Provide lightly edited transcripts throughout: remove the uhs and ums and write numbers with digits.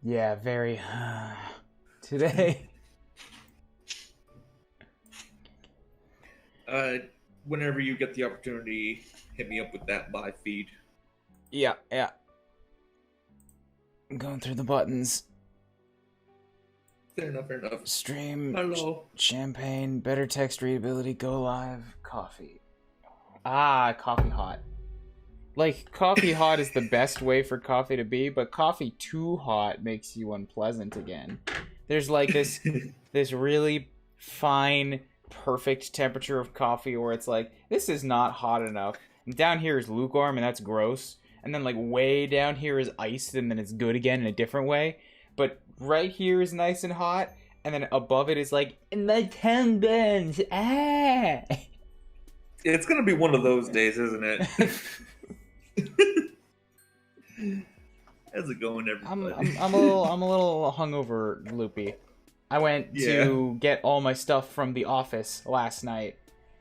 Yeah, very. Today. Whenever you get the opportunity, hit me up with that live feed. Yeah. I'm going through the buttons. Fair enough. Stream. Hello. Champagne. Better text readability. Go live. Coffee. Coffee hot. Like, coffee hot is the best way for coffee to be, but coffee too hot makes you unpleasant again. There's like this really fine, perfect temperature of coffee where it's like, this is not hot enough. And down here is lukewarm, and that's gross. And then like way down here is iced, and then it's good again in a different way. But right here is nice and hot, and then above it is like, my tongue burns. It's gonna be one of those days, isn't it? How's it going, everybody? I'm a little hungover, loopy. I went to get all my stuff from the office last night,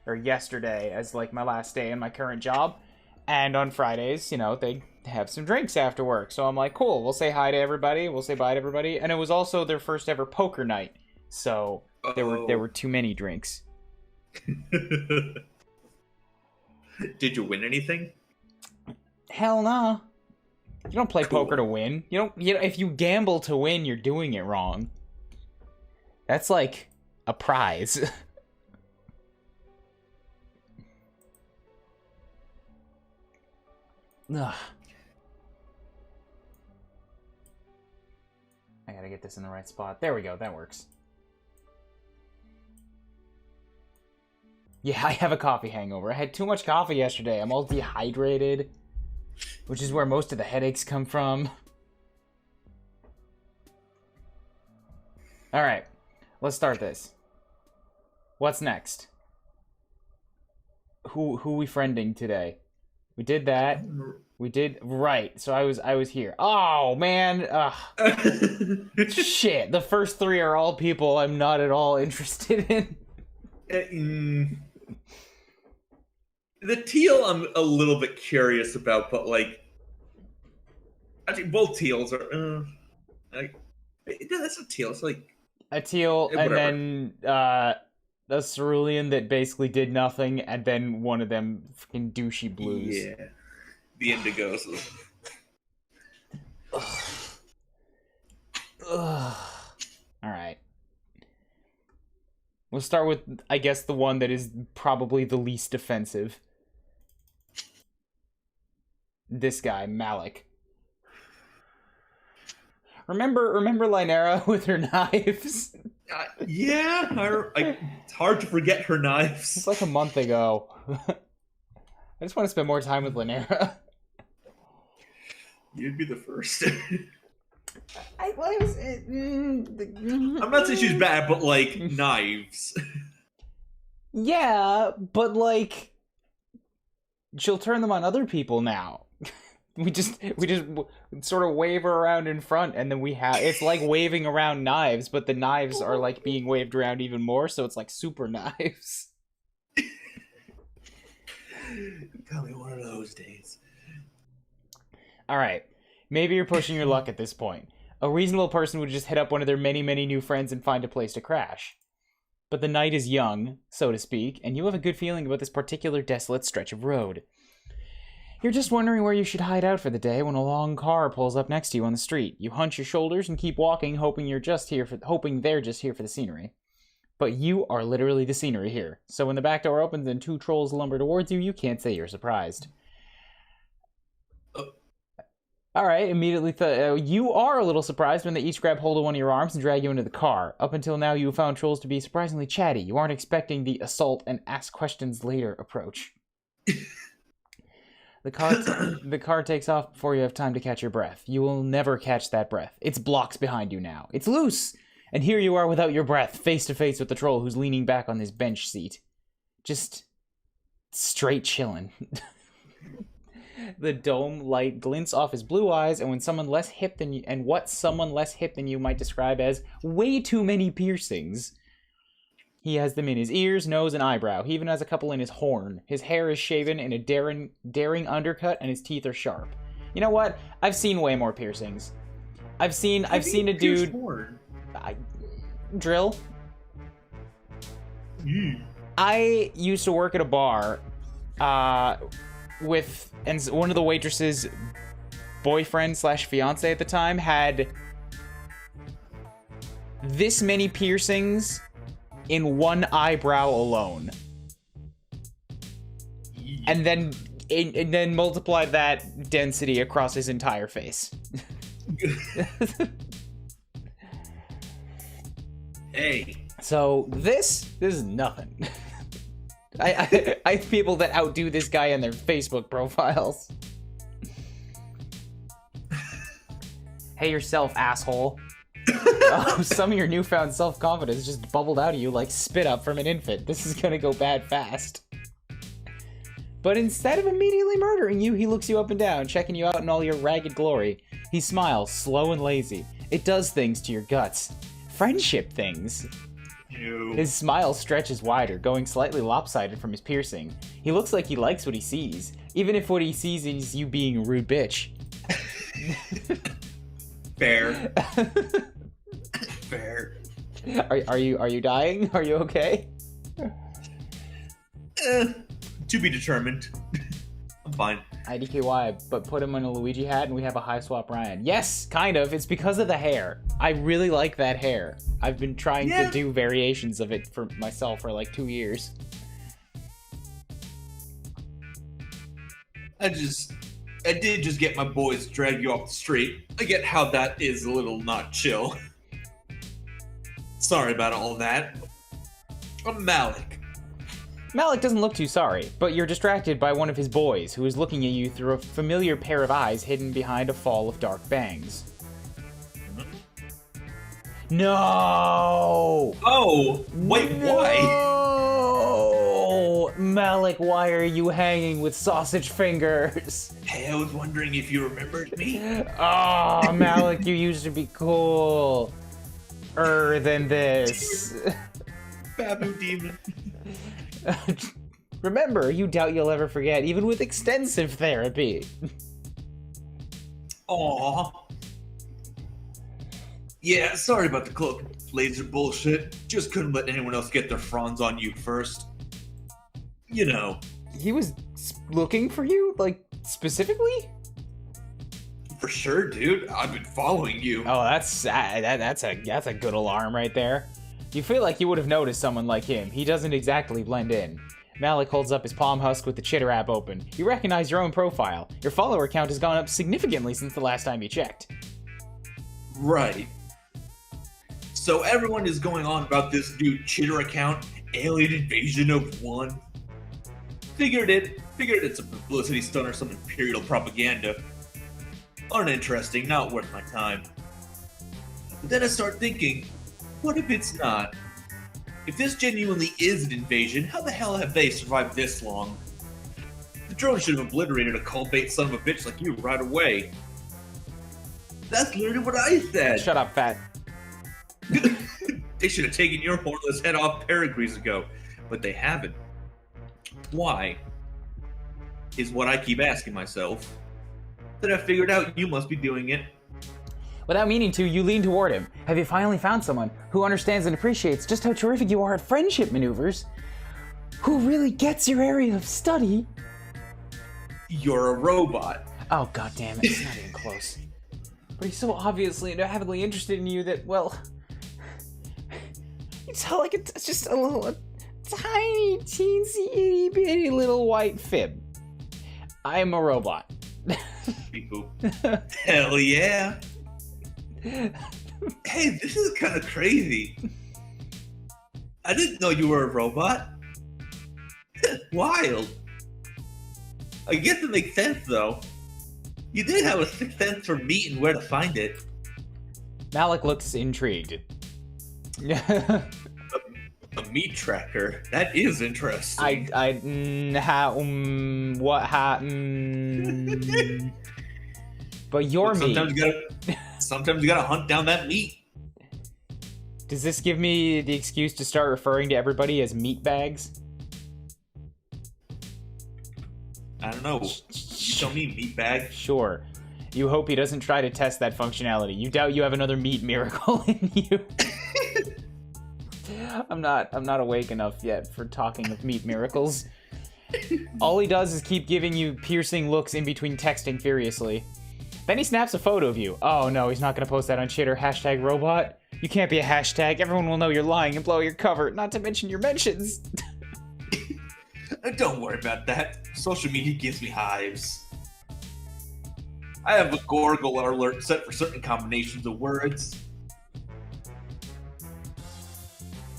or yesterday, as like my last day in my current job. And on Fridays, you know, they have some drinks after work. So I'm like, cool, we'll say hi to everybody, we'll say bye to everybody. And it was also their first ever poker night. So there were too many drinks. Did you win anything? Hell no. You don't play poker to win. You know, if you gamble to win, you're doing it wrong. That's like a prize. Ugh. I gotta get this in the right spot. There we go, that works. Yeah, I have a coffee hangover. I had too much coffee yesterday. I'm all dehydrated, which is where most of the headaches come from. Alright, let's start this. What's next? Who we friending today? We did that. We did right. So I was here. Oh man. Shit. The first three are all people I'm not at all interested in. The teal I'm a little bit curious about, but like actually both teals are that's a teal. It's like a teal whatever. And then a cerulean that basically did nothing, and then one of them fucking douchey blues. Yeah. The indigos. Alright. We'll start with, I guess, the one that is probably the least offensive. This guy, Malik. Remember Lynera with her knives? Yeah, it's hard to forget her knives. It's like a month ago. I just want to spend more time with Lynera. You'd be the first. I'm not saying she's bad, but like knives. Yeah, but like she'll turn them on other people now. We just sort of wave her around in front, and then it's like waving around knives, but the knives are like being waved around even more, so it's like super knives. Tell me one of those days. Alright, maybe you're pushing your luck at this point. A reasonable person would just hit up one of their many, many new friends and find a place to crash. But the night is young, so to speak, and you have a good feeling about this particular desolate stretch of road. You're just wondering where you should hide out for the day when a long car pulls up next to you on the street. You hunch your shoulders and keep walking, hoping they're just here for the scenery. But you are literally the scenery here. So when the back door opens and two trolls lumber towards you, you can't say you're surprised. Alright, immediately you are a little surprised when they each grab hold of one of your arms and drag you into the car. Up until now, you have found trolls to be surprisingly chatty. You aren't expecting the assault and ask questions later approach. The car takes off before you have time to catch your breath. You will never catch that breath. It's blocks behind you now. It's loose! And here you are without your breath, face to face with the troll who's leaning back on his bench seat. Just straight chillin'. The dome light glints off his blue eyes, and what someone less hip than you might describe as way too many piercings. He has them in his ears, nose, and eyebrow. He even has a couple in his horn. His hair is shaven in a daring undercut, and his teeth are sharp. You know what? I've seen way more piercings. I've seen a dude drill. I used to work at a bar with, and one of the waitresses' boyfriend slash fiance at the time had this many piercings in one eyebrow alone, and then multiply that density across his entire face. Hey. So this is nothing. I have people that outdo this guy on their Facebook profiles. Hey yourself, asshole. Oh, some of your newfound self-confidence just bubbled out of you like spit up from an infant. This is gonna go bad fast. But instead of immediately murdering you, he looks you up and down, checking you out in all your ragged glory. He smiles, slow and lazy. It does things to your guts. Friendship things. Ew. His smile stretches wider, going slightly lopsided from his piercing. He looks like he likes what he sees, even if what he sees is you being a rude bitch. Fair. Fair. Are you dying? Are you okay? To be determined. I'm fine. IDKY, but put him in a Luigi hat and we have a Hiveswap Ryan. Yes, kind of. It's because of the hair. I really like that hair. I've been trying to do variations of it for myself for like 2 years. I did just get my boys drag you off the street. I get how that is a little not chill. Sorry about all that. I'm Malik. Malik doesn't look too sorry, but you're distracted by one of his boys, who is looking at you through a familiar pair of eyes hidden behind a fall of dark bangs. No! Oh! Wait, why? No! Malik, why are you hanging with sausage fingers? Hey, I was wondering if you remembered me. Oh, Malik, you used to be cooler than this. Babu demon. Remember, you doubt you'll ever forget, even with extensive therapy. Aww. Yeah, sorry about the cloak laser bullshit. Just couldn't let anyone else get their fronds on you first. You know. He was looking for you? Like, specifically? For sure, dude. I've been following you. Oh, that's a good alarm right there. You feel like you would have noticed someone like him. He doesn't exactly blend in. Malik holds up his palm husk with the Chitter app open. You recognize your own profile. Your follower count has gone up significantly since the last time you checked. Right. So everyone is going on about this dude Chitter account, alien invasion of one. Figured it's a publicity stunt or some imperial propaganda. Uninteresting, not worth my time. But then I start thinking, what if it's not? If this genuinely is an invasion, how the hell have they survived this long? The drone should have obliterated a cult-bait son of a bitch like you right away. That's literally what I said. Shut up, fat. They should have taken your hornless head off Perigrees ago, but they haven't. Why? Is what I keep asking myself. Then I figured out you must be doing it. Without meaning to, you lean toward him. Have you finally found someone who understands and appreciates just how terrific you are at friendship maneuvers? Who really gets your area of study? You're a robot. Oh, god damn it, it's not even close. But he's so obviously and avidly interested in you that, well... You tell like it's just a tiny, teensy, itty-bitty little white fib. I am a robot. Hell yeah. Hey, this is kind of crazy. I didn't know you were a robot. Wild. I guess it makes sense, though. You did have a sixth sense for meat and where to find it. Malik looks intrigued. A meat tracker? That is interesting. But your meat. Sometimes you gotta hunt down that meat. Does this give me the excuse to start referring to everybody as meat bags? I don't know. You tell me, meat bag. Sure. You hope he doesn't try to test that functionality. You doubt you have another meat miracle in you. I'm not awake enough yet for talking of meat miracles. All he does is keep giving you piercing looks in between texting furiously. Then he snaps a photo of you. Oh no, he's not gonna post that on Chitter. Hashtag robot. You can't be a hashtag. Everyone will know you're lying and blow your cover. Not to mention your mentions. Don't worry about that. Social media gives me hives. I have a Gorgle alert set for certain combinations of words.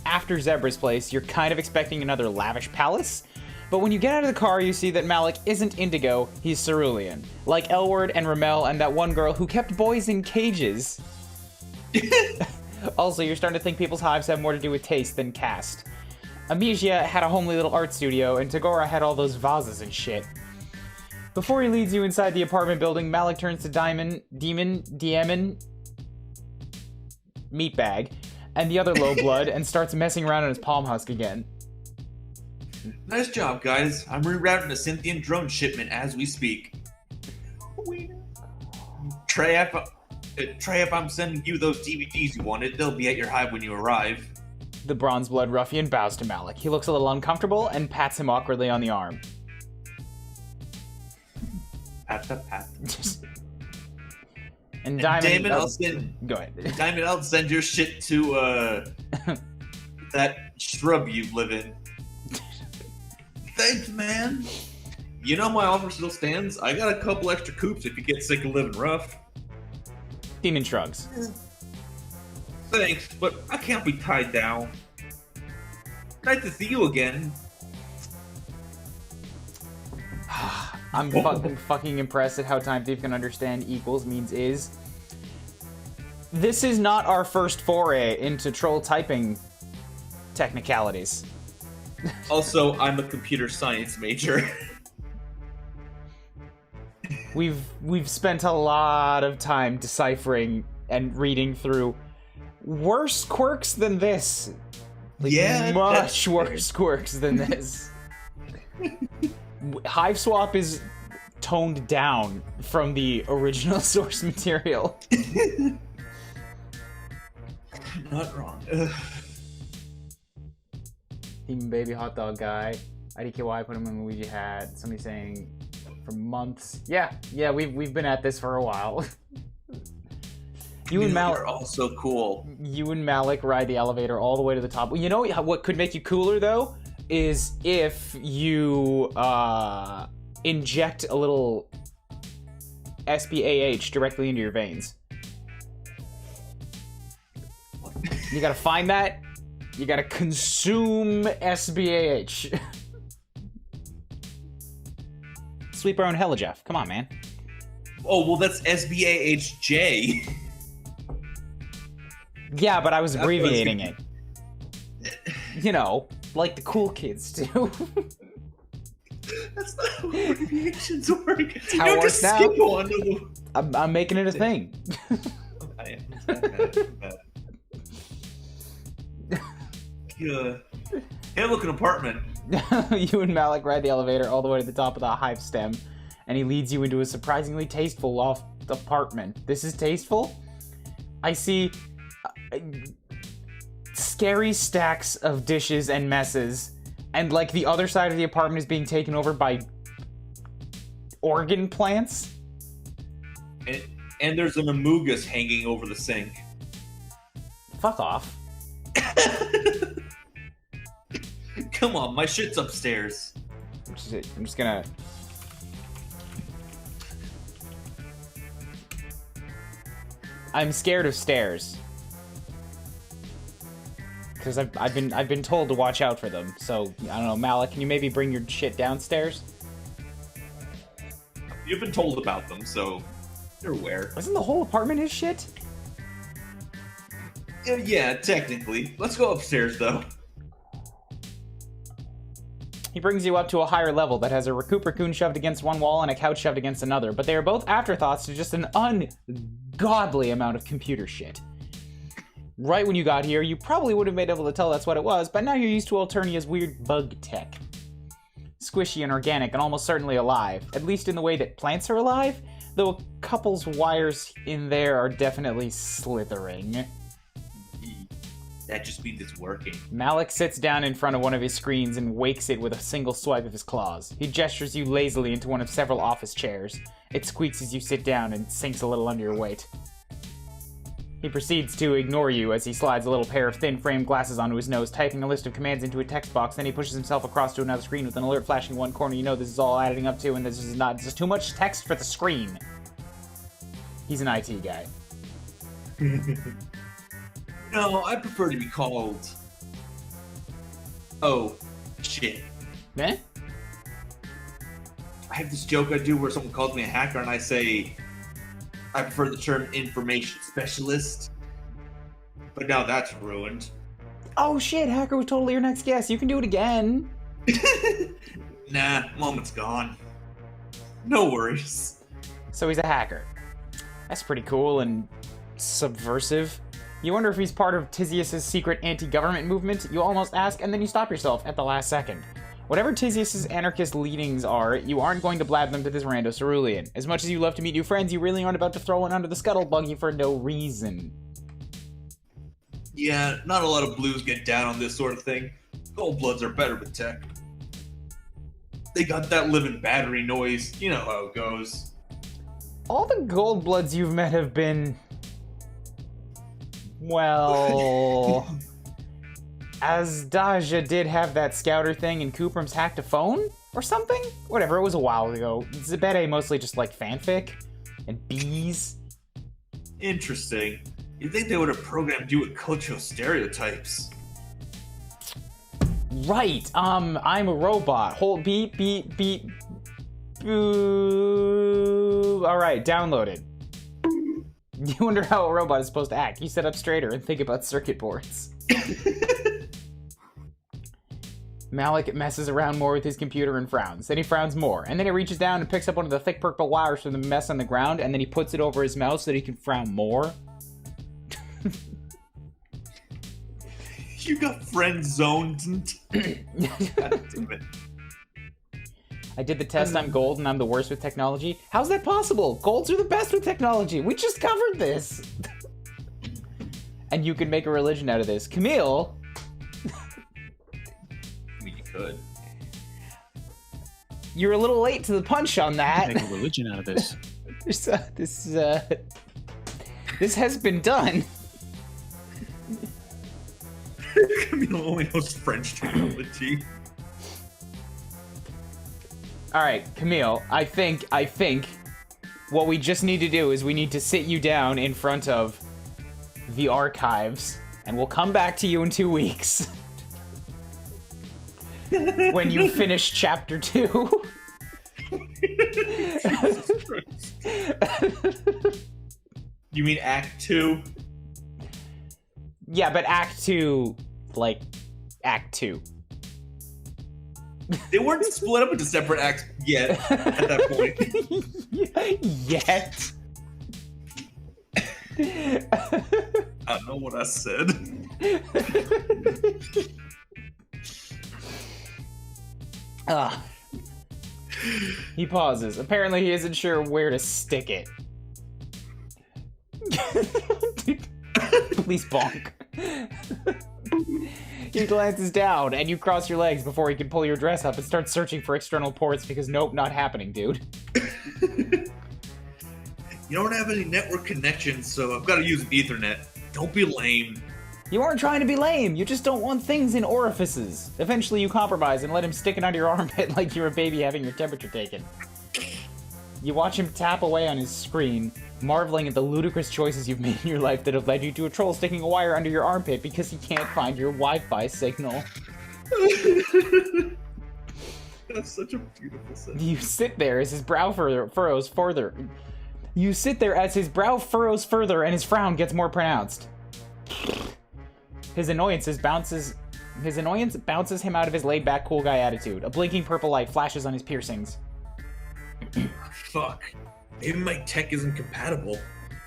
After Zebra's place, you're kind of expecting another lavish palace, but when you get out of the car, you see that Malik isn't Indigo, he's Cerulean. Like Elward and Ramel and that one girl who kept boys in cages. Also, you're starting to think people's hives have more to do with taste than caste. Amnesia had a homely little art studio, and Tagora had all those vases and shit. Before he leads you inside the apartment building, Malik turns to Demon, Meatbag, and the other low blood, and starts messing around on his palm husk again. Nice job, guys. I'm rerouting a Cynthian drone shipment as we speak. Trey, if I'm sending you those DVDs you wanted, they'll be at your hive when you arrive. The bronze blood ruffian bows to Malik. He looks a little uncomfortable and pats him awkwardly on the arm. Pat. And Diamond, Go ahead. Diamond, I'll send your shit to that shrub you live in. Thanks, man. You know my offer still stands. I got a couple extra coops if you get sick of living rough. Demon shrugs. Thanks, but I can't be tied down. Nice to see you again. I'm fucking impressed at how Time Thief can understand equals means is. This is not our first foray into troll typing technicalities. Also, I'm a computer science major. We've spent a lot of time deciphering and reading through worse quirks than this. Like, yeah, much worse quirks than this. Hiveswap is toned down from the original source material. Not wrong. Demon baby hot dog guy. IDKY put him in a Luigi hat. Somebody saying for months. Yeah, we've been at this for a while. You and Malik are also cool. You and Malik ride the elevator all the way to the top. Well, you know what could make you cooler though is if you inject a little SBAH directly into your veins. You gotta find that. You gotta consume SBAH. Sweep our own hella, Jeff. Come on, man. Oh, well, that's SBAHJ. Yeah, but I was abbreviating it. You know, like the cool kids do. That's not how abbreviations work. That's how it works now. Skip on to the... I'm making it a thing. I am. Hey, look, an apartment. You and Malik ride the elevator all the way to the top of the hive stem, and he leads you into a surprisingly tasteful loft apartment. This is tasteful? I see scary stacks of dishes and messes, and like the other side of the apartment is being taken over by organ plants. And there's an amogus hanging over the sink. Fuck off. Come on, my shit's upstairs. I'm just gonna... I'm scared of stairs. Because I've been told to watch out for them. So, I don't know, Malik, can you maybe bring your shit downstairs? You've been told about them, so you're aware. Isn't the whole apartment his shit? Yeah, technically. Let's go upstairs, though. He brings you up to a higher level that has a Recoup Raccoon shoved against one wall and a couch shoved against another, but they are both afterthoughts to just an ungodly amount of computer shit. Right when you got here, you probably would have been able to tell that's what it was, but now you're used to Alternia's weird bug tech. Squishy and organic and almost certainly alive, at least in the way that plants are alive, though a couple's wires in there are definitely slithering. That just means it's working. Malik sits down in front of one of his screens and wakes it with a single swipe of his claws. He gestures you lazily into one of several office chairs. It squeaks as you sit down and sinks a little under your weight. He proceeds to ignore you as he slides a little pair of thin frame glasses onto his nose, typing a list of commands into a text box. Then he pushes himself across to another screen with an alert flashing in one corner. You know this is all adding up to, and this is not just too much text for the screen. He's an IT guy. No, I prefer to be called... Oh, shit. Eh? I have this joke I do where someone calls me a hacker and I say I prefer the term information specialist. But now that's ruined. Oh shit, hacker was totally your next guest. You can do it again. Nah, moment's gone. No worries. So he's a hacker. That's pretty cool and subversive. You wonder if he's part of Tisius's secret anti-government movement. You almost ask, and then you stop yourself at the last second. Whatever Tisius's anarchist leanings are, you aren't going to blab them to this rando cerulean. As much as you love to meet new friends, you really aren't about to throw one under the scuttle buggy for no reason. Yeah, not a lot of blues get down on this sort of thing. Gold bloods are better with tech. They got that living battery noise. You know how it goes. All the gold bloods you've met have been... Well... Asdaja did have that scouter thing and Kuuribro's hacked a phone? Or something? Whatever, it was a while ago. Zebede mostly just like fanfic. And bees. Interesting. You'd think they would have programmed you with cultural stereotypes. Right, I'm a robot. Hold beep, beep, beep. Boo. Alright, downloaded. You wonder how a robot is supposed to act. You sit up straighter and think about circuit boards. Malik messes around more with his computer and frowns. Then he frowns more, and then he reaches down and picks up one of the thick purple wires from the mess on the ground, and then he puts it over his mouth so that he can frown more. You got friend zoned. God damn it. I did the test, I'm gold, and I'm the worst with technology. How's that possible? Golds are the best with technology. We just covered this. And you can make a religion out of this. Camille. I mean, you could. You're a little late to the punch on that. Make a religion out of this. This has been done. Camille only knows French technology. Alright, Camille, I think what we just need to do is we need to sit you down in front of the archives, and we'll come back to you in 2 weeks. When you finish chapter 2. You mean Act 2? Yeah, but Act 2, like, Act 2. They weren't split up into separate acts yet, at that point. Yet? I know what I said. He pauses. Apparently he isn't sure where to stick it. Please bonk. He glances down, and you cross your legs before he can pull your dress up and start searching for external ports because nope, not happening, dude. You don't have any network connections, so I've got to use an Ethernet. Don't be lame. You aren't trying to be lame, you just don't want things in orifices. Eventually you compromise and let him stick it under your armpit like you're a baby having your temperature taken. You watch him tap away on his screen, marveling at the ludicrous choices you've made in your life that have led you to a troll sticking a wire under your armpit because he can't find your Wi-Fi signal. That's such a beautiful sentence. You sit there as his brow furrows further. You sit there as his brow furrows further and his frown gets more pronounced. His annoyance bounces him out of his laid-back cool guy attitude. A blinking purple light flashes on his piercings. Fuck. Maybe my tech isn't compatible.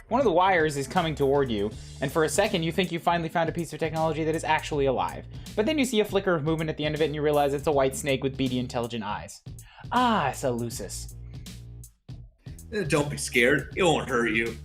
One of the wires is coming toward you, and for a second you think you finally found a piece of technology that is actually alive. But then you see a flicker of movement at the end of it and you realize it's a white snake with beady intelligent eyes. Ah, it's a Lucis. Don't be scared. It won't hurt you.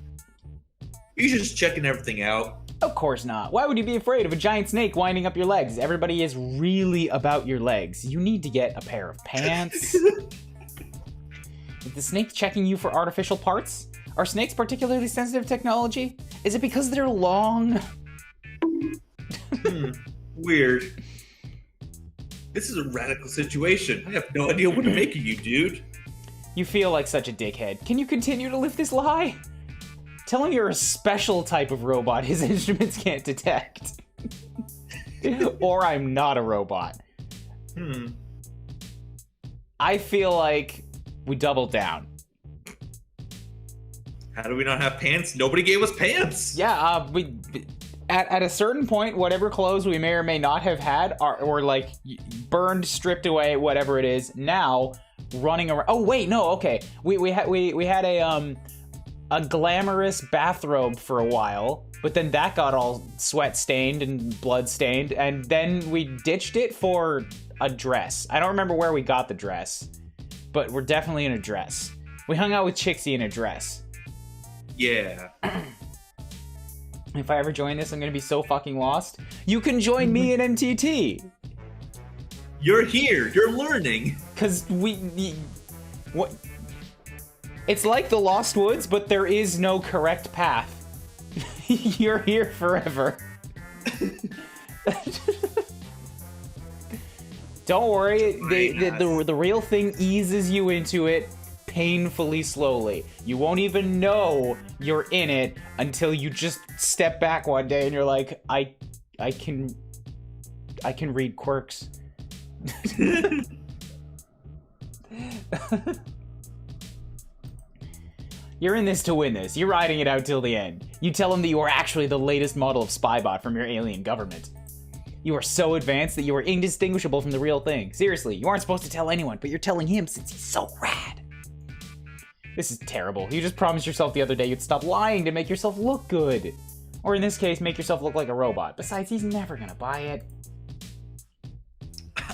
You're just checking everything out. Of course not. Why would you be afraid of a giant snake winding up your legs? Everybody is really about your legs. You need to get a pair of pants. Is the snake checking you for artificial parts? Are snakes particularly sensitive technology? Is it because they're long? Weird. This is a radical situation. I have no idea what to make of you, dude. You feel like such a dickhead. Can you continue to live this lie? Tell him you're a special type of robot his instruments can't detect. Or I'm not a robot. I feel like we doubled down. How do we not have pants? Nobody gave us pants. Yeah, we at a certain point, whatever clothes we may or may not have had or like burned, stripped away, whatever it is, now running around. Oh wait, no, okay. We had a glamorous bathrobe for a while, but then that got all sweat stained and blood stained, and then we ditched it for a dress. I don't remember where we got the dress, but we're definitely in a dress. We hung out with Chixie in a dress. Yeah. If I ever join this, I'm gonna be so fucking lost. You can join me in MTT. You're here. You're learning. Cause what? It's like the Lost Woods, but there is no correct path. You're here forever. Don't worry, the real thing eases you into it painfully slowly. You won't even know you're in it until you just step back one day and you're like, I can read quirks. You're in this to win this. You're riding it out till the end. You tell him that you are actually the latest model of spybot from your alien government. You are so advanced that you are indistinguishable from the real thing. Seriously, you aren't supposed to tell anyone, but you're telling him since he's so rad. This is terrible. You just promised yourself the other day you'd stop lying to make yourself look good. Or in this case, make yourself look like a robot. Besides, he's never gonna buy it.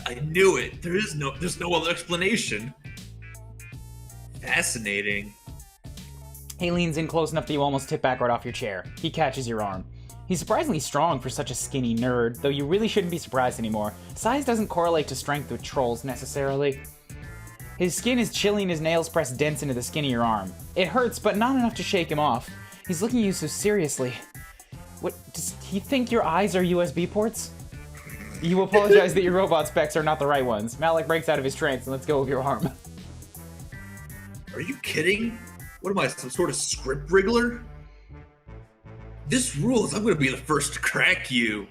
I knew it. There's no other explanation. Fascinating. He leans in close enough that you almost tip back right off your chair. He catches your arm. He's surprisingly strong for such a skinny nerd, though you really shouldn't be surprised anymore. Size doesn't correlate to strength with trolls necessarily. His skin is chilly and his nails press dense into the skin of your arm. It hurts, but not enough to shake him off. He's looking at you so seriously. What, does he think your eyes are USB ports? You apologize that your robot specs are not the right ones. Malik breaks out of his trance and lets go of your arm. Are you kidding? What am I, some sort of script wriggler? This rules. I'm gonna be the first to crack you.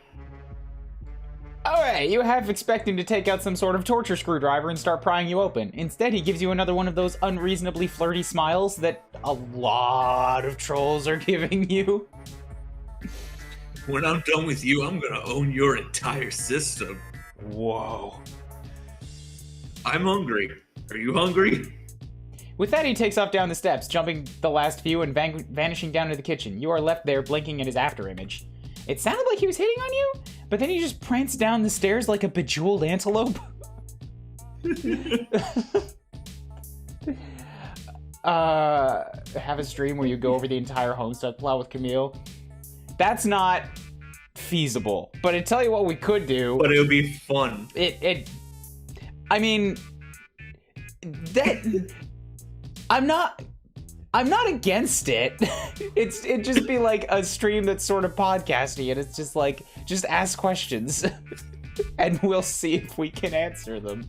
Alright, you half expect him to take out some sort of torture screwdriver and start prying you open. Instead, he gives you another one of those unreasonably flirty smiles that a lot of trolls are giving you. When I'm done with you, I'm gonna own your entire system. Whoa. I'm hungry. Are you hungry? With that, he takes off down the steps, jumping the last few and vanishing down to the kitchen. You are left there blinking at his afterimage. It sounded like he was hitting on you, but then he just pranced down the stairs like a bejeweled antelope. Have a stream where you go over the entire homestead plot with Camille. That's not feasible, but I tell you what we could do. But it would be fun. I mean, that... I'm not against it. It'd just be like a stream that's sort of podcasty, and it's just like, just ask questions, and we'll see if we can answer them.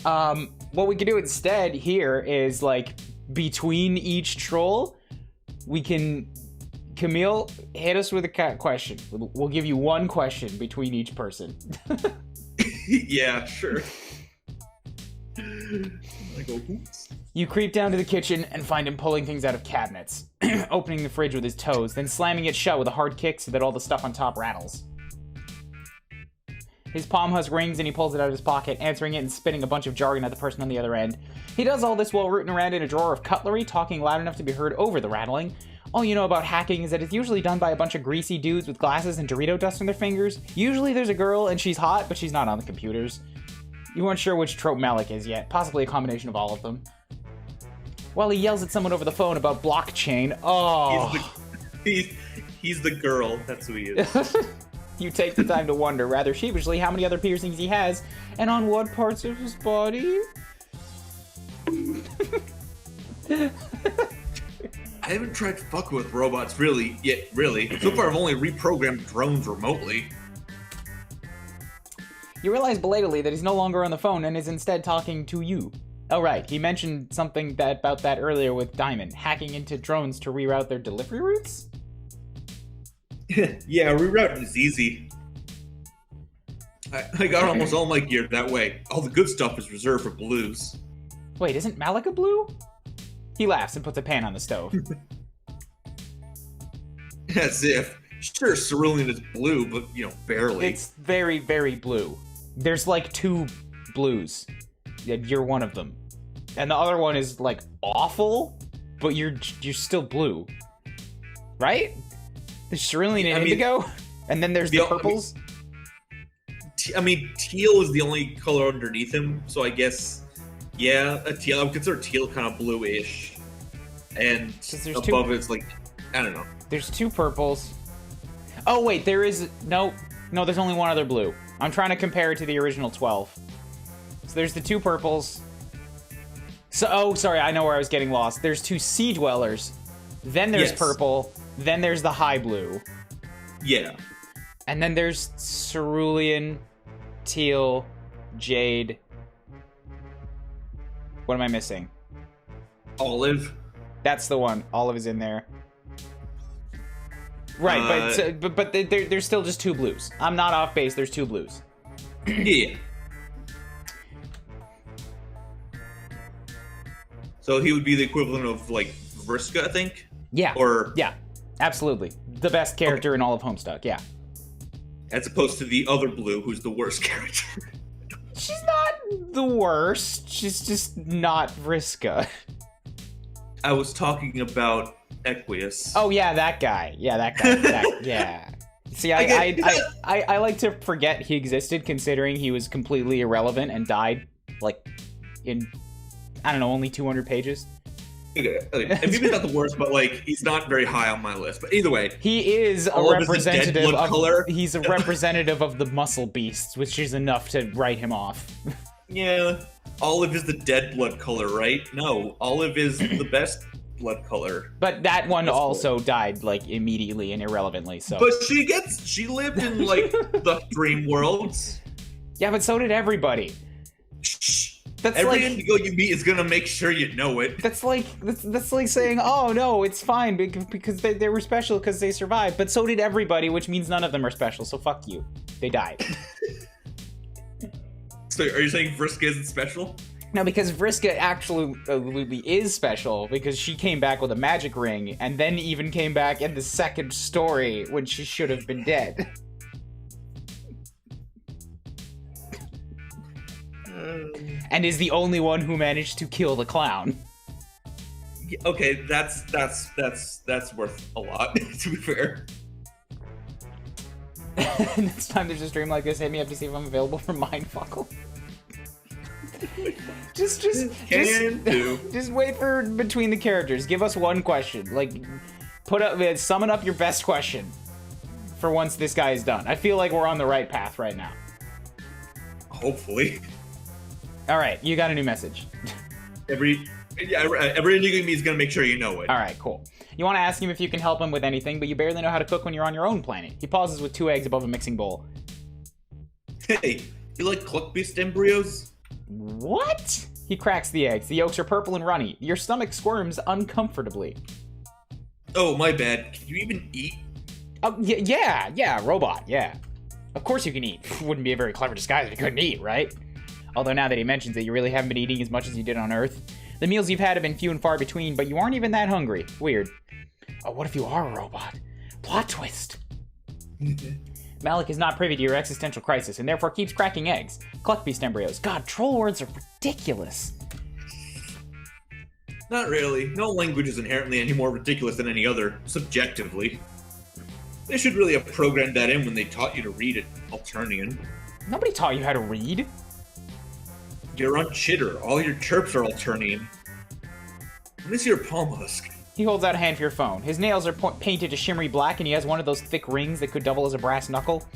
What we can do instead here is, like, between each troll, we can... Camille, hit us with a question. We'll give you one question between each person. Yeah, sure. You creep down to the kitchen and find him pulling things out of cabinets, opening the fridge with his toes, then slamming it shut with a hard kick so that all the stuff on top rattles. His palm husk rings and he pulls it out of his pocket, answering it and spitting a bunch of jargon at the person on the other end. He does all this while rooting around in a drawer of cutlery, talking loud enough to be heard over the rattling. All you know about hacking is that it's usually done by a bunch of greasy dudes with glasses and Dorito dust on their fingers. Usually there's a girl and she's hot, but she's not on the computers. You weren't sure which trope Malik is yet, possibly a combination of all of them. While he yells at someone over the phone about blockchain. Oh. He's the girl. That's who he is. You take the time to wonder, rather sheepishly, how many other piercings he has, and on what parts of his body. I haven't tried fucking with robots really. So far I've only reprogrammed drones remotely. You realize belatedly that he's no longer on the phone and is instead talking to you. Oh right, he mentioned something about that earlier with Diamond, hacking into drones to reroute their delivery routes? Yeah, rerouting is easy. I got almost all my gear that way. All the good stuff is reserved for blues. Wait, isn't Malika blue? He laughs and puts a pan on the stove. As if. Sure, Cerulean is blue, but, barely. It's very, very blue. There's like 2 blues. You're one of them. And the other one is like awful, but you're still blue. Right? There's Cerulean and Indigo, and then there's the purples. Teal is the only color underneath him, so I guess, yeah, a teal. I would consider teal kind of bluish. And above it's like, I don't know. There's 2 purples. Oh wait, there is no. There's only one other blue. I'm trying to compare it to the original 12. So there's the 2 purples. So sorry, I know where I was getting lost. There's 2 sea dwellers. Then there's purple. Then there's the high blue. Yeah. And then there's cerulean, teal, jade. What am I missing? Olive. That's the one. Olive is in there. Right, but there's still just 2 blues. I'm not off base. There's 2 blues. Yeah. So he would be the equivalent of like Vriska, I think. Yeah. Or yeah, absolutely the best character in all of Homestuck. Yeah. As opposed to the other blue, who's the worst character. She's not the worst. She's just not Vriska. I was talking about Equius. Oh yeah, that guy. Yeah, that guy. Yeah. See, I like to forget he existed, considering he was completely irrelevant and died, like, in, I don't know, only 200 pages. Okay. And maybe not the worst, but like he's not very high on my list. But either way, he is a representative of color. He's a representative of the muscle beasts, which is enough to write him off. Yeah, olive is the dead blood color, right? No, olive is the best blood color. But that one also died like immediately and irrelevantly. So, but she lived in like the dream worlds. Yeah, but so did everybody. Shh. That's every like, Indigo you meet is gonna make sure you know it. That's like saying, oh no, it's fine because they were special because they survived, but so did everybody, which means none of them are special. So fuck you, they died. So are you saying Vriska isn't special? No, because Vriska absolutely is special because she came back with a magic ring and then even came back in the second story when she should have been dead. And is the only one who managed to kill the clown. Okay, that's worth a lot, to be fair. Next time there's a stream like this, hit me up to see if I'm available for Mindfuckle. just wait for between the characters. Give us one question. Like, summon up your best question for once this guy is done. I feel like we're on the right path right now. Hopefully. All right, you got a new message. Every Indigo me is gonna make sure you know it. All right, cool. You want to ask him if you can help him with anything, but you barely know how to cook when you're on your own planet. He pauses with 2 eggs above a mixing bowl. Hey, you like cluck-beast embryos? What? He cracks the eggs. The yolks are purple and runny. Your stomach squirms uncomfortably. Oh, my bad. Can you even eat? Yeah, robot, yeah. Of course you can eat. Wouldn't be a very clever disguise if you couldn't eat, right? Although now that he mentions it, you really haven't been eating as much as you did on Earth. The meals you've had have been few and far between, but you aren't even that hungry. Weird. Oh, what if you are a robot? Plot twist. Malik is not privy to your existential crisis, and therefore keeps cracking eggs. Cluckbeast embryos. God, troll words are ridiculous. Not really. No language is inherently any more ridiculous than any other, subjectively. They should really have programmed that in when they taught you to read it, Alternian. Nobody taught you how to read. You're on Chitter. All your chirps are Alternian. Miss your palm husk. He holds out a hand for your phone. His nails are painted a shimmery black, and he has one of those thick rings that could double as a brass knuckle.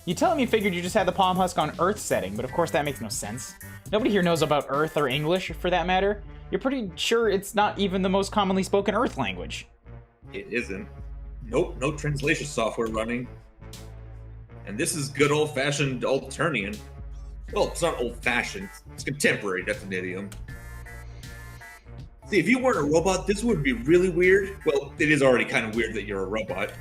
You tell him you figured you just had the palm husk on Earth setting, but of course that makes no sense. Nobody here knows about Earth or English, for that matter. You're pretty sure it's not even the most commonly spoken Earth language. It isn't. Nope, no translation software running. And this is good old-fashioned Alternian. Well, it's not old-fashioned. It's contemporary, that's an idiom. See, if you weren't a robot, this would be really weird. Well, it is already kind of weird that you're a robot.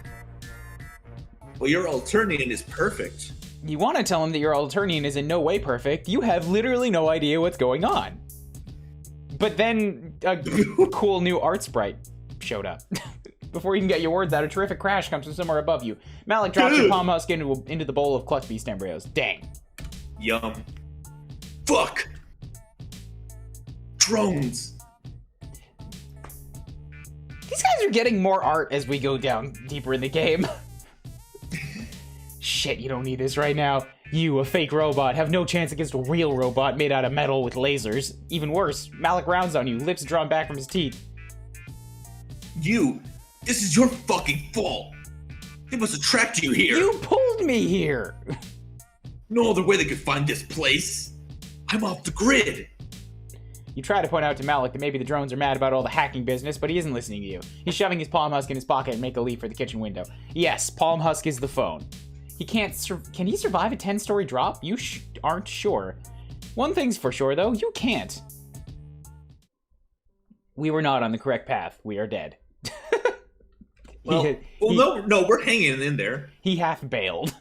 Well, your Alternian is perfect. You want to tell him that your Alternian is in no way perfect. You have literally no idea what's going on. But then a cool new art sprite showed up. Before you can get your words out, a terrific crash comes from somewhere above you. Malik drops your palm husk into the bowl of cluck beast embryos. Dang. Yum. Fuck! Drones! These guys are getting more art as we go down deeper in the game. Shit, you don't need this right now. You, a fake robot, have no chance against a real robot made out of metal with lasers. Even worse, Malik rounds on you, lips drawn back from his teeth. You! This is your fucking fault! They must have tracked you here! You pulled me here! No other way they could find this place! I'm off the grid! You try to point out to Malik that maybe the drones are mad about all the hacking business, but he isn't listening to you. He's shoving his palm husk in his pocket and make a leap for the kitchen window. Yes, palm husk is the phone. He can't can he survive a 10-story drop? You aren't sure. One thing's for sure, though, you can't. We were not on the correct path. We are dead. No, we're hanging in there. He half bailed.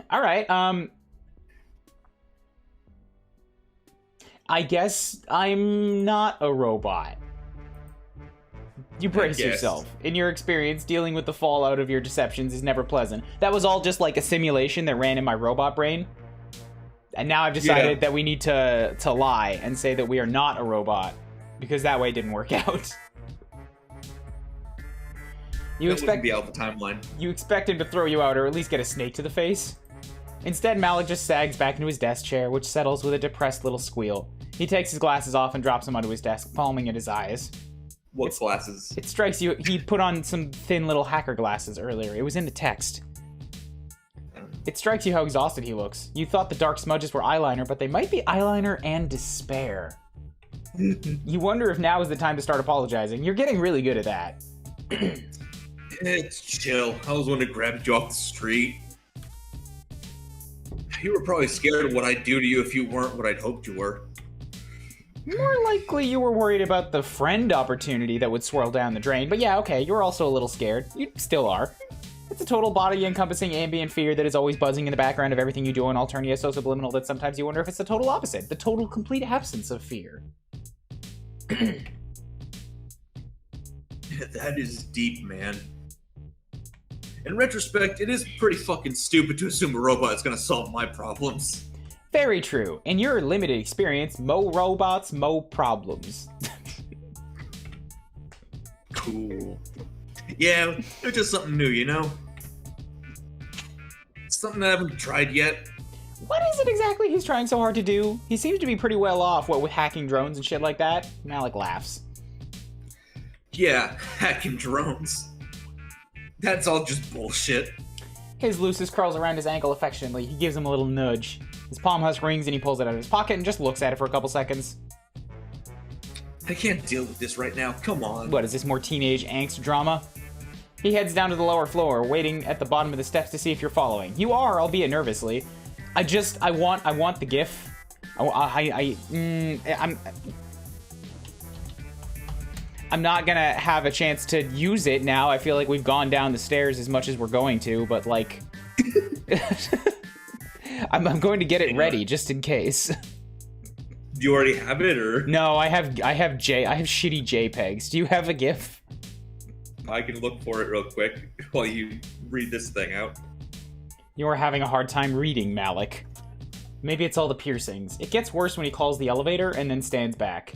All right, I guess I'm not a robot. You brace yourself. In your experience, dealing with the fallout of your deceptions is never pleasant. That was all just like a simulation that ran in my robot brain. And now I've decided that we need to lie and say that we are not a robot, because that way it didn't work out. You expect be out the timeline. You expect him to throw you out or at least get a snake to the face. Instead, Malik just sags back into his desk chair, which settles with a depressed little squeal. He takes his glasses off and drops them onto his desk, foaming at his eyes. What glasses? It strikes you, he put on some thin little hacker glasses earlier. It was in the text. It strikes you how exhausted he looks. You thought the dark smudges were eyeliner, but they might be eyeliner and despair. You wonder if now is the time to start apologizing. You're getting really good at that. It's chill. I was one to grab you off the street. You were probably scared of what I'd do to you if you weren't what I'd hoped you were. More likely you were worried about the friend opportunity that would swirl down the drain, but yeah, okay, you were also a little scared. You still are. It's a total body-encompassing ambient fear that is always buzzing in the background of everything you do on Alternia, so subliminal that sometimes you wonder if it's the total opposite, the total complete absence of fear. That is deep, man. In retrospect, it is pretty fucking stupid to assume a robot is gonna solve my problems. Very true. In your limited experience, mo robots, mo problems. Cool. Yeah, it's just something new, you know? Something I haven't tried yet. What is it exactly he's trying so hard to do? He seems to be pretty well off, what with hacking drones and shit like that. Malik laughs. Yeah, hacking drones. That's all just bullshit. His Lucis curls around his ankle affectionately. He gives him a little nudge. His palm husk rings and he pulls it out of his pocket and just looks at it for a couple seconds. I can't deal with this right now. Come on. What, is this more teenage angst drama? He heads down to the lower floor, waiting at the bottom of the steps to see if you're following. You are, albeit nervously. I want the GIF. I'm not gonna have a chance to use it now. I feel like we've gone down the stairs as much as we're going to, but like... I'm going to get it ready just in case. Do you already have it, or? No, I have shitty JPEGs. Do you have a GIF? I can look for it real quick while you read this thing out. You are having a hard time reading, Malik. Maybe it's all the piercings. It gets worse when he calls the elevator and then stands back.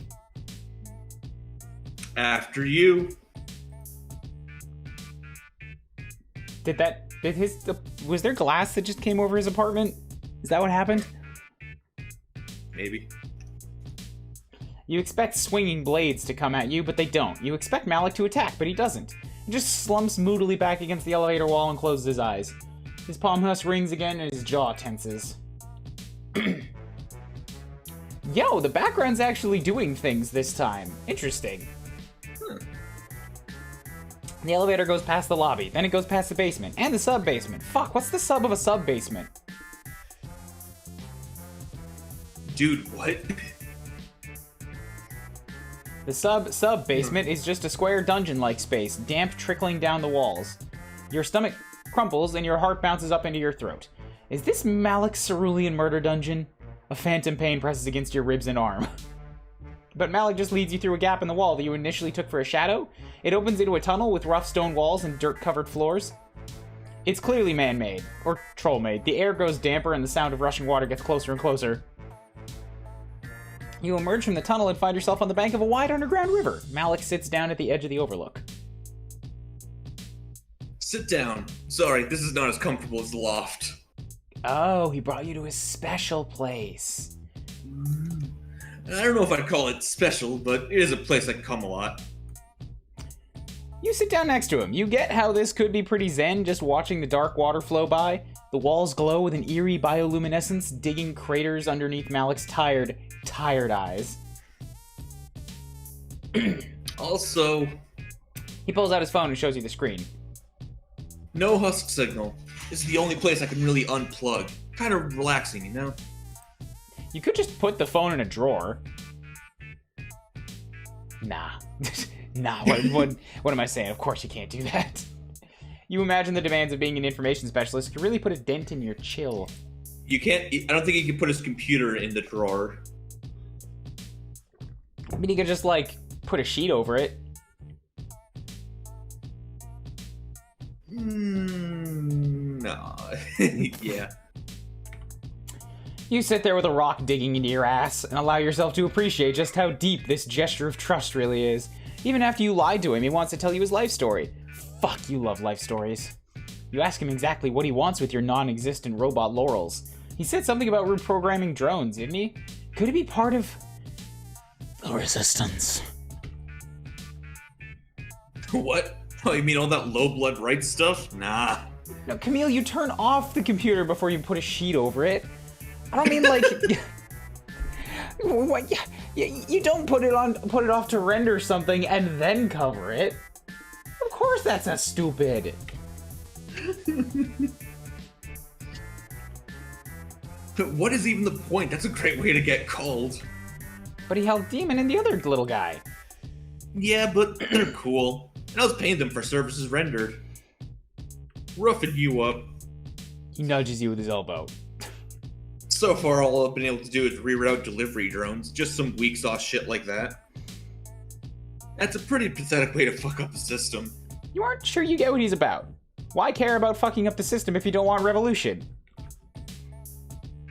After you. Was there glass that just came over his apartment? Is that what happened? Maybe. You expect swinging blades to come at you, but they don't. You expect Malik to attack, but he doesn't. He just slumps moodily back against the elevator wall and closes his eyes. His palm husk rings again and his jaw tenses. Yo, the background's actually doing things this time. Interesting. The elevator goes past the lobby, then it goes past the basement, and the sub-basement. Fuck, what's the sub of a sub-basement? Dude, what? The sub-basement is just a square dungeon-like space, damp trickling down the walls. Your stomach crumples and your heart bounces up into your throat. Is this Malik's cerulean murder dungeon? A phantom pain presses against your ribs and arm. But Malik just leads you through a gap in the wall that you initially took for a shadow. It opens into a tunnel with rough stone walls and dirt-covered floors. It's clearly man-made, or troll-made. The air grows damper and the sound of rushing water gets closer and closer. You emerge from the tunnel and find yourself on the bank of a wide underground river. Malik sits down at the edge of the overlook. Sit down. Sorry, this is not as comfortable as the loft. Oh, he brought you to his special place. I don't know if I'd call it special, but it is a place I come a lot. You sit down next to him. You get how this could be pretty zen, just watching the dark water flow by. The walls glow with an eerie bioluminescence, digging craters underneath Malik's tired eyes. Also, he pulls out his phone and shows you the screen. No husk signal. This is the only place I can really unplug. Kind of relaxing, you know? You could just put the phone in a drawer. Nah. Nah, what am I saying? Of course you can't do that. You imagine the demands of being an information specialist could really put a dent in your chill. You can't... I don't think he can put his computer in the drawer. I mean, he could just, like, put a sheet over it. No. Yeah. You sit there with a rock digging into your ass and allow yourself to appreciate just how deep this gesture of trust really is. Even after you lied to him, he wants to tell you his life story. Fuck, you love life stories. You ask him exactly what he wants with your non-existent robot laurels. He said something about reprogramming drones, didn't he? Could it be part of the resistance? What? Oh, you mean all that low blood right stuff? Nah. No, Camille, you turn off the computer before you put a sheet over it. I don't mean like... What? You don't put it off to render something and then cover it. Of course that's a stupid. What is even the point? That's a great way to get called. But he held Demon and the other little guy. Yeah, but they're cool. And I was paying them for services rendered. Roughing you up. He nudges you with his elbow. So far, all I've been able to do is reroute delivery drones. Just some weak sauce shit like that. That's a pretty pathetic way to fuck up the system. You aren't sure you get what he's about. Why care about fucking up the system if you don't want revolution?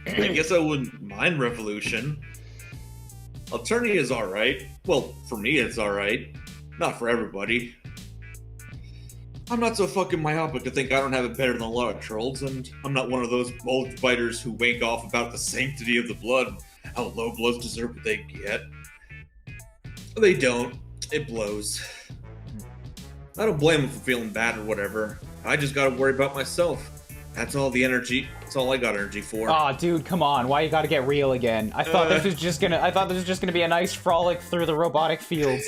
I guess I wouldn't mind revolution. Alternia is alright. Well, for me it's alright. Not for everybody. I'm not so fucking myopic to think I don't have it better than a lot of trolls, and I'm not one of those bulge biters who wank off about the sanctity of the blood, how low bloods deserve what they get. They don't. It blows. I don't blame them for feeling bad or whatever. I just gotta worry about myself. That's all the energy. That's all I got energy for. Aw, dude, come on. Why you gotta get real again? I thought this was just gonna be a nice frolic through the robotic fields.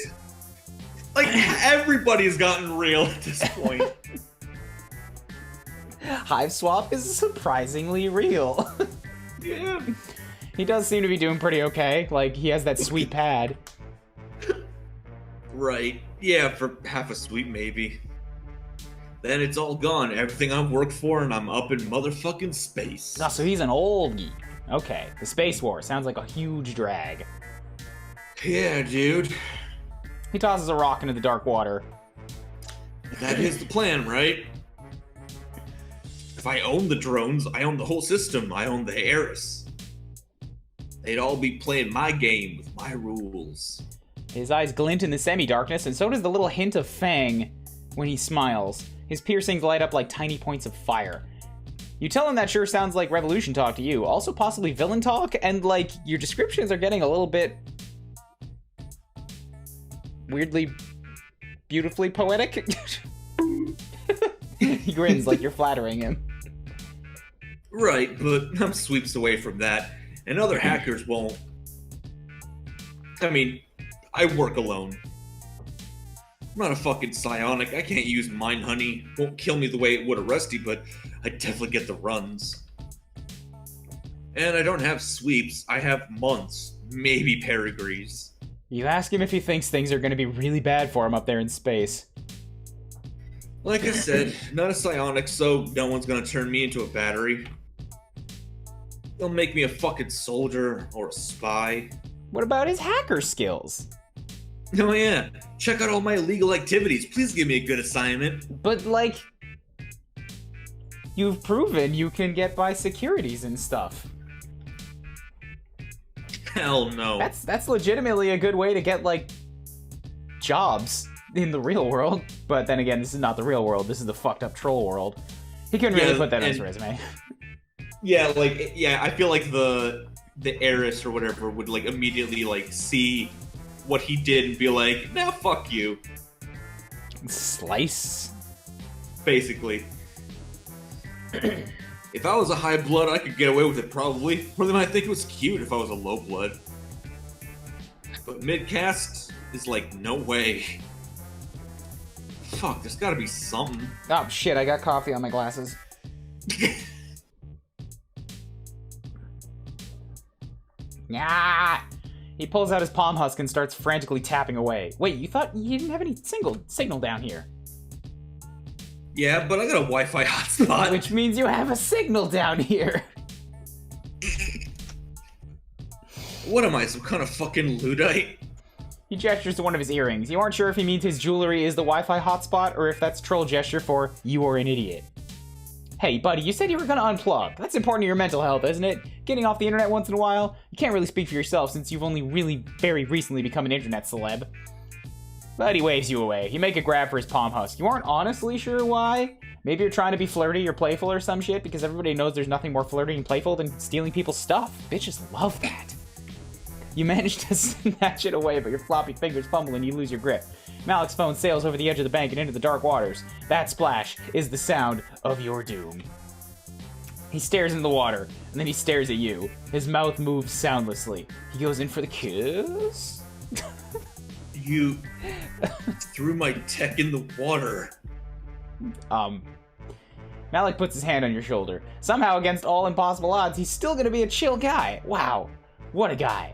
Like, everybody's gotten real at this point. Hiveswap is surprisingly real. Yeah. He does seem to be doing pretty okay. Like, he has that sweet pad. Right. Yeah, for half a sweet maybe. Then it's all gone. Everything I've worked for, and I'm up in motherfucking space. Oh, so he's an old geek. Okay, the Space War sounds like a huge drag. Yeah, dude. He tosses a rock into the dark water. That is the plan, right? If I own the drones, I own the whole system. I own the heiress. They'd all be playing my game with my rules. His eyes glint in the semi-darkness, and so does the little hint of fang when he smiles. His piercings light up like tiny points of fire. You tell him that sure sounds like revolution talk to you, also possibly villain talk, and like, your descriptions are getting a little bit weirdly, beautifully poetic. He grins like you're flattering him. Right, but I'm sweeps away from that, and other hackers won't. I mean, I work alone. I'm not a fucking psionic. I can't use Mind Honey. Won't kill me the way it would a Rusty, but I definitely get the runs. And I don't have sweeps. I have months, maybe pedigrees. You ask him if he thinks things are going to be really bad for him up there in space. Like I said, not a psionic, so no one's gonna turn me into a battery. They'll make me a fucking soldier or a spy. What about his hacker skills? Oh yeah, check out all my illegal activities. Please give me a good assignment. But, like, you've proven you can get by securities and stuff. Hell no. That's legitimately a good way to get, like, jobs in the real world. But then again, this is not the real world. This is the fucked up troll world. He couldn't really put that on his resume. Yeah, like, yeah, I feel like the heiress or whatever would, like, immediately, like, see what he did and be like, nah, fuck you. Slice? Basically. If I was a high blood, I could get away with it probably. Or they might think it was cute if I was a low blood. But mid-caste is like, no way. Fuck, there's gotta be something. Oh shit, I got coffee on my glasses. Yeah. He pulls out his palm husk and starts frantically tapping away. Wait, you thought you didn't have any signal down here? Yeah, but I got a Wi-Fi hotspot. Which means you have a signal down here. What am I, some kind of fucking Luddite? He gestures to one of his earrings. You aren't sure if he means his jewelry is the Wi-Fi hotspot or if that's troll gesture for you are an idiot. Hey, buddy, you said you were gonna unplug. That's important to your mental health, isn't it? Getting off the internet once in a while? You can't really speak for yourself since you've only really very recently become an internet celeb. But he waves you away. You make a grab for his palm husk. You aren't honestly sure why? Maybe you're trying to be flirty or playful or some shit because everybody knows there's nothing more flirty and playful than stealing people's stuff. Bitches love that. You manage to snatch it away, but your floppy fingers fumble and you lose your grip. Malik's phone sails over the edge of the bank and into the dark waters. That splash is the sound of your doom. He stares into the water, and then he stares at you. His mouth moves soundlessly. He goes in for the kiss? You threw my tech in the water. Malik puts his hand on your shoulder. Somehow, against all impossible odds, he's still gonna be a chill guy. Wow, what a guy.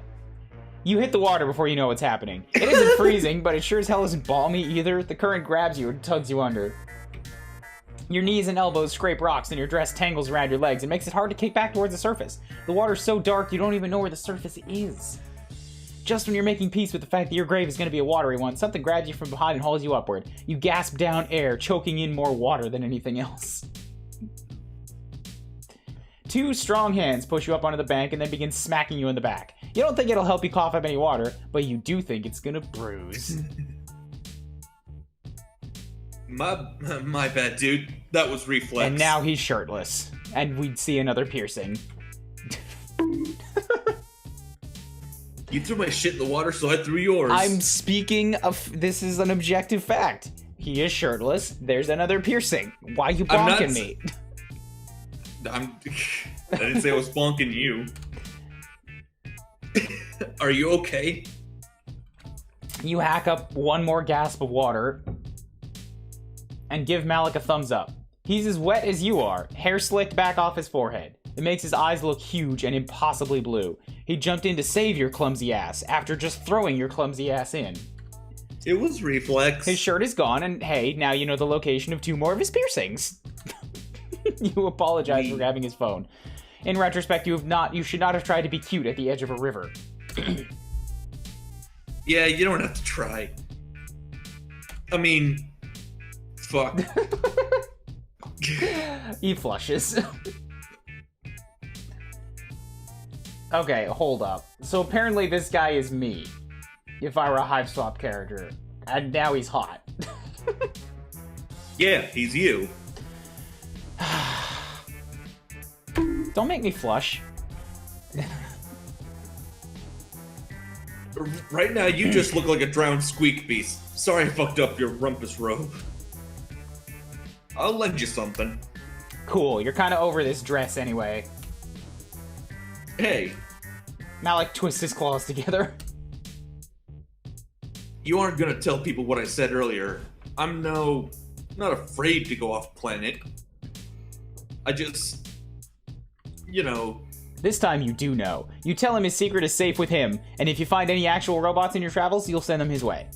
You hit the water before you know what's happening. It isn't freezing, but it sure as hell isn't balmy either. The current grabs you and tugs you under. Your knees and elbows scrape rocks and your dress tangles around your legs. It makes it hard to kick back towards the surface. The water's so dark you don't even know where the surface is. Just when you're making peace with the fact that your grave is going to be a watery one, something grabs you from behind and hauls you upward. You gasp down air, choking in more water than anything else. Two strong hands push you up onto the bank and then begin smacking you in the back. You don't think it'll help you cough up any water, but you do think it's gonna bruise. My bad, dude. That was reflex. And now he's shirtless. And we'd see another piercing. You threw my shit in the water, so I threw yours. I'm speaking of... This is an objective fact. He is shirtless. There's another piercing. Why are you bonking me? I didn't say I was bonking you. Are you okay? You hack up one more gasp of water and give Malik a thumbs up. He's as wet as you are, hair slicked back off his forehead. It makes his eyes look huge and impossibly blue. He jumped in to save your clumsy ass after just throwing your clumsy ass in. It was reflex. His shirt is gone, and hey, now you know the location of two more of his piercings. You apologize for grabbing his phone. In retrospect, you should not have tried to be cute at the edge of a river. Yeah, you don't have to try. I mean, fuck. He flushes. Okay, hold up. So apparently this guy is me, if I were a Hiveswap character, and now he's hot. Yeah, he's you. Don't make me flush. Right now, you just look like a drowned squeak beast. Sorry I fucked up your rumpus robe. I'll lend you something. Cool, you're kind of over this dress anyway. Hey. Malik twists his claws together. You aren't gonna tell people what I said earlier. I'm not afraid to go off planet. I just, This time you do know. You tell him his secret is safe with him, and if you find any actual robots in your travels, you'll send them his way.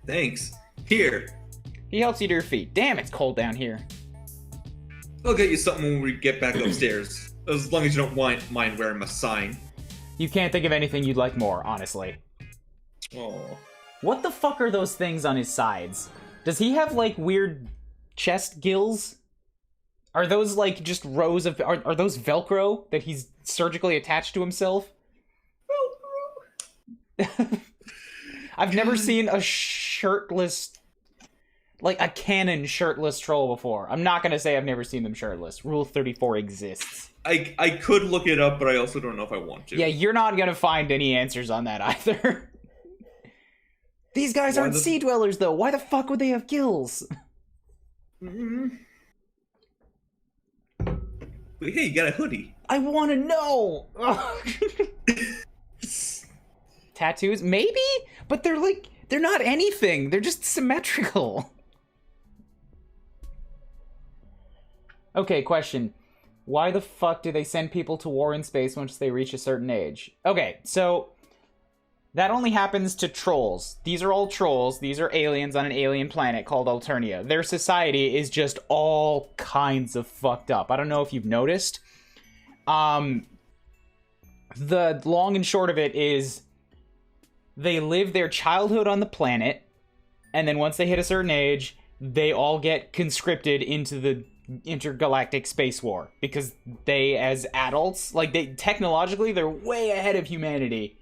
Thanks. Here. He helps you to your feet. Damn, it's cold down here. I'll get you something when we get back upstairs. As long as you don't mind wearing my sign. You can't think of anything you'd like more, honestly. Oh. What the fuck are those things on his sides? Does he have, like, weird chest gills? Are those, like, just rows of... Are those Velcro that he's surgically attached to himself? Velcro! I've never seen a shirtless... Like, a canon shirtless troll before. I'm not gonna say I've never seen them shirtless. Rule 34 exists. I could look it up, but I also don't know if I want to. Yeah, you're not gonna find any answers on that either. These guys aren't sea dwellers, though. Why the fuck would they have gills? Mm-hmm. But hey, you got a hoodie. I want to know. Tattoos? Maybe? But they're not anything. They're just symmetrical. Okay, question. Why the fuck do they send people to war in space once they reach a certain age? Okay, so that only happens to trolls. These are all trolls. These are aliens on an alien planet called Alternia. Their society is just all kinds of fucked up. I don't know if you've noticed. The long and short of it is they live their childhood on the planet, and then once they hit a certain age, they all get conscripted into the intergalactic space war because they, as adults, technologically they're way ahead of humanity,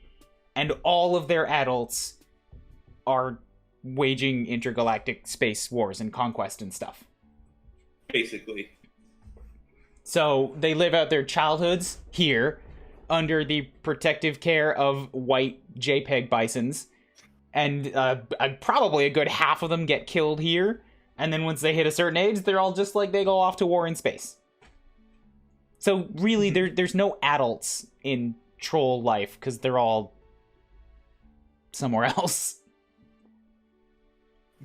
and all of their adults are waging intergalactic space wars and conquest and stuff. Basically. So they live out their childhoods here under the protective care of white JPEG bisons, and probably a good half of them get killed here. And then once they hit a certain age, they're all just like, they go off to war in space. So really, there's no adults in troll life, because they're all somewhere else.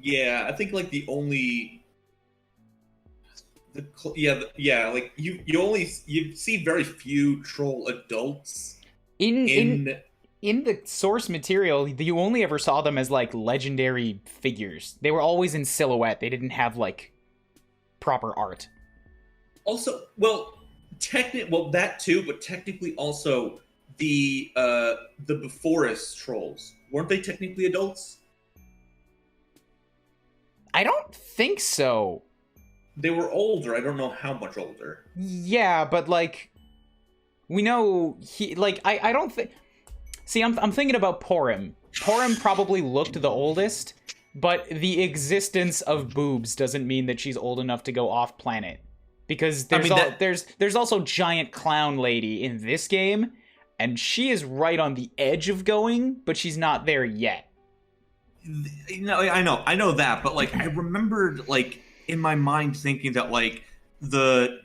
Yeah, I think, like, the only... like, you see very few troll adults In the source material, you only ever saw them as, like, legendary figures. They were always in silhouette. They didn't have, like, proper art. Also, that too, but technically also the Beforest trolls. Weren't they technically adults? I don't think so. They were older. I don't know how much older. Yeah, but, like, we know I don't think... See, I'm thinking about Porim. Porim probably looked the oldest, but the existence of boobs doesn't mean that she's old enough to go off planet. Because there's also Giant Clown Lady in this game, and she is right on the edge of going, but she's not there yet. No, I know that, but, like, I remembered, like, in my mind thinking that, like, the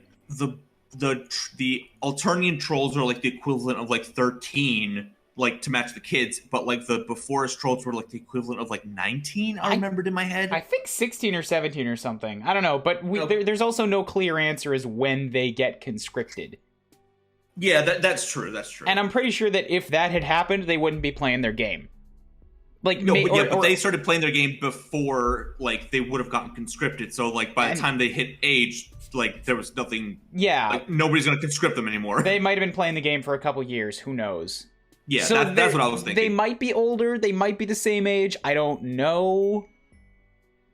Alternian trolls are, like, the equivalent of, like, 13, like, to match the kids, but, like, the Beforest trolls were, like, the equivalent of, like, 19, I remembered in my head. I think 16 or 17 or something. I don't know, but there's also no clear answer as when they get conscripted. Yeah, that's true, And I'm pretty sure that if that had happened, they wouldn't be playing their game. Like, but they started playing their game before, like, they would have gotten conscripted, so, like, by the time they hit age, like, there was nothing... Yeah. Like, nobody's gonna conscript them anymore. They might have been playing the game for a couple years, who knows? Yeah, so that's what I was thinking. They might be older, they might be the same age, I don't know.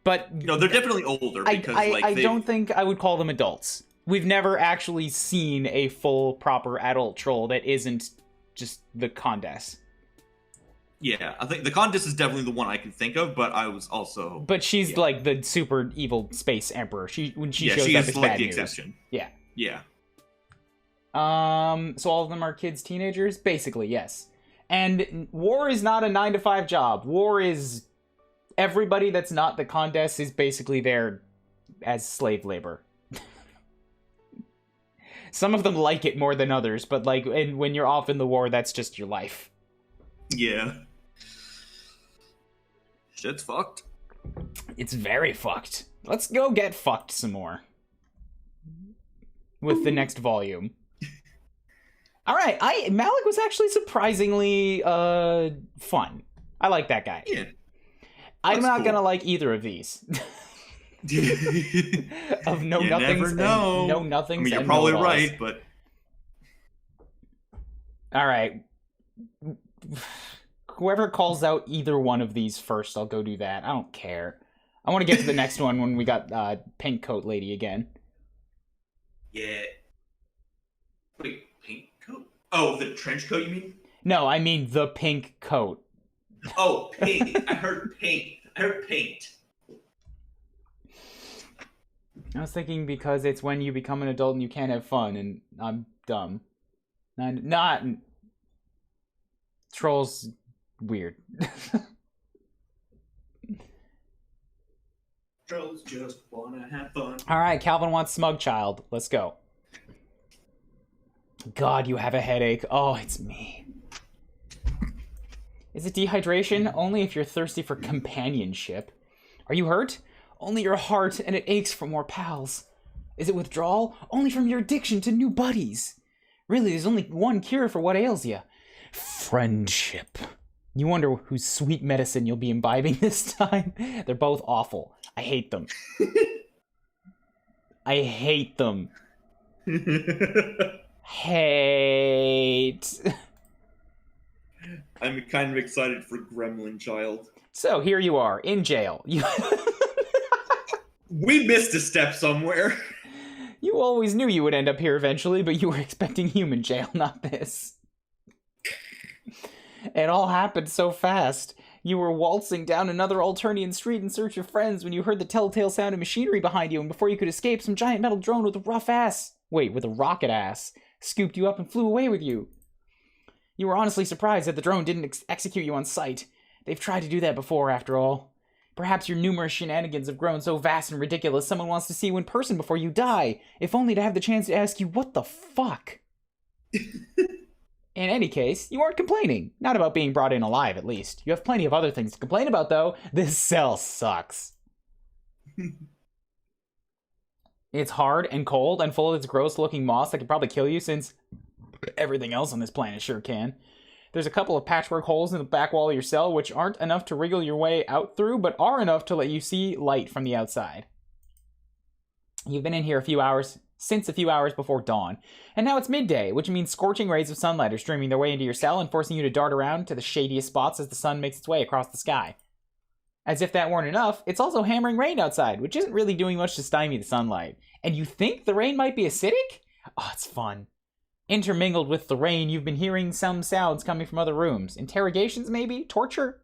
But... No, they're definitely older, because, I don't think I would call them adults. We've never actually seen a full, proper adult troll that isn't just the Condess. Yeah, I think the Condess is definitely the one I can think of, but I was also... But she's, like, the super evil space emperor. When she shows she up, is, it's like, bad the news. exception. Yeah. Yeah. So all of them are kids, teenagers? Basically, yes. And war is not a 9-to-5 job. War is... Everybody that's not the Condesce is basically there as slave labor. Some of them like it more than others, but like, and when you're off in the war, that's just your life. Yeah. Shit's fucked. It's very fucked. Let's go get fucked some more. With the next volume. Alright, Malik was actually surprisingly fun. I like that guy. Yeah. I'm not gonna like either of these. Of no you nothings. Never know. No nothings. I mean, you're and probably no right, but all right. Whoever calls out either one of these first, I'll go do that. I don't care. I want to get to the next one when we got Pink Coat Lady again. Yeah. Wait, pink coat? Oh, the trench coat, you mean? No, I mean the pink coat. Oh, paint. I heard paint. I heard paint. I was thinking because it's when you become an adult and you can't have fun, and I'm dumb. Not Troll's weird. Trolls just wanna have fun. Alright, Calvin wants Smug Child. Let's go. God, you have a headache. Oh, it's me. Is it dehydration? Only if you're thirsty for companionship. Are you hurt? Only your heart, and it aches for more pals. Is it withdrawal? Only from your addiction to new buddies. Really, there's only one cure for what ails you. Friendship. You wonder whose sweet medicine you'll be imbibing this time? They're both awful. I hate them. I hate them. Hate. I'm kind of excited for Gremlin Child. So, here you are, in jail. We missed a step somewhere. You always knew you would end up here eventually, but you were expecting human jail, not this. It all happened so fast. You were waltzing down another Alternian street in search of friends when you heard the telltale sound of machinery behind you, and before you could escape, some giant metal drone with a with a rocket ass, scooped you up and flew away with you. You were honestly surprised that the drone didn't execute you on sight. They've tried to do that before, after all. Perhaps your numerous shenanigans have grown so vast and ridiculous someone wants to see you in person before you die, if only to have the chance to ask you, what the fuck? In any case, you aren't complaining. Not about being brought in alive, at least. You have plenty of other things to complain about, though. This cell sucks. It's hard and cold and full of its gross-looking moss that could probably kill you, since everything else on this planet sure can. There's a couple of patchwork holes in the back wall of your cell, which aren't enough to wriggle your way out through, but are enough to let you see light from the outside. You've been in here since a few hours before dawn, and now it's midday, which means scorching rays of sunlight are streaming their way into your cell and forcing you to dart around to the shadiest spots as the sun makes its way across the sky. As if that weren't enough, it's also hammering rain outside, which isn't really doing much to stymie the sunlight. And you think the rain might be acidic? Oh, it's fun. Intermingled with the rain, you've been hearing some sounds coming from other rooms. Interrogations, maybe? Torture?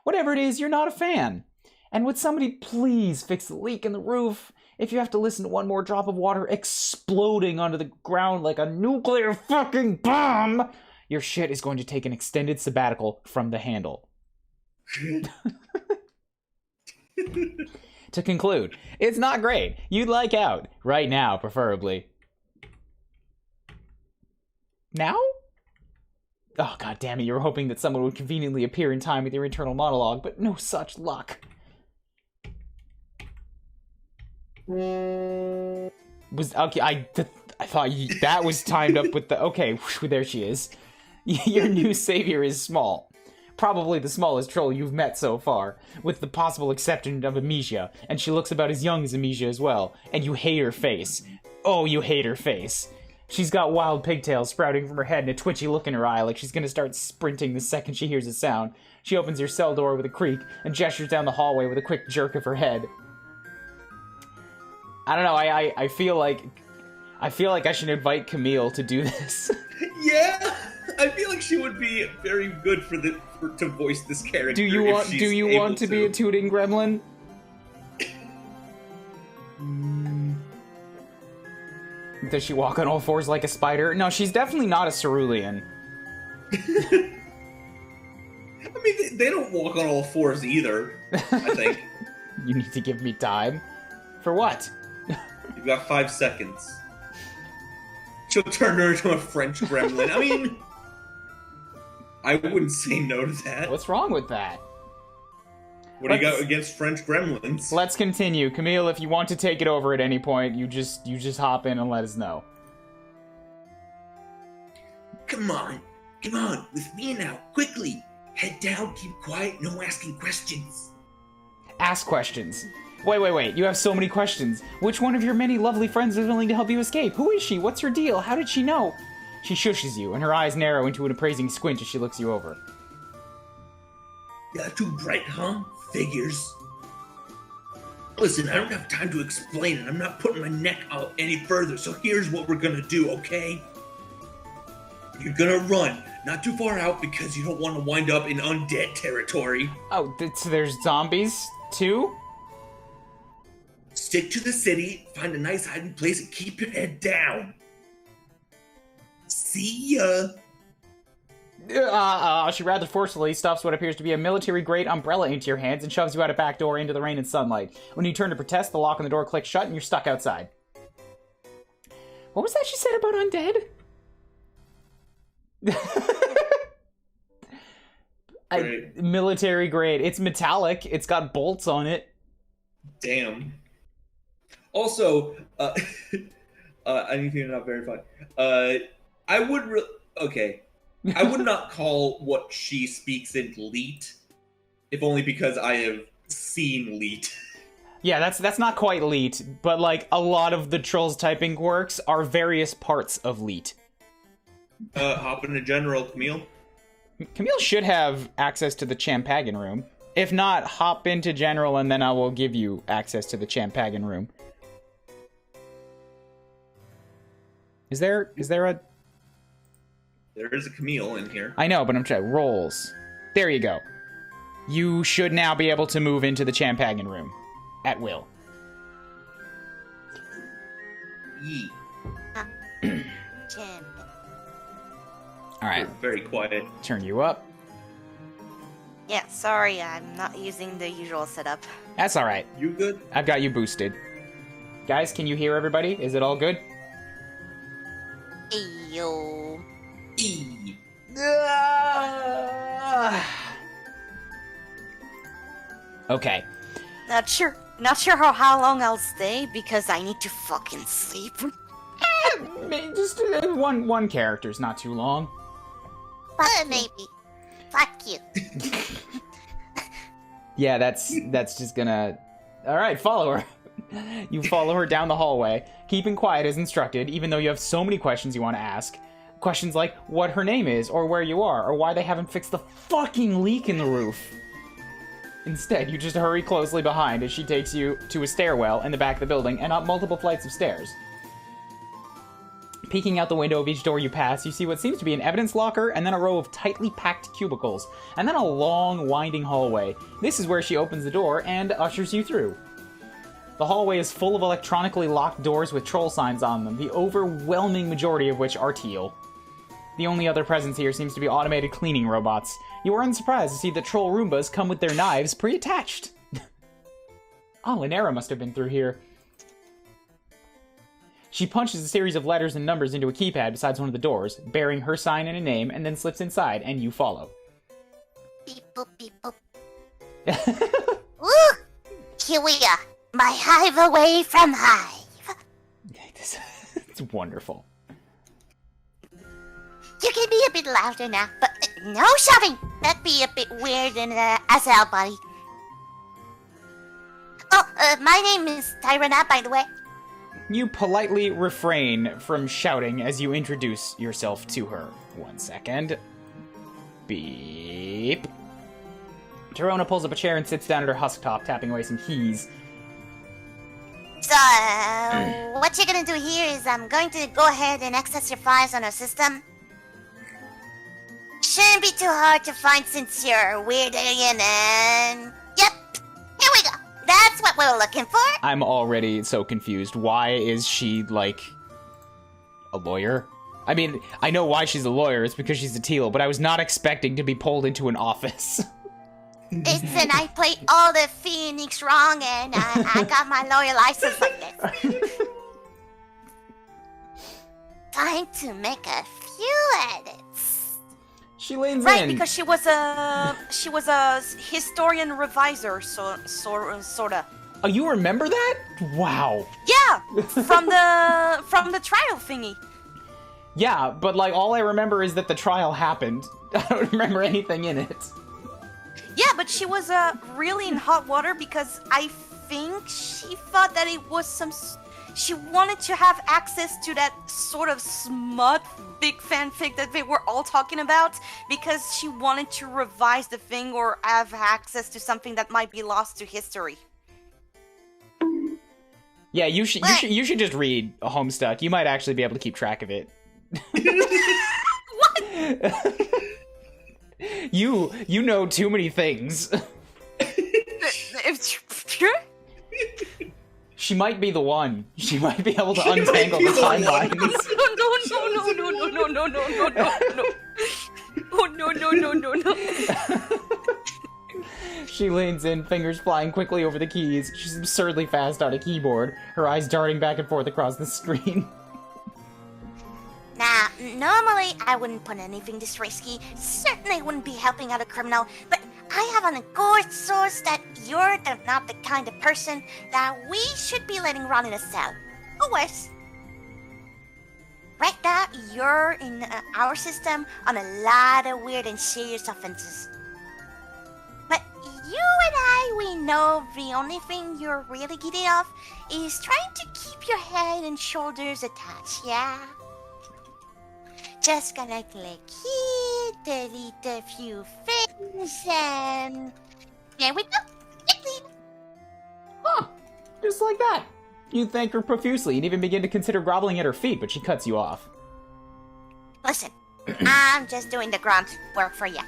Whatever it is, you're not a fan. And would somebody please fix the leak in the roof? If you have to listen to one more drop of water exploding onto the ground like a nuclear fucking bomb, your shit is going to take an extended sabbatical from the handle. To conclude, it's not great. You'd like out. Right now, preferably. Now? Oh, god damn it, you were hoping that someone would conveniently appear in time with your internal monologue, but no such luck. Okay, I thought that was timed up with the... Okay, whew, there she is. Your new savior is small. Probably the smallest troll you've met so far, with the possible exception of Amnesia, and she looks about as young as Amnesia as well, and you hate her face. Oh, you hate her face. She's got wild pigtails sprouting from her head and a twitchy look in her eye like she's gonna start sprinting the second she hears a sound. She opens your cell door with a creak and gestures down the hallway with a quick jerk of her head. I don't know, I feel like I should invite Camille to do this. Yeah, I feel like she would be very good to voice this character. Do you want to be a tooting gremlin? Does she walk on all fours like a spider? No, she's definitely not a cerulean. I mean, they don't walk on all fours either, I think. You need to give me time. For what? You've got 5 seconds. She'll turn her into a French gremlin. I mean, I wouldn't say no to that. What's wrong with that? What do you got against French gremlins? Let's continue. Camille, if you want to take it over at any point, you just hop in and let us know. Come on, with me now, quickly. Head down, keep quiet, no asking questions. Ask questions. Wait, you have so many questions. Which one of your many lovely friends is willing to help you escape? Who is she? What's her deal? How did she know? She shushes you, and her eyes narrow into an appraising squint as she looks you over. Yeah, too bright, huh? Figures. Listen, I don't have time to explain it. I'm not putting my neck out any further, so here's what we're gonna do, okay? You're gonna run, not too far out because you don't want to wind up in undead territory. Oh, so there's zombies, too? Stick to the city, find a nice hiding place, and keep your head down. See ya! She rather forcefully stuffs what appears to be a military-grade umbrella into your hands and shoves you out a back door into the rain and sunlight. When you turn to protest, the lock on the door clicks shut and you're stuck outside. What was that she said about undead? Military grade. It's metallic. It's got bolts on it. Damn. Also, anything not verified. I would okay. I would not call what she speaks in Leet, if only because I have seen Leet. Yeah, that's not quite Leet, but like a lot of the Trolls typing quirks are various parts of Leet. Hop into General, Camille. Camille should have access to the Champagan room. If not, hop into General and then I will give you access to the Champagan room. Is there a... There is a Camille in here. I know, but I'm trying. Rolls. There you go. You should now be able to move into the Champagan room. At will. Yee. Alright. Very quiet. Turn you up. Yeah, sorry, I'm not using the usual setup. That's alright. You good? I've got you boosted. Guys, can you hear everybody? Is it all good? Eyo. E. Okay. Not sure how long I'll stay because I need to fucking sleep. Just one character's not too long. Maybe. Fuck you. Yeah, that's just gonna... Alright, follow her. You follow her down the hallway, keeping quiet as instructed, even though you have so many questions you want to ask. Questions like what her name is, or where you are, or why they haven't fixed the fucking leak in the roof. Instead, you just hurry closely behind as she takes you to a stairwell in the back of the building and up multiple flights of stairs. Peeking out the window of each door you pass, you see what seems to be an evidence locker, and then a row of tightly packed cubicles, and then a long, winding hallway. This is where she opens the door and ushers you through. The hallway is full of electronically locked doors with troll signs on them, the overwhelming majority of which are teal. The only other presence here seems to be automated cleaning robots. You are unsurprised to see that troll Roombas come with their knives pre-attached. Alieno must have been through here. She punches a series of letters and numbers into a keypad beside one of the doors, bearing her sign and a name, and then slips inside, and you follow. Beep boop, beep boop. Woo! Here we are. My hive away from hive. It's wonderful. You can be a bit louder now, but no shoving. That'd be a bit weird in SL, buddy. Oh, my name is Tyrana, by the way. You politely refrain from shouting as you introduce yourself to her. 1 second. Beep. Torona pulls up a chair and sits down at her husk top, tapping away some keys. So, what you're gonna do here is I'm going to go ahead and access your files on our system. Shouldn't be too hard to find since you're a weird alien and... Yep, here we go. That's what we're looking for. I'm already so confused. Why is she, like, a lawyer? I mean, I know why she's a lawyer. It's because she's a teal, but I was not expecting to be pulled into an office. Listen, I played all the Phoenix wrong, and I got my lawyer license like this. Time to make a few edits. She leans in. Right, because she was a historian reviser, sorta. Oh, you remember that? Wow. Yeah, from the trial thingy. Yeah, but like all I remember is that the trial happened. I don't remember anything in it. Yeah, but she was really in hot water because I think she thought that it was she wanted to have access to that sort of smut big fanfic that they were all talking about because she wanted to revise the thing or have access to something that might be lost to history. Yeah, you should just read Homestuck. You might actually be able to keep track of it. What? You know too many things. She might be the one. She might be able to untangle the timelines. No. She leans in, fingers flying quickly over the keys. She's absurdly fast on a keyboard, her eyes darting back and forth across the screen. Now, normally I wouldn't put anything this risky. Certainly wouldn't be helping out a criminal, but I have on a good source that you're not the kind of person that we should be letting rot in a cell. Or worse. Right now, you're in our system on a lot of weird and serious offenses. But you and I, we know the only thing you're really getting off is trying to keep your head and shoulders attached, yeah? Just gonna click here, delete a few things, and there we go. Huh. Just like that. You thank her profusely and even begin to consider groveling at her feet, but she cuts you off. Listen, I'm just doing the grunt work for you.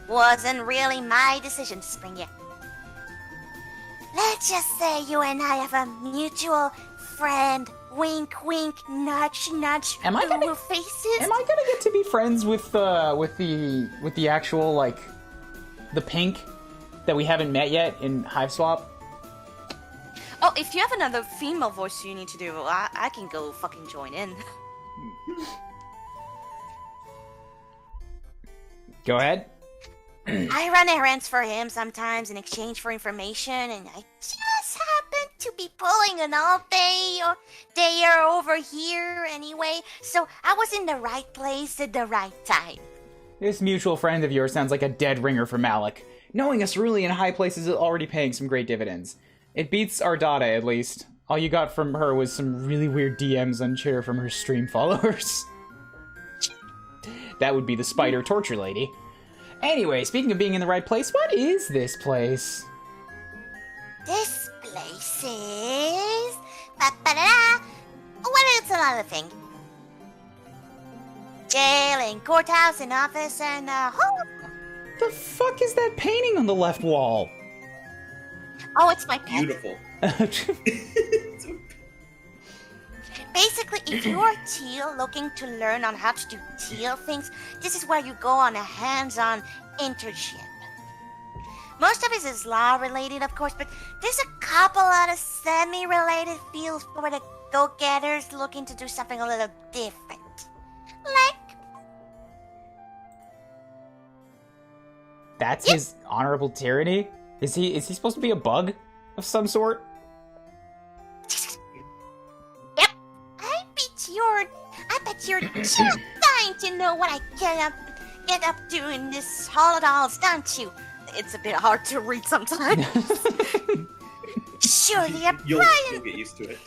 Wasn't really my decision to spring you. Let's just say you and I have a mutual friend. Wink, wink, nudge, nudge. Am I gonna get to be friends with the actual like the pink that we haven't met yet in Hiveswap? Oh, if you have another female voice you need to do, I can go fucking join in. Go ahead. I run errands for him sometimes in exchange for information, and I just happen to be pulling an all day or dayer over here anyway, so I was in the right place at the right time. This mutual friend of yours sounds like a dead ringer for Malik. Knowing us really in high places is already paying some great dividends. It beats our data, at least. All you got from her was some really weird DMs on Chair from her stream followers. That would be the spider torture lady. Anyway, speaking of being in the right place, what is this place? This place is... Ba-ba-da-da. Well, it's another thing. Jail and courthouse and office and home. The fuck is that painting on the left wall? Oh, it's my pet. Beautiful. Basically, if you're teal looking to learn on how to do teal things, this is where you go on a hands-on internship. Most of it is law-related, of course, but there's a couple other semi-related fields for the go-getters looking to do something a little different. Like... That's his honorable tyranny? Is he supposed to be a bug of some sort? Yep. I bet you're just dying to know what I get up to in this holidays, don't you? It's a bit hard to read sometimes. Surely a You'll Brian... get used to it.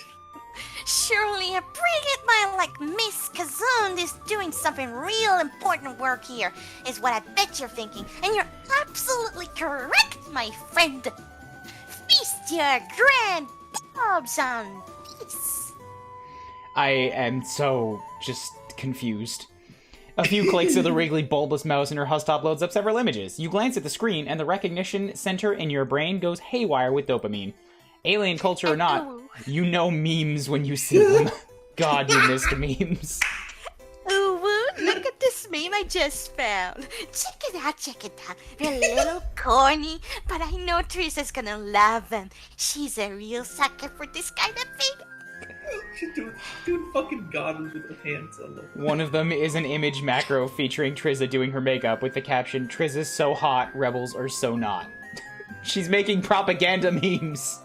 Surely a brilliant man like Miss Kazund is doing something real important work here, is what I bet you're thinking. And you're absolutely correct, my friend. Feast your grand bobs on peace. I am so just confused. A few clicks of the wriggly, bulbous mouse in her husktop loads up several images. You glance at the screen, and the recognition center in your brain goes haywire with dopamine. Alien culture or not, you know memes when you see them. God, you missed memes. Ooh, look at this meme I just found. Check it out, check it out. They're a little corny, but I know Teresa's gonna love them. She's a real sucker for this kind of thing. Dude, fucking God with her hands on them. One of them is an image macro featuring Trizza doing her makeup with the caption, "Trizza's so hot, rebels are so not." She's making propaganda memes.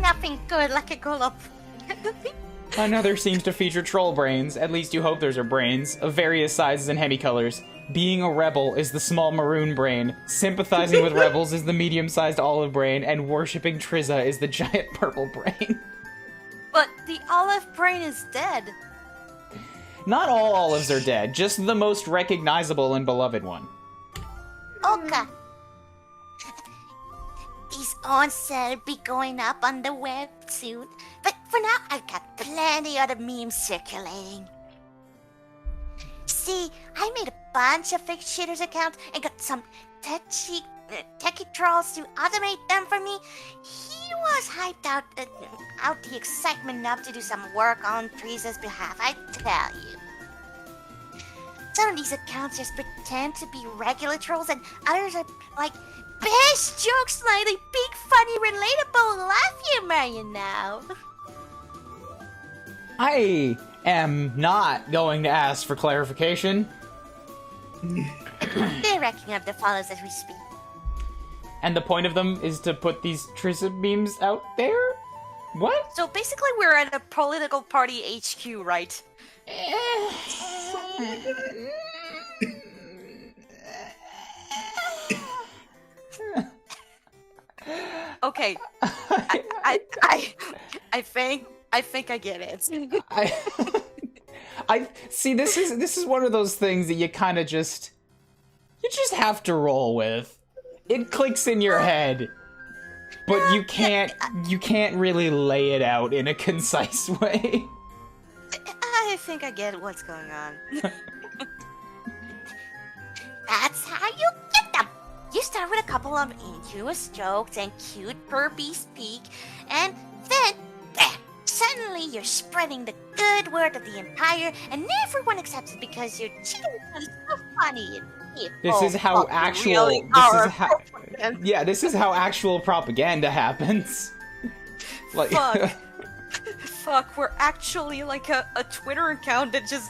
Nothing good like a girl up. Another seems to feature troll brains, at least you hope those are brains, of various sizes and hemicolors. Being a rebel is the small maroon brain, sympathizing with rebels is the medium-sized olive brain, and worshipping Trizza is the giant purple brain. But the olive brain is dead. Not all olives are dead, just the most recognizable and beloved one. Okay. These on sale be going up on the web soon, but for now I've got plenty of the memes circulating. See, I made a bunch of fake shitters accounts and got some techie trolls to automate them for me. He was hyped out the excitement enough to do some work on Teresa's behalf, I tell you. Some of these accounts just pretend to be regular trolls, and others are like best jokes, slightly big, funny, relatable laugh humor, you know. I am not going to ask for clarification. They're racking up the follows as we speak. And the point of them is to put these Trizza memes out there? What? So basically we're at a political party HQ, right? Okay. I think I get it. I see. This is one of those things that you kind of just have to roll with. It clicks in your head, but you can't really lay it out in a concise way. I think I get what's going on. That's how you get them. You start with a couple of ingenuous jokes and cute burpy speak, and then, bam, suddenly you're spreading the good word of the Empire, and everyone accepts it because you're cheating because it's so funny. This is how actual. This is how actual propaganda happens. Like, Fuck. Fuck, we're actually like a Twitter account that just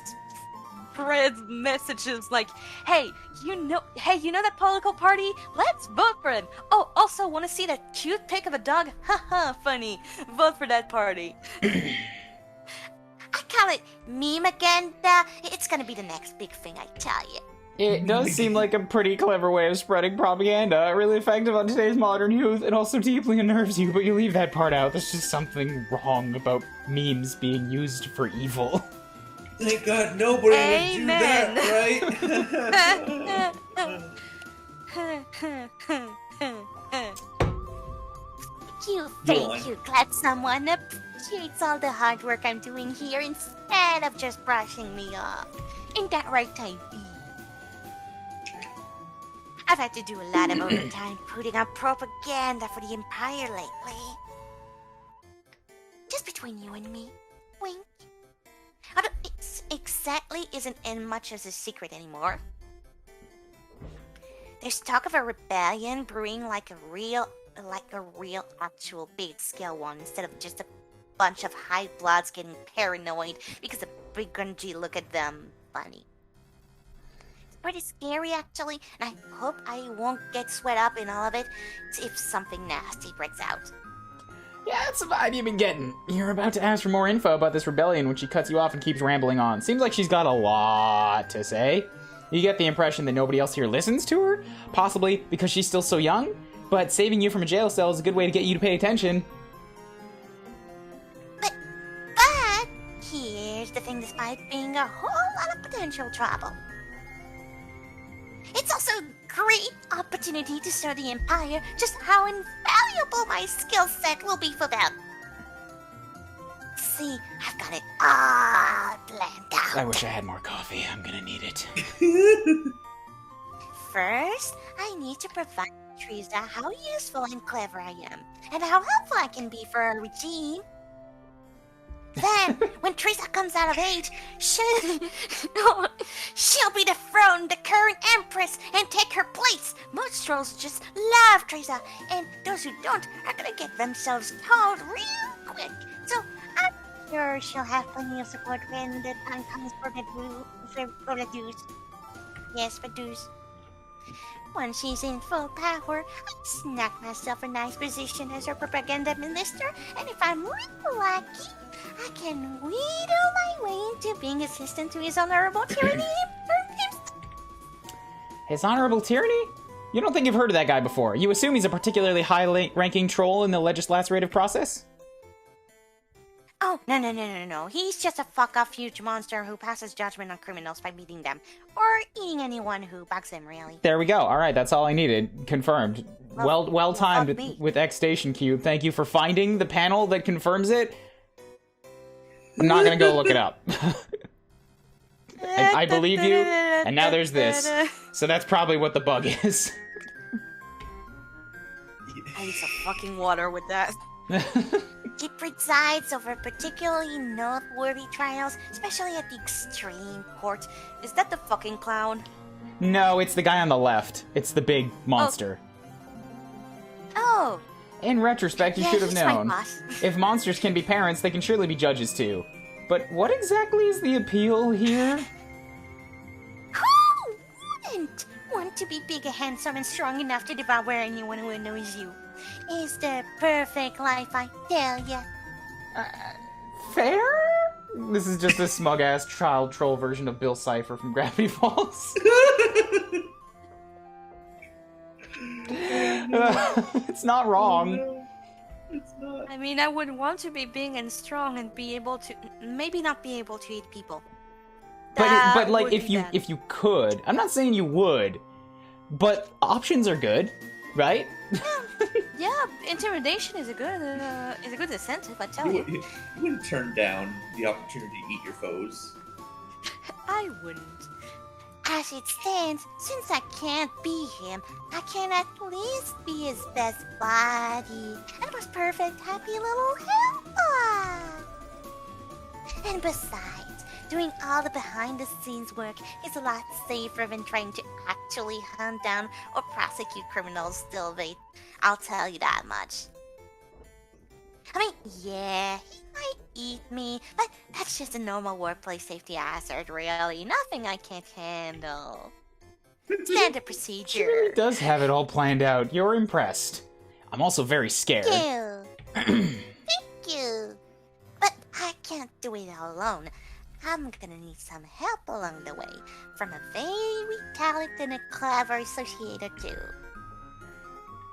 spreads messages like, hey, you know that political party? Let's vote for it. Oh, also, want to see that cute pic of a dog? Haha, funny. Vote for that party. I call it meme-agenda. It's gonna be the next big thing, I tell you. it does seem like a pretty clever way of spreading propaganda. Really effective on today's modern youth. It also deeply unnerves you, but you leave that part out. There's just something wrong about memes being used for evil. Thank God nobody would do that, right? Thank you. Glad someone appreciates all the hard work I'm doing here instead of just brushing me off. Ain't that right, Typee? I've had to do a lot of overtime putting out propaganda for the Empire lately. Just between you and me. Wink. Although it exactly isn't in much as a secret anymore. There's talk of a rebellion brewing like a real actual big scale one instead of just a bunch of high bloods getting paranoid because the begrudgy look at them funny. It's pretty scary actually, and I hope I won't get swept up in all of it if something nasty breaks out. Yeah, that's the vibe you've been getting. You're about to ask for more info about this rebellion when she cuts you off and keeps rambling on. Seems like she's got a lot to say. You get the impression that nobody else here listens to her, possibly because she's still so young, but saving you from a jail cell is a good way to get you to pay attention. But here's the thing, despite being a whole lot of potential trouble. It's also a great opportunity to show the Empire just how invaluable my skill set will be for them. See, I've got it all planned out. I wish I had more coffee. I'm gonna need it. First, I need to provide Teresa how useful and clever I am, and how helpful I can be for our regime. Then, when Teresa comes out of age, she'll be dethroned, the current empress, and take her place. Most trolls just love Teresa, and those who don't are gonna get themselves killed real quick. So, I'm sure she'll have plenty of support when the time comes for the dues. Yes, for dues. Once she's in full power, I'll snag myself a nice position as her propaganda minister, and if I'm really lucky, I can wheedle my way into being assistant to His Honorable Tyranny. His Honorable Tyranny? You don't think you've heard of that guy before. You assume he's a particularly high-ranking troll in the legislative process? Oh, no. He's just a fuck-off huge monster who passes judgment on criminals by beating them. Or eating anyone who bugs him, really. There we go. Alright, that's all I needed. Confirmed. Well timed fuck me. with X Station Cube. Thank you for finding the panel that confirms it. I'm not gonna go look it up. I believe you, and now there's this. So that's probably what the bug is. I need some fucking water with that. He presides over particularly noteworthy trials, especially at the extreme court. Is that the fucking clown? No, it's the guy on the left. It's the big monster. Oh, In retrospect, you yeah, should have he's my known. boss. If monsters can be parents, they can surely be judges too. But what exactly is the appeal here? Who wouldn't want to be big and handsome and strong enough to devour anyone who annoys you? It's the perfect life, I tell ya. Fair? This is just a smug-ass child troll version of Bill Cipher from Gravity Falls. It's not wrong. No, it's not. I mean, I would want to be big and strong and be able to, maybe not be able to eat people. But like would if be you bad. if you could, I'm not saying you would, but options are good, right? Yeah, intimidation is a good incentive. I tell You you. wouldn't turn down the opportunity to eat your foes. I wouldn't. As it stands, since I can't be him, I can at least be his best buddy and most perfect happy little helper. And besides, doing all the behind-the-scenes work is a lot safer than trying to actually hunt down or prosecute criminals still, mate. I'll tell you that much. I mean, yeah, he might eat me, but that's just a normal workplace safety hazard, really. Nothing I can't handle. Standard She really procedure. does have it all planned out. You're impressed. I'm also very scared. Thank you. But I can't do it alone. I'm gonna need some help along the way from a very talented and clever associator too.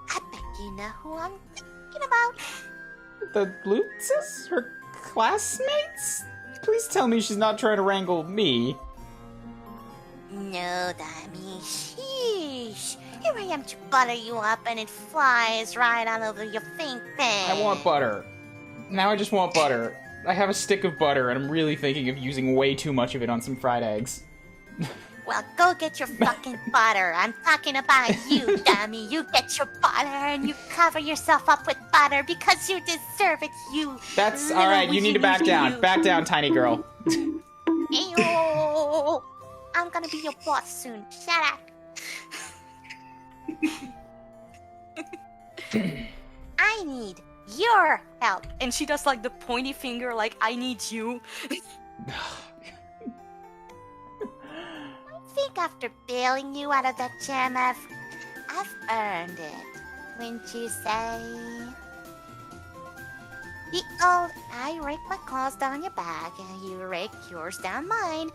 I bet you know who I'm thinking about. The Lutzes? Her classmates? Please tell me she's not trying to wrangle me. No, Dami, sheesh. Here I am to butter you up and it flies right on over your think thing. I want butter. Now I just want butter. I have a stick of butter and I'm really thinking of using way too much of it on some fried eggs. Well, go get your fucking butter. I'm talking about you, dummy. You get your butter and you cover yourself up with butter because you deserve it, you. That's little alright, you need to back down. you. Back down, tiny girl. Ayo. I'm gonna be your boss soon. Shut up. I need your help. And she does like the pointy finger, like I need you. I think after bailing you out of that jam, I've earned it. Wouldn't you say? The old I rake my claws down your back and you rake yours down mine.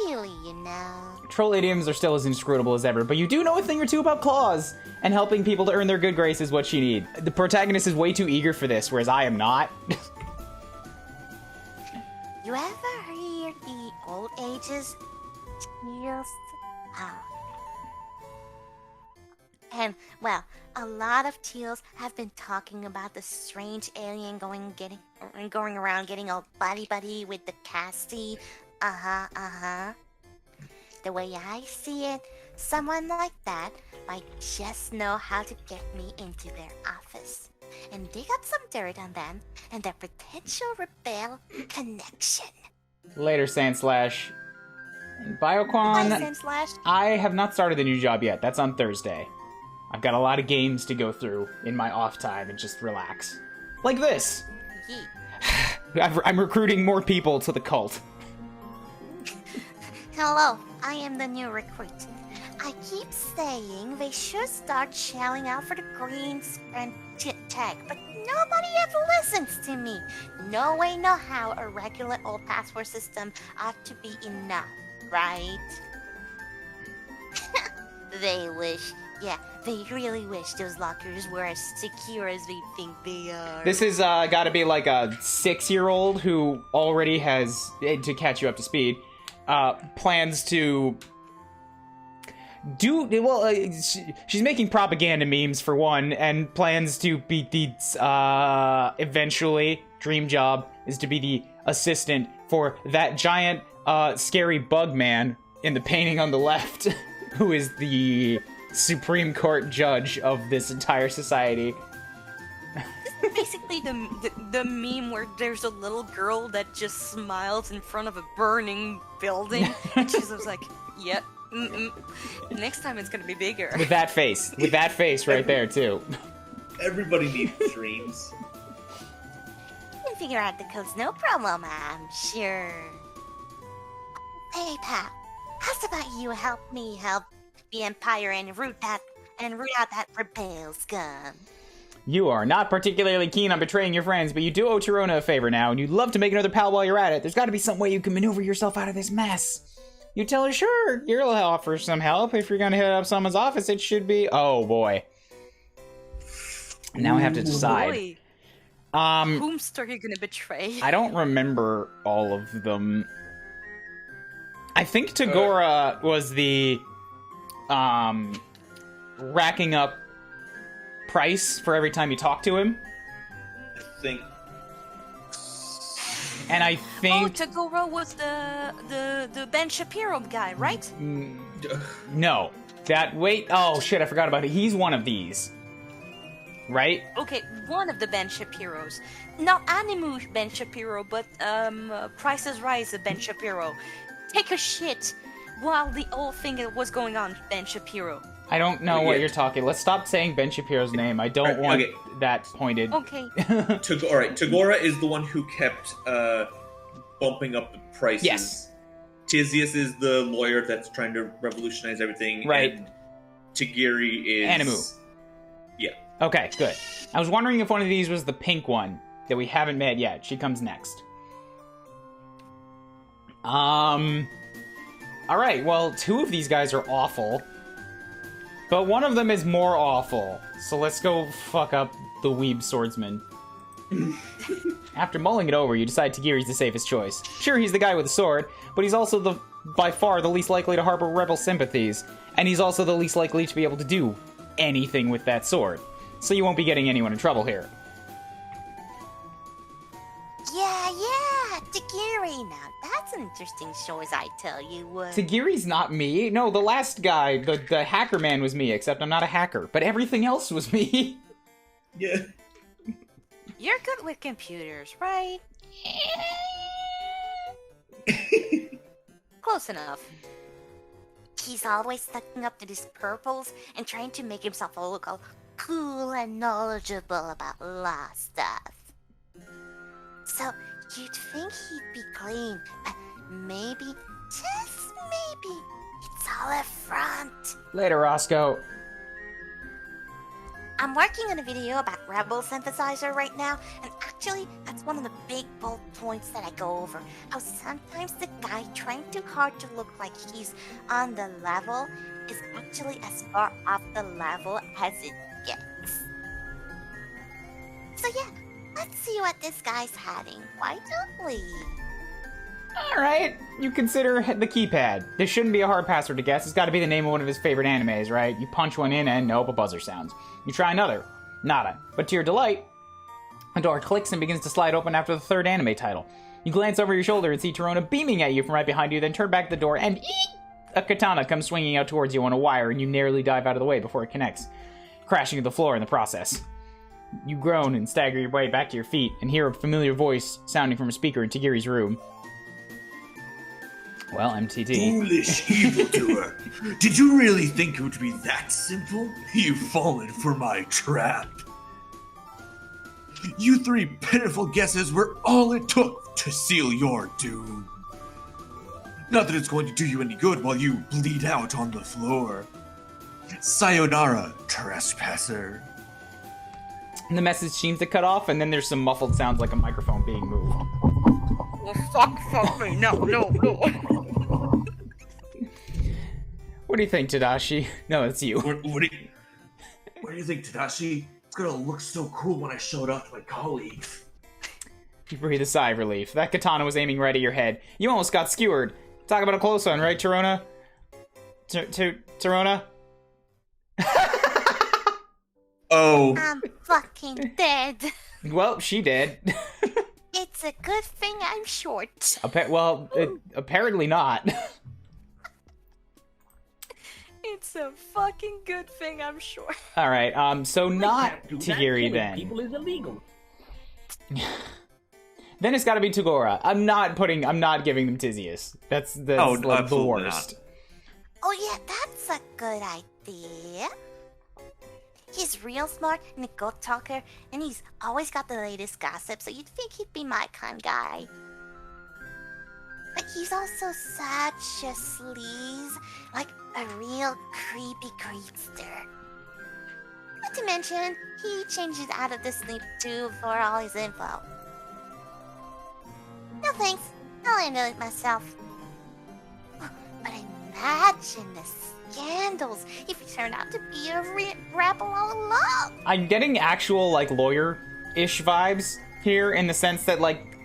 Dealy, you know. Troll idioms are still as inscrutable as ever, but you do know a thing or two about claws, and helping people to earn their good grace is what she needs. The protagonist is way too eager for this, whereas I am not. You ever hear the old ages? Tears? Oh. And, well, a lot of teals have been talking about the strange alien going around getting all buddy-buddy with the Cassie. The way I see it, someone like that might just know how to get me into their office. and dig up some dirt on them and their potential rebel connection. Later, Sandslash. And Bye, Bioquan, Sandslash. I have not started the new job yet. That's on Thursday. I've got a lot of games to go through in my off time and just relax. Like this. Yeet. I'm recruiting more people to the cult. Hello, I am the new recruit. I keep saying they should start shelling out for the green and tech, but nobody ever listens to me. No way, no how, a regular old password system ought to be enough, right? They wish. Yeah, they really wish those lockers were as secure as they think they are. This is gotta be like a 6-year-old who already has, to catch you up to speed, plans to do, well, she's making propaganda memes for one, and plans to be the, eventually, dream job is to be the assistant for that giant, scary bug man in the painting on the left, who is the Supreme Court judge of this entire society. Basically, the meme where there's a little girl that just smiles in front of a burning building, and she's just like, "Yep, next time it's gonna be bigger." With that face right there too. Everybody needs dreams. You can figure out the codes, no problem, I'm sure. Hey, pal, how's about you help me help the Empire and root out that rebel scum? You are not particularly keen on betraying your friends, but you do owe Tirona a favor now, and you'd love to make another pal while you're at it. There's got to be some way you can maneuver yourself out of this mess. You tell her, sure, you'll offer some help. If you're gonna hit up someone's office, it should be... Oh, boy. Now I have to decide. Boy. Whomst are you gonna betray? I don't remember all of them. I think Tagora was the... racking up price for every time you talk to him. I think. And I think... Oh, Tagoro was the Ben Shapiro guy, right? No. Wait, oh shit, I forgot about it. He's one of these. Right? Okay, one of the Ben Shapiros. Not Animu Ben Shapiro, but Price is Right Ben Shapiro. Take a shit while the whole thing was going on, Ben Shapiro. I don't know what you're talking. Let's stop saying Ben Shapiro's name. I don't want that pointed. Okay. Alright, Tagora is the one who kept bumping up the prices. Yes. Tizius is the lawyer that's trying to revolutionize everything. Right. And Tagiri is... Animu. Yeah. Okay, good. I was wondering if one of these was the pink one that we haven't met yet. She comes next. Alright, well, 2 of these guys are awful. But one of them is more awful. So let's go fuck up the weeb swordsman. After mulling it over, you decide Tagiri's the safest choice. Sure, he's the guy with the sword, but he's also by far the least likely to harbor rebel sympathies. And he's also the least likely to be able to do anything with that sword. So you won't be getting anyone in trouble here. Yeah, Tagiri. Now, that's an interesting choice, I tell you what. Tagiri's not me. No, the last guy, the hacker man was me, except I'm not a hacker. But everything else was me. Yeah. You're good with computers, right? Close enough. He's always sucking up to these purples and trying to make himself look all cool and knowledgeable about law stuff. So, you'd think he'd be clean, but maybe, just maybe, it's all a front. Later, Roscoe. I'm working on a video about Rebel Synthesizer right now, and actually, that's one of the big bold points that I go over. How sometimes the guy trying too hard to look like he's on the level is actually as far off the level as it gets. So yeah, let's see what this guy's having. Why don't we? Alright, you consider the keypad. This shouldn't be a hard password to guess. It's gotta be the name of one of his favorite animes, right? You punch one in and nope, a buzzer sounds. You try another. Nada. But to your delight, a door clicks and begins to slide open after the 3rd anime title. You glance over your shoulder and see Tirona beaming at you from right behind you, then turn back the door and a katana comes swinging out towards you on a wire and you narrowly dive out of the way before it connects, crashing to the floor in the process. You groan and stagger your way back to your feet and hear a familiar voice sounding from a speaker in Tagiri's room. Well, MTT. Foolish evildoer. Did you really think it would be that simple? You've fallen for my trap. You 3 pitiful guesses were all it took to seal your doom. Not that it's going to do you any good while you bleed out on the floor. Sayonara, trespasser. And the message seems to cut off, and then there's some muffled sounds like a microphone being moved. Well, fuck me, no. What do you think, Tadashi? No, it's you. What do you think, Tadashi? It's gonna look so cool when I show it off to my colleagues. You breathe a sigh of relief. That katana was aiming right at your head. You almost got skewered. Talk about a close one, right, Torona? Torona? Oh. I'm fucking dead. Well, she did. It's a good thing I'm short. Apparently not. It's a fucking good thing, I'm sure. All right. So not Tagiri then. People is illegal. Then it's got to be Tagora. I'm not giving them Tizius. That's like the worst. Oh yeah, that's a good idea. He's real smart and a good talker, and he's always got the latest gossip, so you'd think he'd be my kind of guy. But he's also such a sleaze, like a real creepy creepster. Not to mention, he changes out of the sleep tube for all his info. No thanks, I'll handle it myself. But imagine the scandals if he turned out to be a rebel all along. I'm getting actual, like, lawyer-ish vibes here in the sense that, like,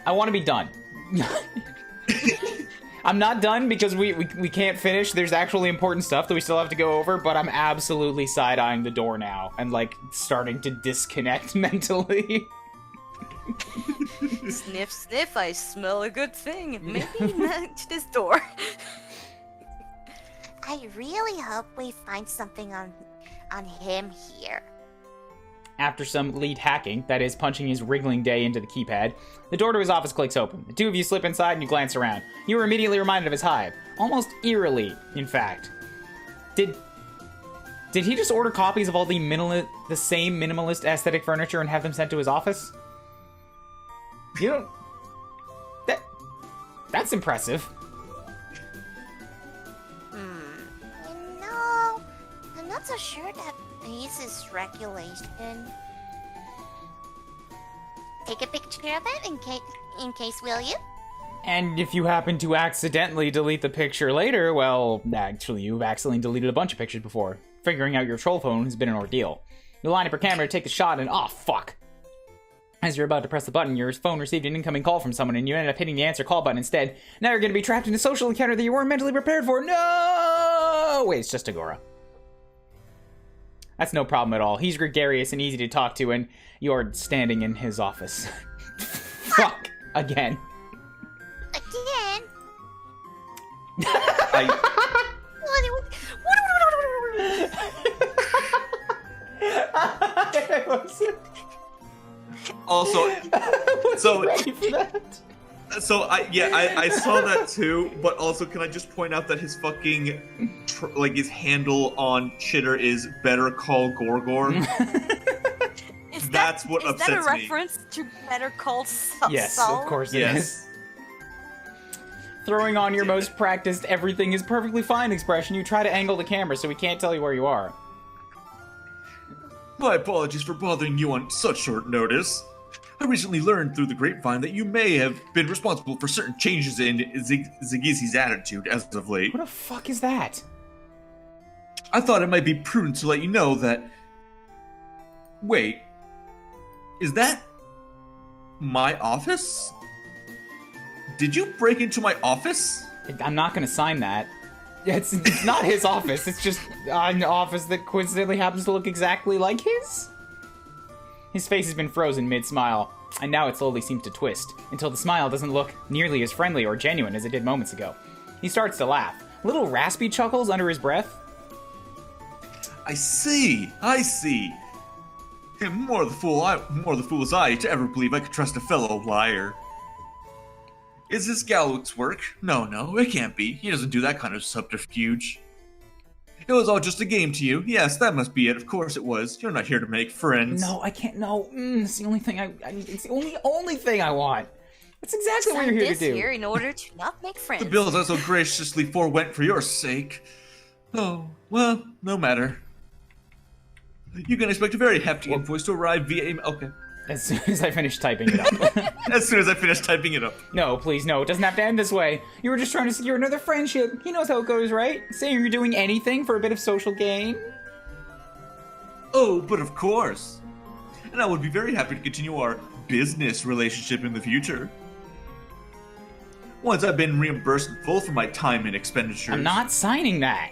I want to be done. I'm not done because we can't finish. There's actually important stuff that we still have to go over, but I'm absolutely side-eyeing the door now and, like, starting to disconnect mentally. Sniff, sniff, I smell a good thing. Maybe not this door. I really hope we find something on him here. After some lead hacking, that is, punching his wriggling day into the keypad, the door to his office clicks open. The two of you slip inside and you glance around. You are immediately reminded of his hive. Almost eerily, in fact. Did he just order copies of all the same minimalist aesthetic furniture and have them sent to his office? You don't... That's impressive. You know, I'm not so sure that this is regulation. Take a picture of it in case, will you? And if you happen to accidentally delete the picture later, well, actually, you've accidentally deleted a bunch of pictures before. Figuring out your troll phone has been an ordeal. You line up your camera to take the shot and, oh, fuck. As you're about to press the button, your phone received an incoming call from someone and you ended up hitting the answer call button instead. Now you're going to be trapped in a social encounter that you weren't mentally prepared for. No! Wait, it's just Agora. That's no problem at all. He's gregarious and easy to talk to, and you're standing in his office. Fuck. Again. Again? Also, I saw that too, but also can I just point out that his fucking, his handle on Chitter is Better Call Gorgor? That's what upsets me. Is that a reference to Better Call Saul? Yes, of course it is. Throwing on your most practiced everything is perfectly fine expression, you try to angle the camera so we can't tell you where you are. My apologies for bothering you on such short notice. I recently learned through the grapevine that you may have been responsible for certain changes in Zigizzi's attitude as of late. What the fuck is that? I thought it might be prudent to let you know that... Wait. Is that... my office? Did you break into my office? I'm not gonna sign that. It's not his office, it's just an office that coincidentally happens to look exactly like his? His face has been frozen mid-smile, and now it slowly seems to twist, until the smile doesn't look nearly as friendly or genuine as it did moments ago. He starts to laugh, little raspy chuckles under his breath. I see. More the fool is I to ever believe I could trust a fellow liar. Is this Galwick's work? No, it can't be. He doesn't do that kind of subterfuge. It was all just a game to you. Yes, that must be it. Of course it was. You're not here to make friends. No, I can't. No, it's the only thing it's the only thing I want. That's exactly what you're here to do. Here in order to not make friends. The bills I so graciously forewent for your sake. Oh, well, no matter. You can expect a very hefty invoice to arrive via email. Okay. As soon as I finish typing it up. As soon as I finish typing it up. No, please, no. It doesn't have to end this way. You were just trying to secure another friendship. He knows how it goes, right? Saying you're doing anything for a bit of social gain. Oh, but of course. And I would be very happy to continue our business relationship in the future. Once I've been reimbursed in full for my time and expenditures. I'm not signing that.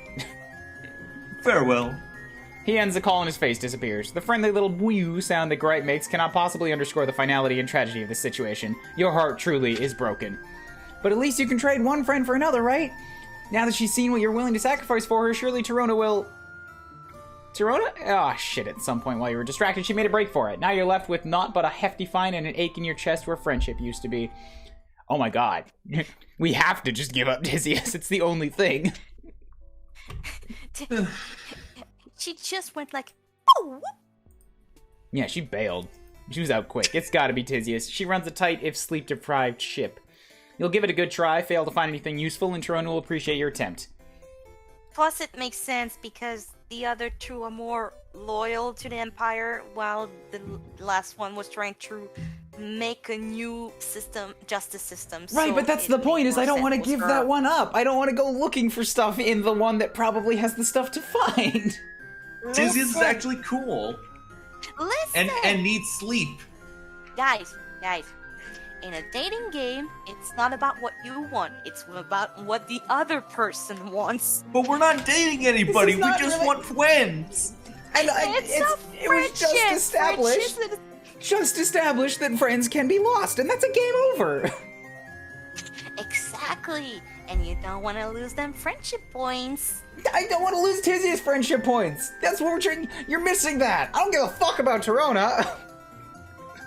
Farewell. He ends the call and his face disappears. The friendly little whew sound that Gripe makes cannot possibly underscore the finality and tragedy of this situation. Your heart truly is broken. But at least you can trade one friend for another, right? Now that she's seen what you're willing to sacrifice for her, surely Torona will... Torona? Oh, shit, at some point while you were distracted, she made a break for it. Now you're left with naught but a hefty fine and an ache in your chest where friendship used to be. Oh my god. We have to just give up Dizzyus. It's the only thing. She just went like, oh! Yeah, she bailed. She was out quick. It's gotta be Tizius. She runs a tight, if sleep-deprived ship. You'll give it a good try, fail to find anything useful, and Torona will appreciate your attempt. Plus it makes sense because the other two are more loyal to the Empire, while the last one was trying to make a new justice system. Right, so but that's the point, is I don't want to give that one up. I don't want to go looking for stuff in the one that probably has the stuff to find. Tizius is actually cool. Listen! And needs sleep. Guys, in a dating game, it's not about what you want. It's about what the other person wants. But we're not dating anybody. We just want friends. And it was just established that friends can be lost, and that's a game over. Exactly. And you don't want to lose them friendship points. I don't want to lose Tizius' friendship points. That's what we're trying. You're missing that. I don't give a fuck about Torona.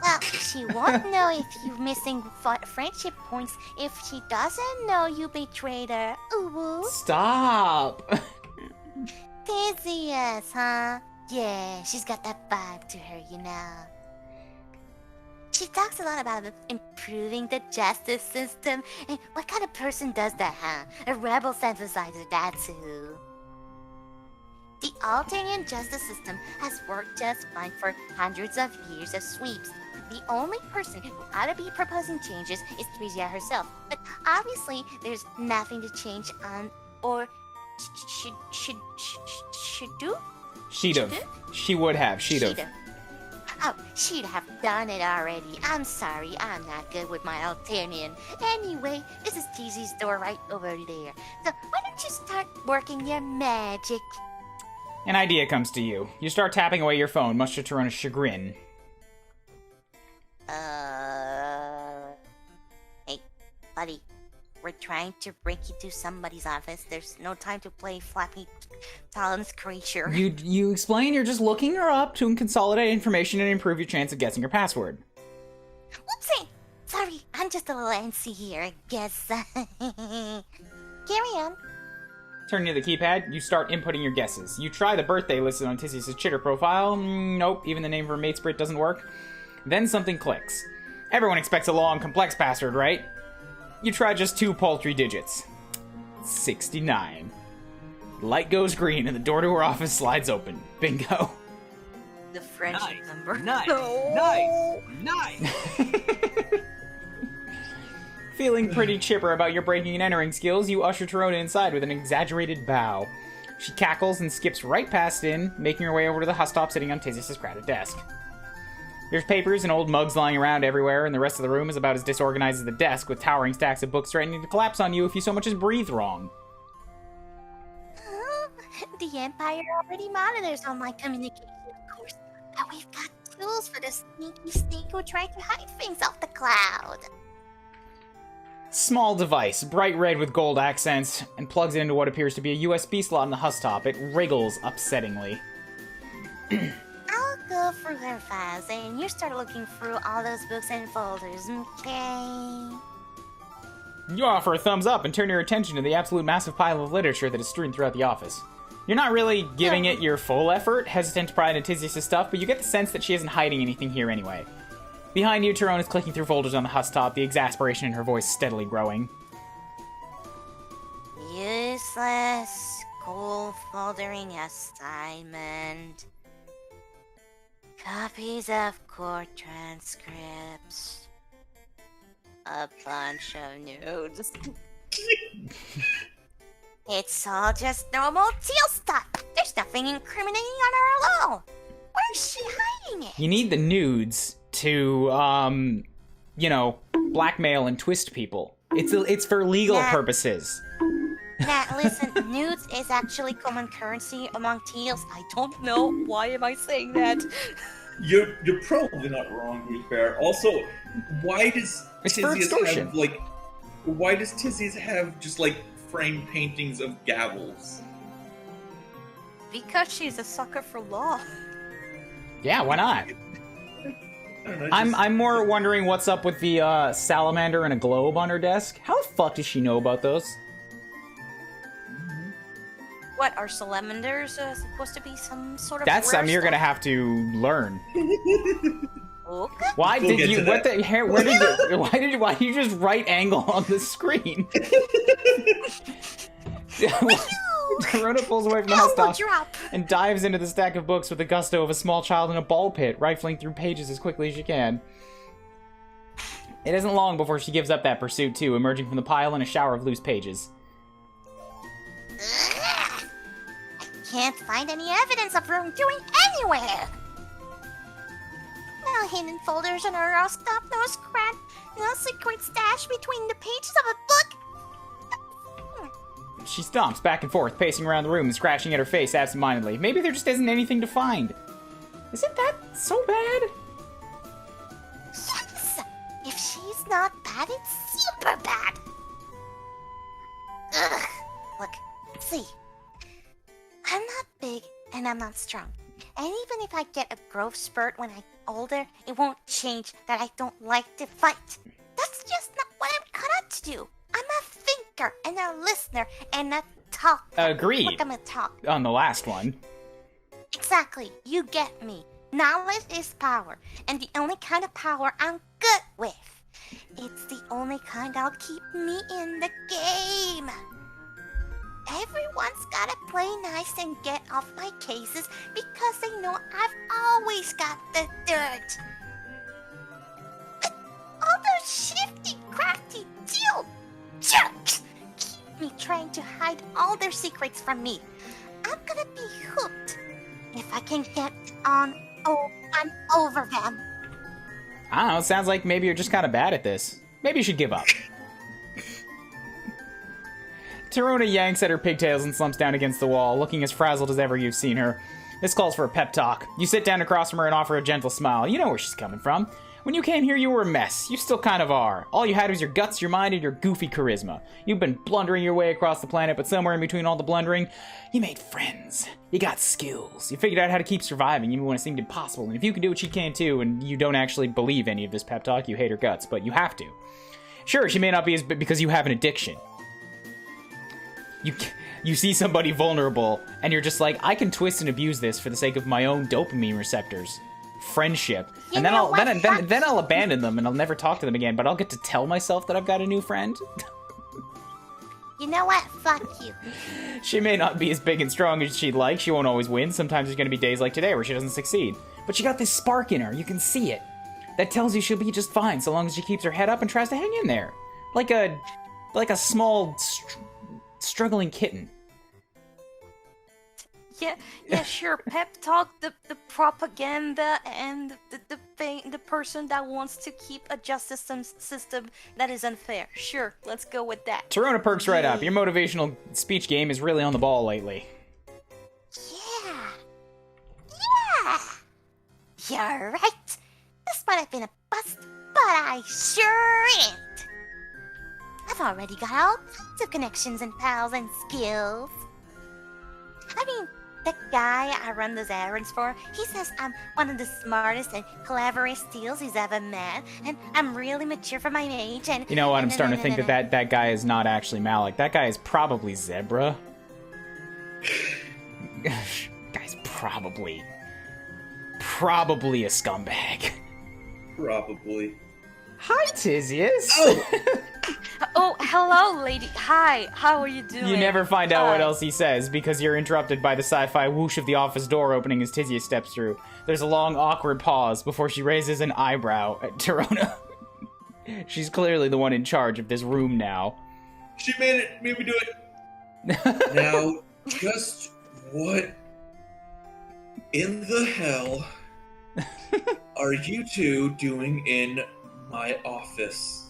Well, she won't know if you're missing friendship points if she doesn't know you betrayed her. Ooh. Stop. Theseus, huh? Yeah, she's got that vibe to her, you know. She talks a lot about improving the justice system, and what kind of person does that, huh? A rebel synthesizer, that's who. The Alternian justice system has worked just fine for hundreds of years of sweeps. The only person who ought to be proposing changes is Theresia herself, but obviously there's nothing to change on, or should do? She'd have. She would have. She'd have. Oh, she'd have done it already. I'm sorry, I'm not good with my Alternian. Anyway, this is Teasy's door right over there. So why don't you start working your magic? An idea comes to you. You start tapping away your phone, much to Torona's chagrin. Hey, buddy. We're trying to break into somebody's office. There's no time to play Flappy Talon's creature. You explain you're just looking her up to consolidate information and improve your chance of guessing her password. Whoopsie! Sorry, I'm just a little antsy here, I guess. Carry on. Turning to the keypad, you start inputting your guesses. You try the birthday listed on Tizius' Chitter profile. Nope, even the name of her mate sprite doesn't work. Then something clicks. Everyone expects a long, complex password, right? You try just 2 paltry digits. 69. Light goes green and the door to her office slides open. Bingo. The friendship number. Nice. No. Nice. Feeling pretty chipper about your breaking and entering skills, you usher Torona inside with an exaggerated bow. She cackles and skips right past in, making her way over to the hustop sitting on Tizius' crowded desk. There's papers and old mugs lying around everywhere, and the rest of the room is about as disorganized as the desk, with towering stacks of books threatening to collapse on you if you so much as breathe wrong. The Empire already monitors online communication, of course, but we've got tools for the sneaky snake who tried to hide things off the cloud. Small device, bright red with gold accents, and plugs it into what appears to be a USB slot in the hustop. It wriggles upsettingly. go through her files and you start looking through all those books and folders, okay? You offer a thumbs up and turn your attention to the absolute massive pile of literature that is strewn throughout the office. You're not really giving it your full effort, hesitant to pry into Tisius' stuff, but you get the sense that she isn't hiding anything here anyway. Behind you, Tyrone is clicking through folders on the husktop, the exasperation in her voice steadily growing. Useless school foldering assignment. Copies of court transcripts. A bunch of nudes. It's all just normal teal stuff. There's nothing incriminating on her at all. Where's she hiding it? You need the nudes to, blackmail and twist people. It's for legal purposes. Nah, listen, nudes is actually common currency among teals. I don't know. Why am I saying that? You're probably not wrong, to be fair. Also, why does Tisius have just like framed paintings of gavels? Because she's a sucker for law. Yeah, why not? I don't know, I'm more wondering what's up with the salamander and a globe on her desk. How the fuck does she know about those? What, are salamanders supposed to be some sort of That's rare something you're stuff? gonna have to learn. Okay. Why We'll did get you? to What that. the hair? Where did you? Why did you just right angle on the screen? Rhoda pulls away from the Elbow husktop drop. and dives into the stack of books with the gusto of a small child in a ball pit, rifling through pages as quickly as she can. It isn't long before she gives up that pursuit too, emerging from the pile in a shower of loose pages. Ugh. I can't find any evidence of wrongdoing anywhere. No hidden folders on her desktop, no scrap, no secret stash between the pages of a book. She stomps back and forth, pacing around the room and scratching at her face absentmindedly. Maybe there just isn't anything to find. Is it that so bad? Yes! If she's not bad, it's super bad. Ugh. Look, see. I'm not big and I'm not strong. And even if I get a growth spurt when I'm older, it won't change that I don't like to fight. That's just not what I'm cut out to do. I'm a thinker and a listener and a talker. Agreed. Look, I'm a talk. On the last one. Exactly. You get me. Knowledge is power, and the only kind of power I'm good with. It's the only kind that'll keep me in the game. Everyone's gotta play nice and get off my cases because they know I've always got the dirt. But all those shifty, crafty teal jerks keep me trying to hide all their secrets from me. I'm gonna be hooked if I can get on over them. I don't know, it sounds like maybe you're just kind of bad at this. Maybe you should give up. Tarona yanks at her pigtails and slumps down against the wall, looking as frazzled as ever you've seen her. This calls for a pep talk. You sit down across from her and offer a gentle smile. You know where she's coming from. When you came here, you were a mess. You still kind of are. All you had was your guts, your mind, and your goofy charisma. You've been blundering your way across the planet, but somewhere in between all the blundering, you made friends. You got skills. You figured out how to keep surviving, even when it seemed impossible. And if you can do it, she can too, and you don't actually believe any of this pep talk, you hate her guts, but you have to. Sure, she may not be as big because you have an addiction. You see somebody vulnerable, and you're just like, I can twist and abuse this for the sake of my own dopamine receptors. Friendship. And then I'll abandon them and I'll never talk to them again, but I'll get to tell myself that I've got a new friend. You know what? Fuck you. She may not be as big and strong as she'd like. She won't always win. Sometimes there's going to be days like today where she doesn't succeed. But she got this spark in her. You can see it. That tells you she'll be just fine so long as she keeps her head up and tries to hang in there. Like a small, struggling kitten. Yeah, sure. Pep talk, the propaganda, and the person that wants to keep a justice system that is unfair. Sure, let's go with that. Tarona perks right up. Your motivational speech game is really on the ball lately. Yeah. You're right. This might have been a bust, but I sure ain't. I've already got all kinds of connections and pals and skills. I mean, the guy I run those errands for, he says I'm one of the smartest and cleverest steals he's ever met, and I'm really mature for my age, and... You know what, I'm starting to think that guy is not actually Malik. That guy is probably Zebra. Guy's probably a scumbag. Probably. Hi, Tizius. Oh! Oh, hello, lady. Hi, how are you doing? You never find out what else he says because you're interrupted by the sci-fi whoosh of the office door opening as Tizius steps through. There's a long, awkward pause before she raises an eyebrow at Torona. She's clearly the one in charge of this room now. She made it. Made me do it. Now, just what in the hell are you two doing in my office?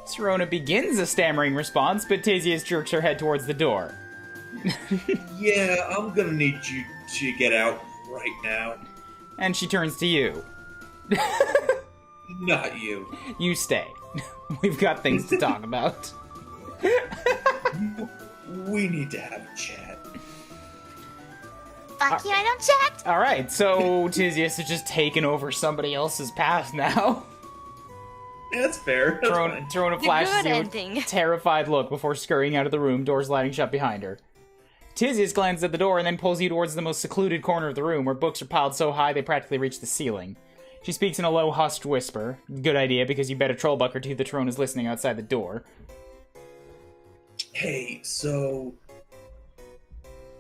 Torona begins a stammering response, but Tizius jerks her head towards the door. Yeah, I'm gonna need you to get out right now. And she turns to you. Not you. You stay. We've got things to talk about. We need to have a chat. Fuck you, I don't chat! Alright, so Tizius has just taken over somebody else's path now. That's fair. That's fine. Torona The flashes good you ending. a terrified look before scurrying out of the room, doors sliding shut behind her. Tizius glances at the door and then pulls you towards the most secluded corner of the room, where books are piled so high they practically reach the ceiling. She speaks in a low, hushed whisper. Good idea, because you bet a troll buck or two that Torona's listening outside the door. Hey, so...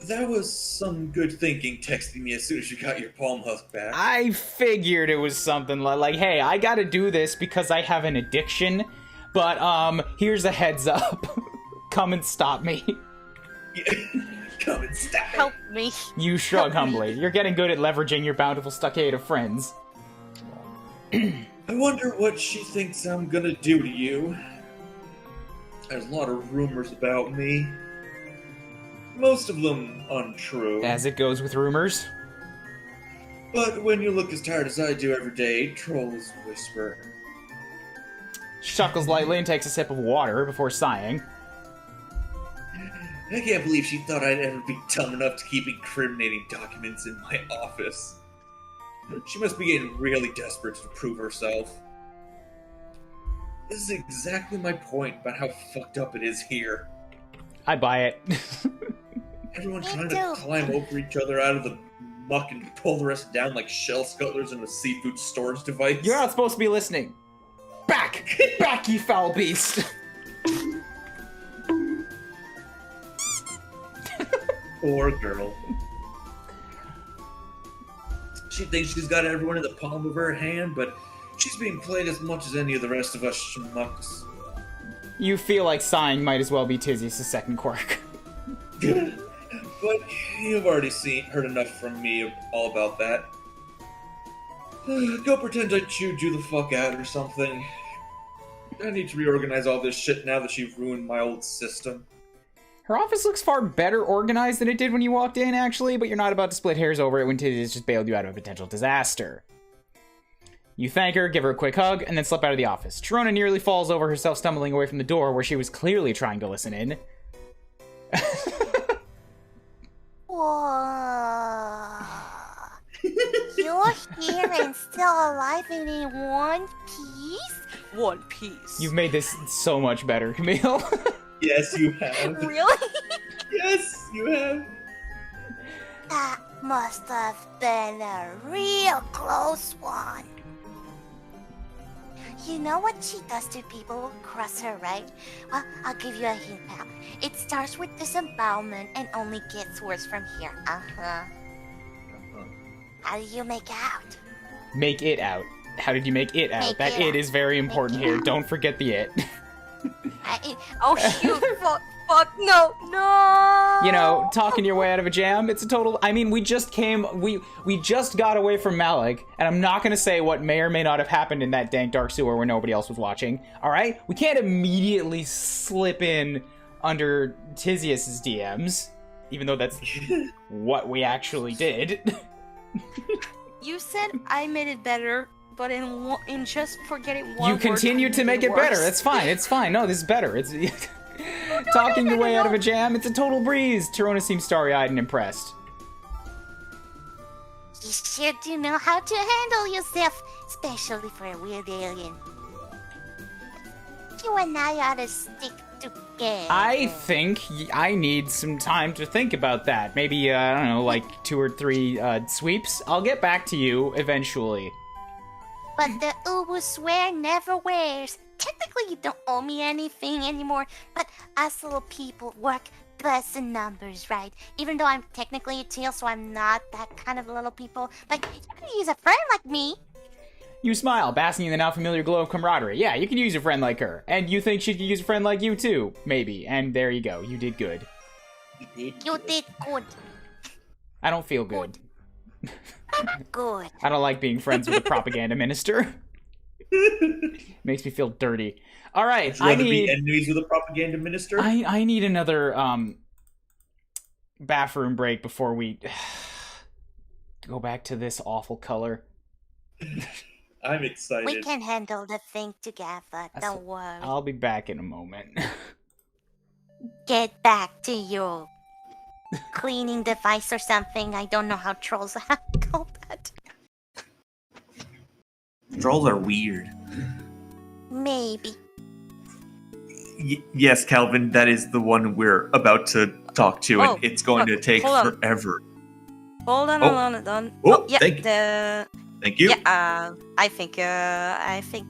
That was some good thinking texting me as soon as you got your palm husk back. I figured it was something like, hey, I gotta do this because I have an addiction, but, here's a heads up. Come and stop me. Yeah. Come and stop me. Help me. You shrug humbly. You're getting good at leveraging your bountiful stockade of friends. I wonder what she thinks I'm gonna do to you. There's a lot of rumors about me. Most of them untrue. As it goes with rumors. But when you look as tired as I do every day, trolls whisper. She chuckles lightly and takes a sip of water before sighing. I can't believe she thought I'd ever be dumb enough to keep incriminating documents in my office. She must be getting really desperate to prove herself. This is exactly my point about how fucked up it is here. I buy it. Everyone Me trying too. to climb over each other out of the muck and pull the rest down like shell scuttlers in a seafood storage device. You're not supposed to be listening. Back! Back, you foul beast! Poor girl. She thinks she's got everyone in the palm of her hand, but she's being played as much as any of the rest of us schmucks. You feel like sighing might as well be Tizius' second quirk. But you've already heard enough from me all about that. Go pretend I chewed you the fuck out or something. I need to reorganize all this shit now that you've ruined my old system. Her office looks far better organized than it did when you walked in, actually, but you're not about to split hairs over it when Tizius just bailed you out of a potential disaster. You thank her, give her a quick hug, and then slip out of the office. Torona nearly falls over herself, stumbling away from the door where she was clearly trying to listen in. Whoa. You're here and still alive and in one piece? One piece. You've made this so much better, Camille. Yes, you have. Really? Yes, you have. That must have been a real close one. You know what she does to people who cross her, right? Well, I'll give you a hint, pal. It starts with disembowelment and only gets worse from here. Uh-huh. How do you make out? Make it out. How did you make it out? Make That it it out. is very important Make it here. out. Don't forget the it. Oh shoot! fuck! No! No! You know, talking your way out of a jam, it's a total... I mean, we just got away from Malik, and I'm not gonna say what may or may not have happened in that dank dark sewer where nobody else was watching, alright? We can't immediately slip in under Tizius's DMs, even though that's what we actually did. You said I made it better, but in just forgetting one You word, continue I to made make it better. worse. It's fine. It's fine. No, this is better. It's talking your way out of a jam. It's a total breeze. Torona seems starry-eyed and impressed. sure do know how to handle yourself, especially for a weird alien. You and I ought to stick together. I think I need some time to think about that. Maybe, I don't know, like 2 or 3 sweeps. I'll get back to you eventually. But the Ubu swear never wears. Technically, you don't owe me anything anymore, but us little people work best in numbers, right? Even though I'm technically a tail, so I'm not that kind of little people. But you can use a friend like me. You smile, basking in the now familiar glow of camaraderie. Yeah, you can use a friend like her. And you think she could use a friend like you too, maybe. And there you go, you did good. You did good. I don't feel good. Good. I don't like being friends with a propaganda minister. Makes me feel dirty. All right, Would you rather be enemies with a propaganda minister? I need another bathroom break before we go back to this awful color. I'm excited. We can handle the thing together. Don't worry. I'll be back in a moment. Get back to your cleaning device or something. I don't know how trolls call that. Trolls are weird. Maybe. Yes, Calvin, that is the one we're about to talk to, and it's going to take forever. Hold on. Oh, yeah, thank you. Yeah, I think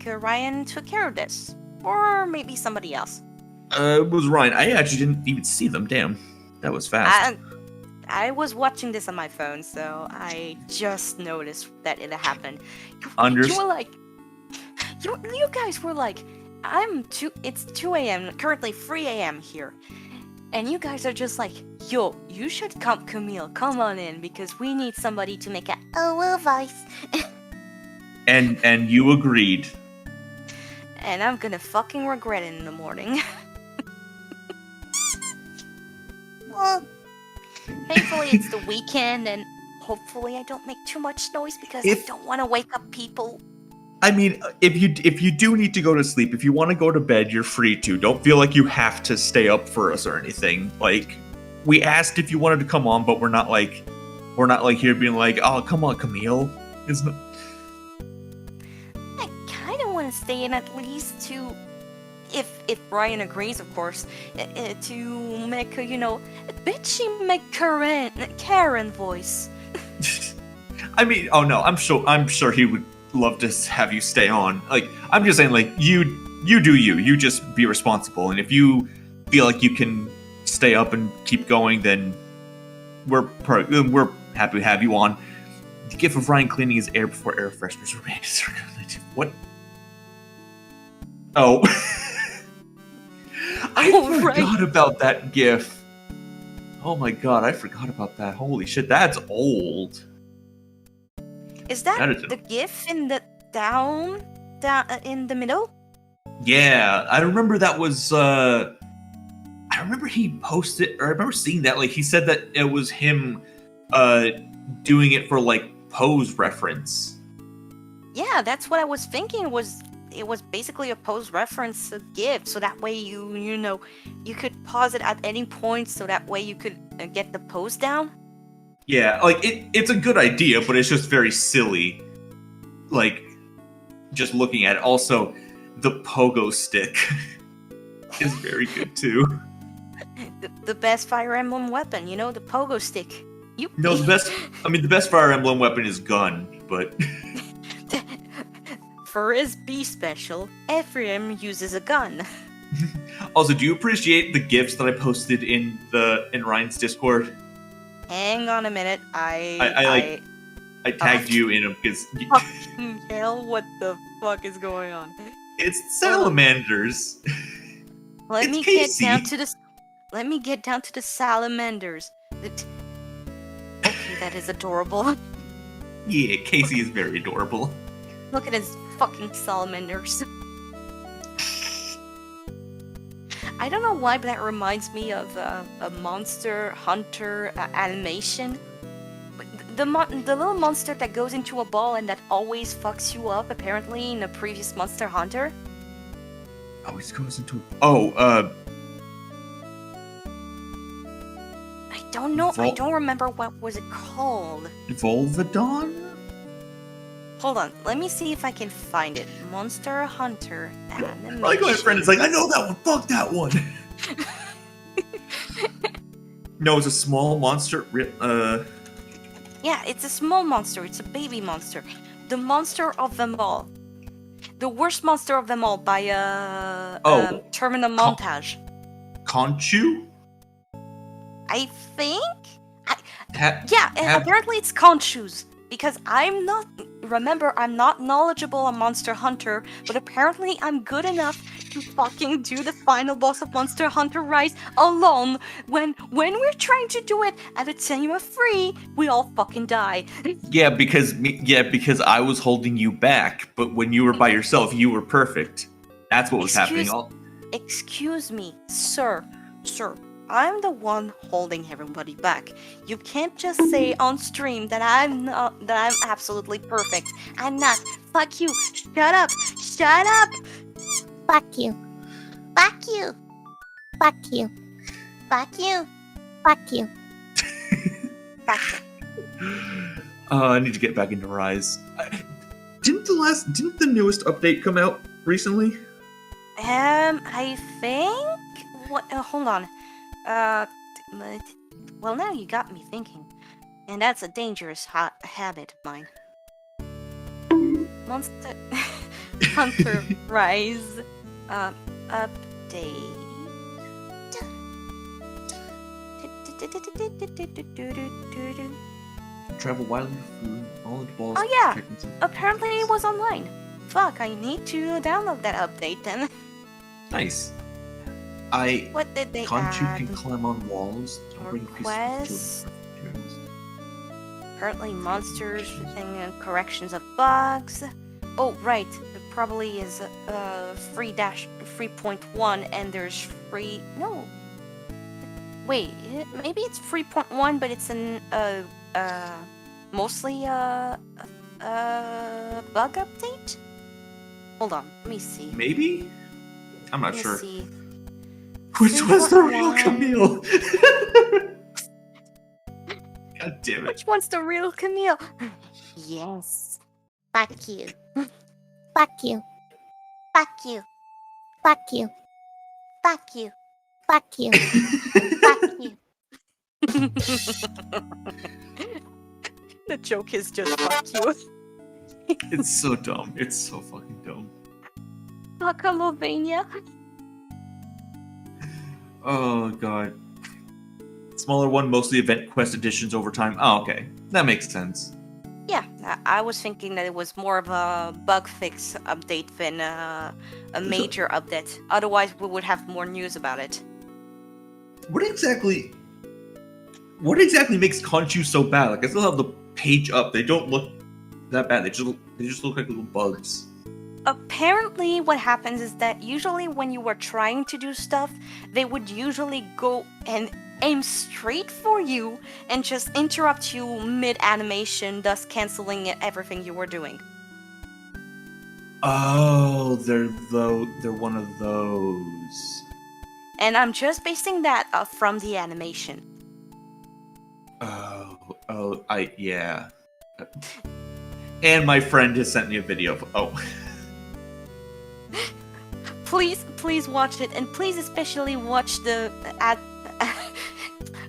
Ryan took care of this, or maybe somebody else. It was Ryan. I actually didn't even see them. Damn, that was fast. I was watching this on my phone, so I just noticed that it happened. You were like, you guys were like, it's 2 a.m., currently 3 a.m. here. And you guys are just like, yo, you should come, Camille, come on in, because we need somebody to make a voice. and you agreed. And I'm gonna fucking regret it in the morning. Well, thankfully it's the weekend, and hopefully I don't make too much noise because I don't want to wake up people. I mean, if you do need to go to sleep, if you want to go to bed, you're free to. Don't feel like you have to stay up for us or anything. Like, we asked if you wanted to come on, but we're not like here being like, oh, come on, Camille. It's not. I kind of want to stay in at least to, if Brian agrees, of course, to make a, a bitchy Karen voice. I mean, oh no, I'm sure he would love to have you stay on. Like, I'm just saying, like, you do you just be responsible, and if you feel like you can stay up and keep going, then we're happy to have you on. The gift of Ryan cleaning his air before air fresheners remain. What? Oh. I forgot about that gif. Oh my god, I forgot about that. Holy shit, that's old. Is that the GIF in the down in the middle? Yeah, I remember that was. I remember he posted, or I remember seeing that. Like, he said that it was him, doing it for like pose reference. Yeah, that's what I was thinking. It was basically a pose reference GIF, so that way you could pause it at any point, so that way you could get the pose down. Yeah, like, it's a good idea, but it's just very silly. Like, just looking at it. Also, the pogo stick is very good too. The best Fire Emblem weapon, the pogo stick. No, the best Fire Emblem weapon is gun, but for his B special, Ephraim uses a gun. Also, do you appreciate the GIFs that I posted in Ryan's Discord? Hang on a minute. I tagged you in them because. Fucking hell! What the fuck is going on? It's salamanders. Let me get down to the salamanders. Okay, that is adorable. Yeah, Casey is very adorable. Look at his fucking salamanders. I don't know why, but that reminds me of a Monster Hunter animation. The little monster that goes into a ball and that always fucks you up, apparently, in a previous Monster Hunter. Always goes into... I don't know. I Vol- don't remember what was it called. Volvidon? Hold on. Let me see if I can find it. Monster Hunter animation. Like my friend is like, I know that one. Fuck that one. No, it's a small monster. Yeah, it's a small monster. It's a baby monster. The monster of them all. The worst monster of them all by Terminal Montage. Conchu? I think? Apparently it's Conchus. Because I'm not knowledgeable on Monster Hunter, but apparently I'm good enough to fucking do the final boss of Monster Hunter Rise alone. When we're trying to do it at a cinema free, we all fucking die. Because I was holding you back, but when you were by yourself, you were perfect. That's what was happening. Excuse me, sir. I'm the one holding everybody back. You can't just say on stream that I'm absolutely perfect. I'm not. Fuck you. Shut up. Shut up. Fuck you. Fuck you. Fuck you. Fuck you. Fuck you. Fuck you. I need to get back into Rise. Didn't the newest update come out recently? I think. What? Hold on. Well, now you got me thinking, and that's a dangerous habit of mine. Monster Hunter Rise update. Travel wildly through all the balls. Oh yeah, apparently it was online. Fuck, I need to download that update then. Nice. What did they Conchu add? can climb on walls. Requests. Apparently monsters and corrections of bugs. Oh right, it probably is free 3.1 and there's free. No. Wait, maybe it's 3.1, but it's an mostly a bug update. Hold on, let me see. Maybe? I'm not sure. See. Which was the real Camille? God damn it. Which one's the real Camille? Yes. Fuck you. Fuck you. Fuck you. Fuck you. Fuck you. Fuck you. Fuck you. The joke is just fuck you. It's so dumb. It's so fucking dumb. Fuck Slovenia. Oh god. Smaller one, mostly event quest additions over time. Oh, okay. That makes sense. Yeah, I was thinking that it was more of a bug fix update than a major update. Otherwise, we would have more news about it. What exactly makes Conchu so bad? Like, I still have the page up. They don't look that bad. They just look like little bugs. Apparently, what happens is that usually when you were trying to do stuff, they would usually go and aim straight for you and just interrupt you mid-animation, thus canceling everything you were doing. Oh, they're one of those. And I'm just basing that from the animation. Yeah. And my friend has sent me a video of, Please watch it, and please especially watch the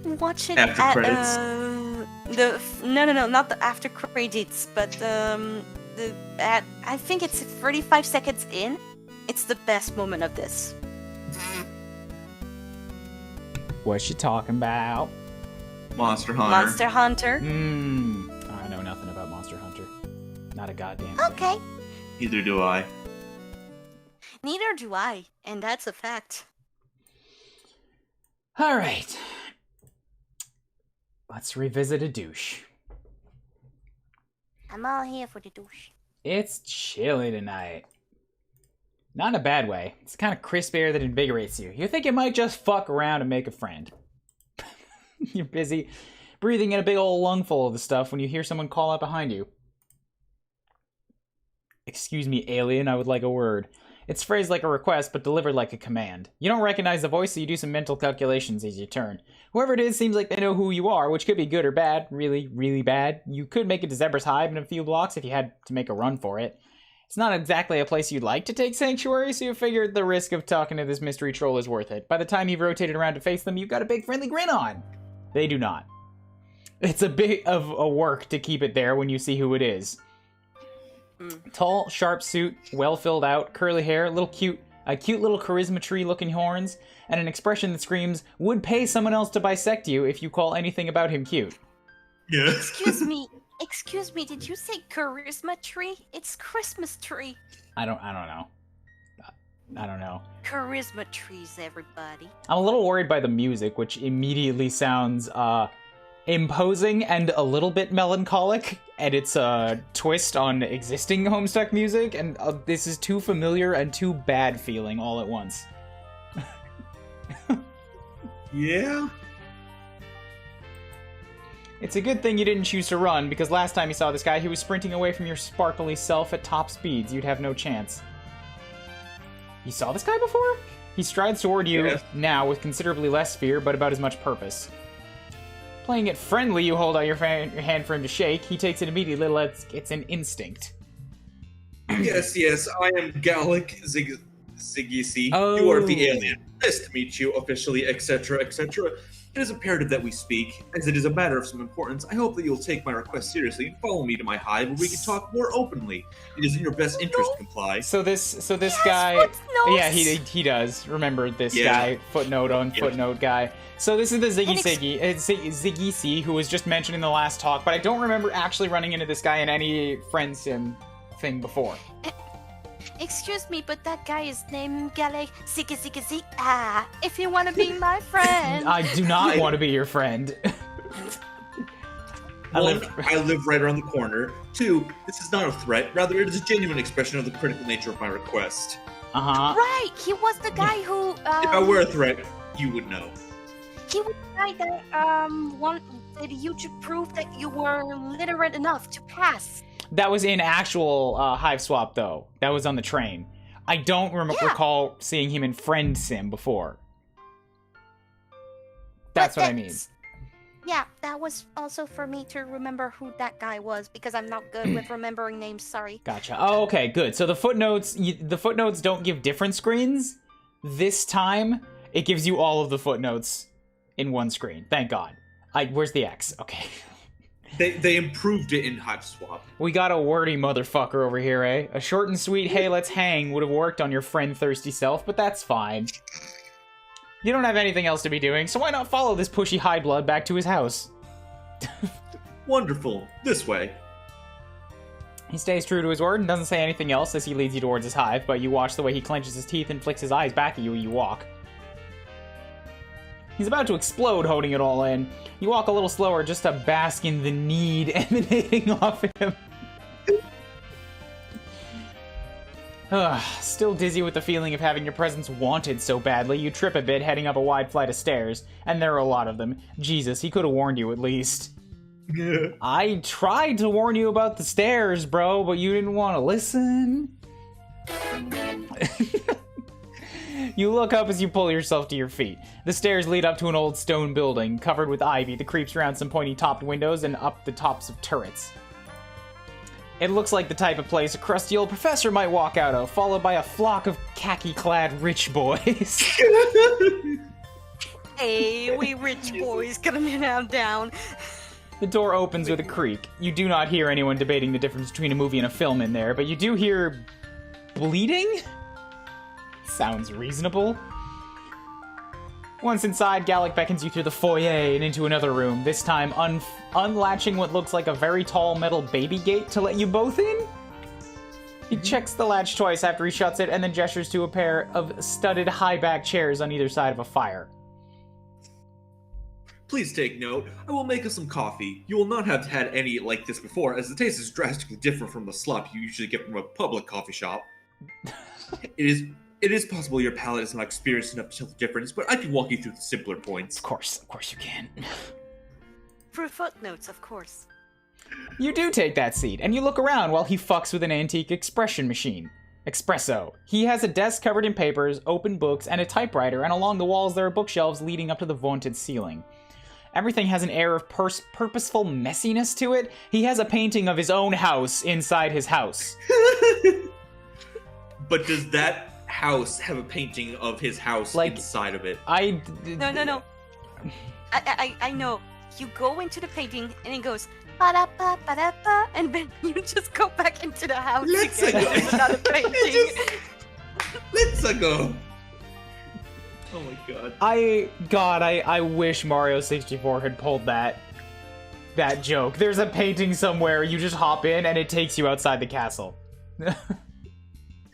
watch it after at credits. No, not the after credits, but I think it's 35 seconds in. It's the best moment of this. What's she talking about? Monster Hunter. Monster Hunter. I know nothing about Monster Hunter. Not a goddamn thing. Okay. Neither do I. Neither do I, and that's a fact. All right. Let's revisit a douche. I'm all here for the douche. It's chilly tonight. Not in a bad way. It's the kind of crisp air that invigorates you. You think you might just fuck around and make a friend. You're busy breathing in a big old lungful of the stuff when you hear someone call out behind you. Excuse me, alien, I would like a word. It's phrased like a request, but delivered like a command. You don't recognize the voice, so you do some mental calculations as you turn. Whoever it is seems like they know who you are, which could be good or bad. Really, really bad. You could make it to Zebra's Hive in a few blocks if you had to make a run for it. It's not exactly a place you'd like to take Sanctuary, so you figured the risk of talking to this mystery troll is worth it. By the time you've rotated around to face them, you've got a big friendly grin on. They do not. It's a bit of a work to keep it there when you see who it is. Tall, sharp suit, well filled out, curly hair, a cute little charisma tree looking horns, and an expression that screams, would pay someone else to bisect you if you call anything about him cute. Yeah. Excuse me, did you say charisma tree? It's Christmas tree. I don't know. I don't know. Charisma trees, everybody. I'm a little worried by the music, which immediately sounds, imposing and a little bit melancholic, and it's a twist on existing Homestuck music, and this is too familiar and too bad feeling all at once. Yeah? It's a good thing you didn't choose to run, because last time you saw this guy, he was sprinting away from your sparkly self at top speeds. You'd have no chance. You saw this guy before? He strides toward you now with considerably less fear, but about as much purpose. Playing it friendly, you hold out your hand for him to shake. He takes it immediately. It's an instinct. Yes, I am Gallic Zigisi. Oh. You are the alien. Nice to meet you, officially, etc., etc. It is imperative that we speak, as it is a matter of some importance. I hope that you'll take my request seriously and follow me to my hive where we can talk more openly. It is in your best interest to comply. So this guy, yeah, he does. Remember this guy, footnote on footnote guy. So this is the Ziggy C, who was just mentioned in the last talk, but I don't remember actually running into this guy in any Friendsim thing before. Excuse me, but that guy is named Gale Ziggy. If you want to be my friend. I do not want to be your friend. I live right around the corner. 2, this is not a threat. Rather, it is a genuine expression of the critical nature of my request. Uh-huh. Right, he was the guy who... If I were a threat, you would know. He was the guy that wanted you to prove that you were literate enough to pass. That was in actual Hiveswap, though. That was on the train. I don't recall seeing him in Friendsim before. That's what I mean. Yeah, that was also for me to remember who that guy was, because I'm not good with remembering names, sorry. Gotcha. Oh, okay, good. So the footnotes don't give different screens. This time, it gives you all of the footnotes in one screen. Thank God. Where's the X? Okay. They improved it in Hiveswap. We got a wordy motherfucker over here, eh? A short and sweet, hey, let's hang would have worked on your friend thirsty self, but that's fine. You don't have anything else to be doing, so why not follow this pushy high blood back to his house? Wonderful. This way. He stays true to his word and doesn't say anything else as he leads you towards his hive, but you watch the way he clenches his teeth and flicks his eyes back at you as you walk. He's about to explode holding it all in. You walk a little slower just to bask in the need emanating off him. Still dizzy with the feeling of having your presence wanted so badly, you trip a bit heading up a wide flight of stairs, and there are a lot of them. Jesus, he could have warned you at least. I tried to warn you about the stairs, bro, but you didn't want to listen. You look up as you pull yourself to your feet. The stairs lead up to an old stone building, covered with ivy that creeps around some pointy-topped windows and up the tops of turrets. It looks like the type of place a crusty old professor might walk out of, followed by a flock of khaki-clad rich boys. Hey, we rich boys, coming down. The door opens with a creak. You do not hear anyone debating the difference between a movie and a film in there, but you do hear... bleeding? Sounds reasonable. Once inside, Gallic beckons you through the foyer and into another room, this time unlatching what looks like a very tall metal baby gate to let you both in? He checks the latch twice after he shuts it and then gestures to a pair of studded high-back chairs on either side of a fire. Please take note. I will make us some coffee. You will not have had any like this before, as the taste is drastically different from the slop you usually get from a public coffee shop. It is possible your palate is not experienced enough to tell the difference, but I can walk you through the simpler points. Of course you can. For footnotes, of course. You do take that seat, and you look around while he fucks with an antique expression machine. Espresso. He has a desk covered in papers, open books, and a typewriter, and along the walls there are bookshelves leading up to the vaunted ceiling. Everything has an air of purposeful messiness to it. He has a painting of his own house inside his house. But does that house have a painting of his house inside of it? No. I know. You go into the painting and it goes ba-da-ba, ba-da-ba, and then you just go back into the house again. There's another painting. Let's go. Oh my god. I wish Mario 64 had pulled that joke. There's a painting somewhere, you just hop in and it takes you outside the castle.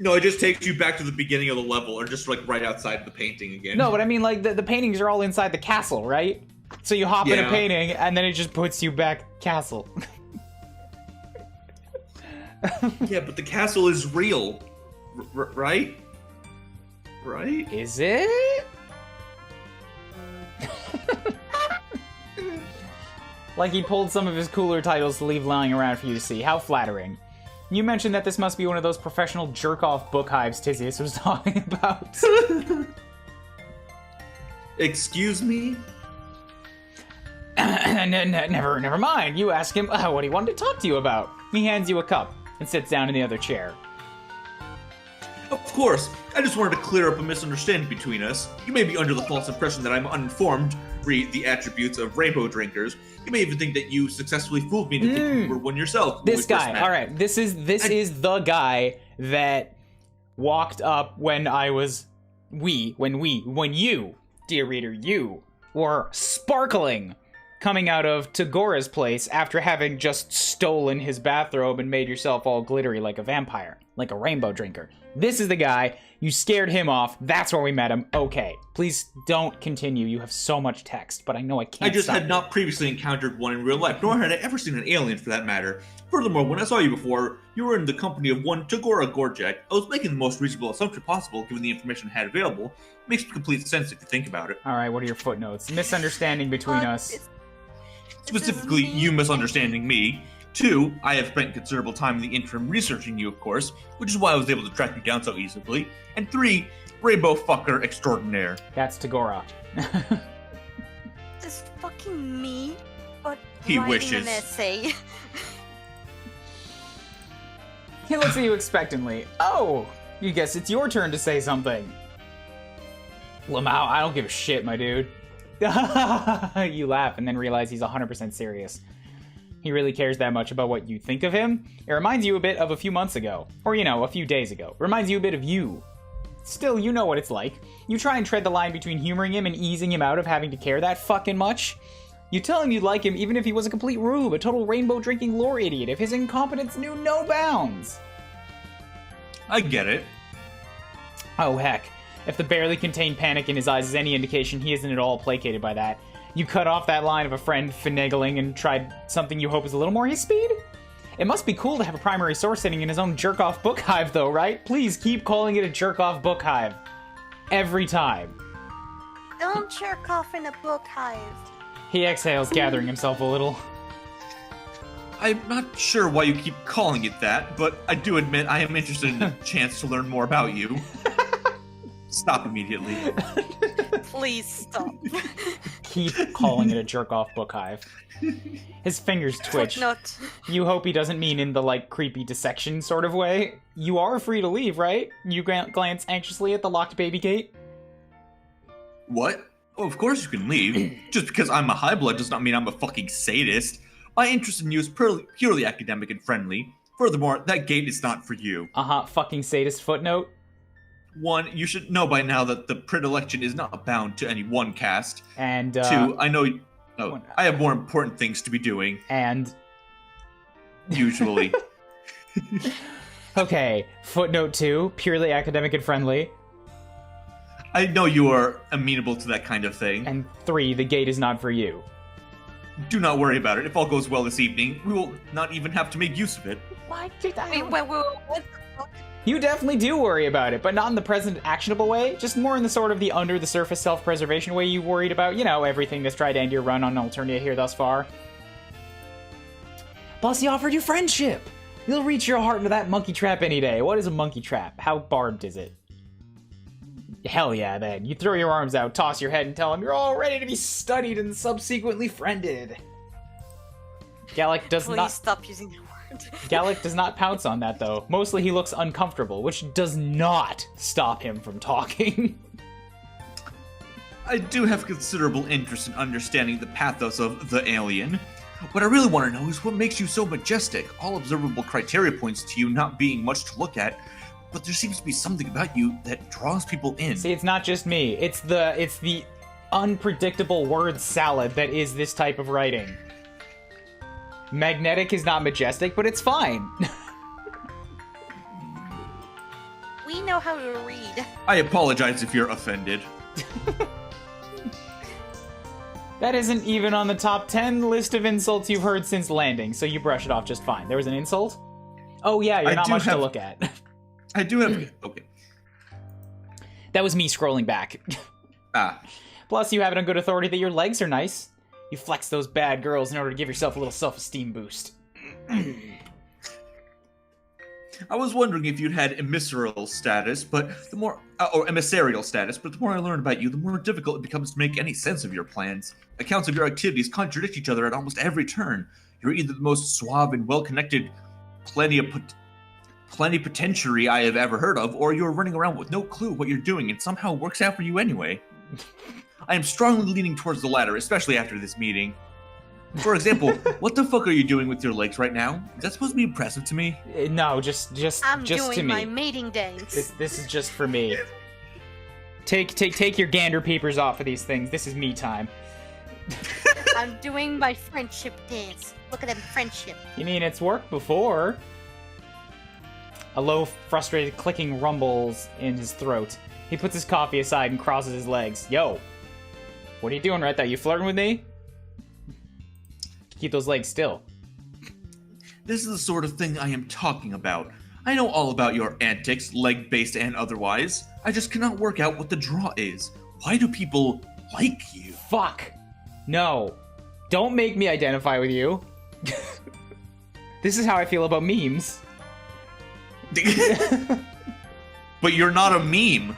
No, it just takes you back to the beginning of the level, or just like right outside the painting again. No, but I mean, like, the paintings are all inside the castle, right? So you hop in a painting, and then it just puts you back castle. Yeah, but the castle is real, right? Right? Is it? Like he pulled some of his cooler titles to leave lying around for you to see. How flattering. You mentioned that this must be one of those professional jerk-off book hives Tizius was talking about. Excuse me? Never mind. You ask him what he wanted to talk to you about. He hands you a cup and sits down in the other chair. Of course. I just wanted to clear up a misunderstanding between us. You may be under the false impression that I'm uninformed, read the attributes of rainbow drinkers. You may even think that you successfly fooled me to think you were one yourself. This guy. All right. This is the guy that walked up when you, dear reader, you were sparkling coming out of Tagora's place after having just stolen his bathrobe and made yourself all glittery like a vampire, like a rainbow drinker. This is the guy. You scared him off. That's where we met him. Okay. Please don't continue. You have so much text, but I know I can't. I just had not previously encountered one in real life, nor had I ever seen an alien for that matter. Furthermore, when I saw you before, you were in the company of one Tagora Gorjek. I was making the most reasonable assumption possible, given the information I had available. It makes complete sense if you think about it. All right, what are your footnotes? Misunderstanding between us. Specifically, you misunderstanding me. 2, I have spent considerable time in the interim researching you, of course, which is why I was able to track you down so easily. And 3, rainbow fucker extraordinaire. That's Tagora. This fucking me, but he writing wishes. an essay. He looks at you expectantly. Oh, you guess it's your turn to say something. Lamau, I don't give a shit, my dude. You laugh and then realize he's 100% serious. He really cares that much about what you think of him? It reminds you a bit of a few months ago. Or, a few days ago. Reminds you a bit of you. Still, you know what it's like. You try and tread the line between humoring him and easing him out of having to care that fucking much. You tell him you'd like him even if he was a complete rube, a total rainbow-drinking lore idiot, if his incompetence knew no bounds. I get it. Oh, heck. If the barely contained panic in his eyes is any indication, he isn't at all placated by that. You cut off that line of a friend finagling and tried something you hope is a little more his speed? It must be cool to have a primary source sitting in his own jerk-off book hive, though, right? Please keep calling it a jerk-off book hive. Every time. Don't jerk off in a book hive. He exhales, gathering himself a little. I'm not sure why you keep calling it that, but I do admit I am interested in the chance to learn more about you. Stop immediately. Please stop. Keep calling it a jerk-off book hive. His fingers twitch. Footnote. You hope he doesn't mean in the, creepy dissection sort of way. You are free to leave, right? You glance anxiously at the locked baby gate. What? Oh, of course you can leave. Just because I'm a high blood does not mean I'm a fucking sadist. My interest in you is purely academic and friendly. Furthermore, that gate is not for you. Fucking sadist footnote. 1, you should know by now that the predilection is not bound to any one caste. And, 2, I know... Oh, I have more important things to be doing. And... Usually. Okay, footnote 2, purely academic and friendly. I know you are amenable to that kind of thing. And 3, the gate is not for you. Do not worry about it. If all goes well this evening, we will not even have to make use of it. Why did I... Wait, what the fuck? You definitely do worry about it, but not in the present actionable way, just more in the sort of the under-the-surface self-preservation way you worried about, everything that's tried to end your run on Alternia here thus far. Plus, he offered you friendship! You'll reach your heart into that monkey trap any day. What is a monkey trap? How barbed is it? Hell yeah, then. You throw your arms out, toss your head, and tell him you're all ready to be studied and subsequently friended. Gallic does Please not... stop using the word. Gallic does not pounce on that, though. Mostly he looks uncomfortable, which does not stop him from talking. I do have considerable interest in understanding the pathos of the alien. What I really want to know is what makes you so majestic. All observable criteria points to you not being much to look at, but there seems to be something about you that draws people in. See, it's not just me. It's the unpredictable word salad that is this type of writing. Magnetic is not majestic, but it's fine. We know how to read. I apologize if you're offended. That isn't even on the top 10 list of insults you've heard since landing, so you brush it off just fine. There was an insult? Oh yeah, you're not much to look at. I do have... Okay. That was me scrolling back. Ah. Plus, you have it on good authority that your legs are nice. You flex those bad girls in order to give yourself a little self-esteem boost. I was wondering if you'd had emissarial status, but the more... or emissarial status, but the more I learn about you, the more difficult it becomes to make any sense of your plans. Accounts of your activities contradict each other at almost every turn. You're either the most suave and well-connected plenipotentiary I have ever heard of, or you're running around with no clue what you're doing and somehow works out for you anyway. I am strongly leaning towards the latter, especially after this meeting. For example, what the fuck are you doing with your legs right now? Is that supposed to be impressive to me? No, just I'm to doing me. my mating dance. This is just for me. Take your gander peepers off of these things. This is me time. I'm doing my friendship dance. Look at them friendship. You mean it's worked before? A low, frustrated clicking rumbles in his throat. He puts his coffee aside and crosses his legs. Yo, what are you doing right there? You flirting with me? Keep those legs still. This is the sort of thing I am talking about. I know all about your antics, leg-based and otherwise. I just cannot work out what the draw is. Why do people like you? Fuck. No. Don't make me identify with you. This is how I feel about memes. But you're not a meme.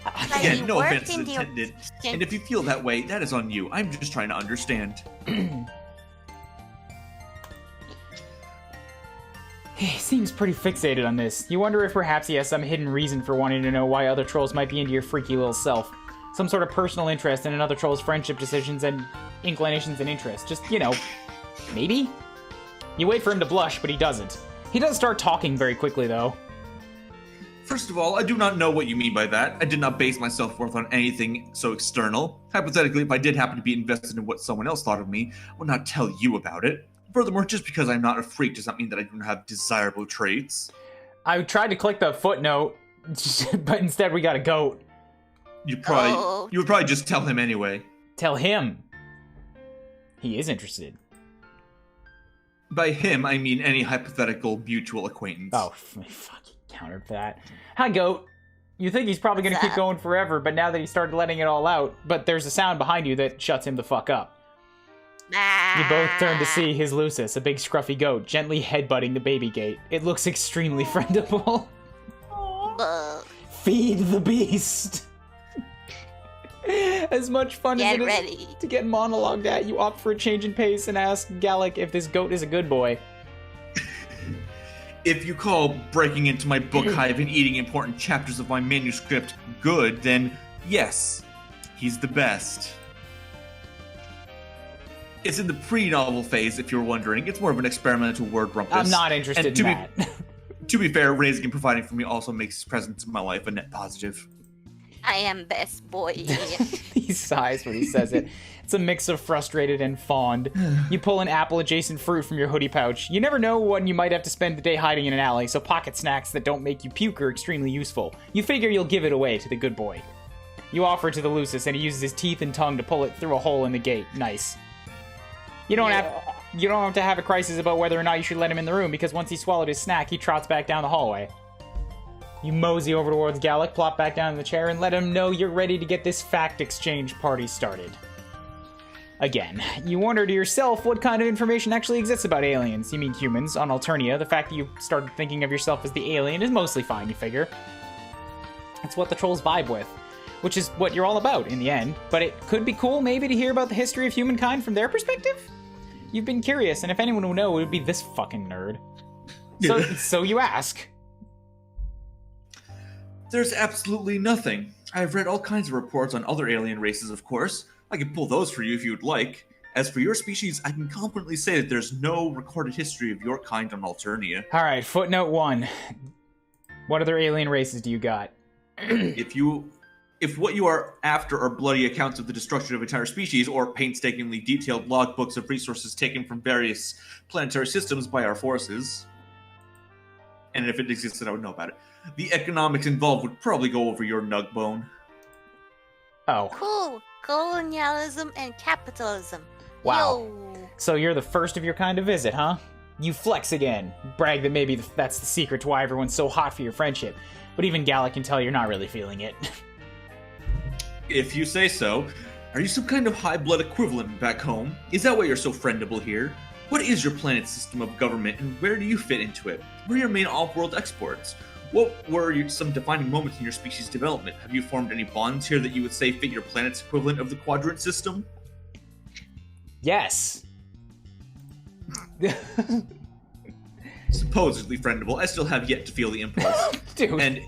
Like, Again, you no worked offense in the intended. And if you feel that way, that is on you. I'm just trying to understand. He seems pretty fixated on this. You wonder if perhaps he has some hidden reason for wanting to know why other trolls might be into your freaky little self. Some sort of personal interest in another troll's friendship decisions and inclinations and interests. Just, you know, maybe? You wait for him to blush, but he doesn't. He does start talking very quickly, though. First of all, I do not know what you mean by that. I did not base my self-worth on anything so external. Hypothetically, if I did happen to be invested in what someone else thought of me, I would not tell you about it. Furthermore, just because I'm not a freak does not mean that I don't have desirable traits. I tried to click the footnote, but instead we got a goat. You would probably just tell him anyway. Tell him. He is interested. By him, I mean any hypothetical mutual acquaintance. Oh, fuck, he countered for that. Hi, goat. You think he's probably gonna keep going forever, but now that he started letting it all out, but there's a sound behind you that shuts him the fuck up. You both turn to see his Lucis, a big scruffy goat, gently headbutting the baby gate. It looks extremely friendable. Feed the beast! As much fun as it is to get monologued at, you opt for a change in pace and ask Gallic if this goat is a good boy. If you call breaking into my book hive and eating important chapters of my manuscript good, then yes, he's the best. It's in the pre-novel phase, if you're wondering. It's more of an experimental word rumpus. I'm not interested in that. To be fair, raising and providing for me also makes his presence in my life a net positive. I am best boy. He sighs when he says it. It's a mix of frustrated and fond. You pull an apple-adjacent fruit from your hoodie pouch. You never know when you might have to spend the day hiding in an alley, so pocket snacks that don't make you puke are extremely useful. You figure you'll give it away to the good boy. You offer it to the Lucis, and he uses his teeth and tongue to pull it through a hole in the gate. Nice. You don't have to have a crisis about whether or not you should let him in the room, because once he swallowed his snack, he trots back down the hallway. You mosey over towards Gallic, plop back down in the chair, and let him know you're ready to get this fact exchange party started. Again, you wonder to yourself what kind of information actually exists about aliens. You mean humans on Alternia. The fact that you started thinking of yourself as the alien is mostly fine, you figure. It's what the trolls vibe with, which is what you're all about in the end. But it could be cool maybe to hear about the history of humankind from their perspective? You've been curious, and if anyone would know, it would be this fucking nerd. So you ask. There's absolutely nothing. I've read all kinds of reports on other alien races, of course. I can pull those for you if you would like. As for your species, I can confidently say that there's no recorded history of your kind on Alternia. Alright, footnote 1. What other alien races do you got? If what you are after are bloody accounts of the destruction of entire species, or painstakingly detailed logbooks of resources taken from various planetary systems by our forces, and if it existed, I would know about it, the economics involved would probably go over your nug bone. Oh. Cool. Colonialism and capitalism. Wow. Yo. So you're the first of your kind to visit, huh? You flex again. Brag that maybe that's the secret to why everyone's so hot for your friendship. But even Gallic can tell you're not really feeling it. If you say so. Are you some kind of high-blood equivalent back home? Is that why you're so friendable here? What is your planet's system of government, and where do you fit into it? What are your main off-world exports? What were some defining moments in your species' development? Have you formed any bonds here that you would say fit your planet's equivalent of the quadrant system? Yes. Supposedly friendable. I still have yet to feel the impulse. Dude. And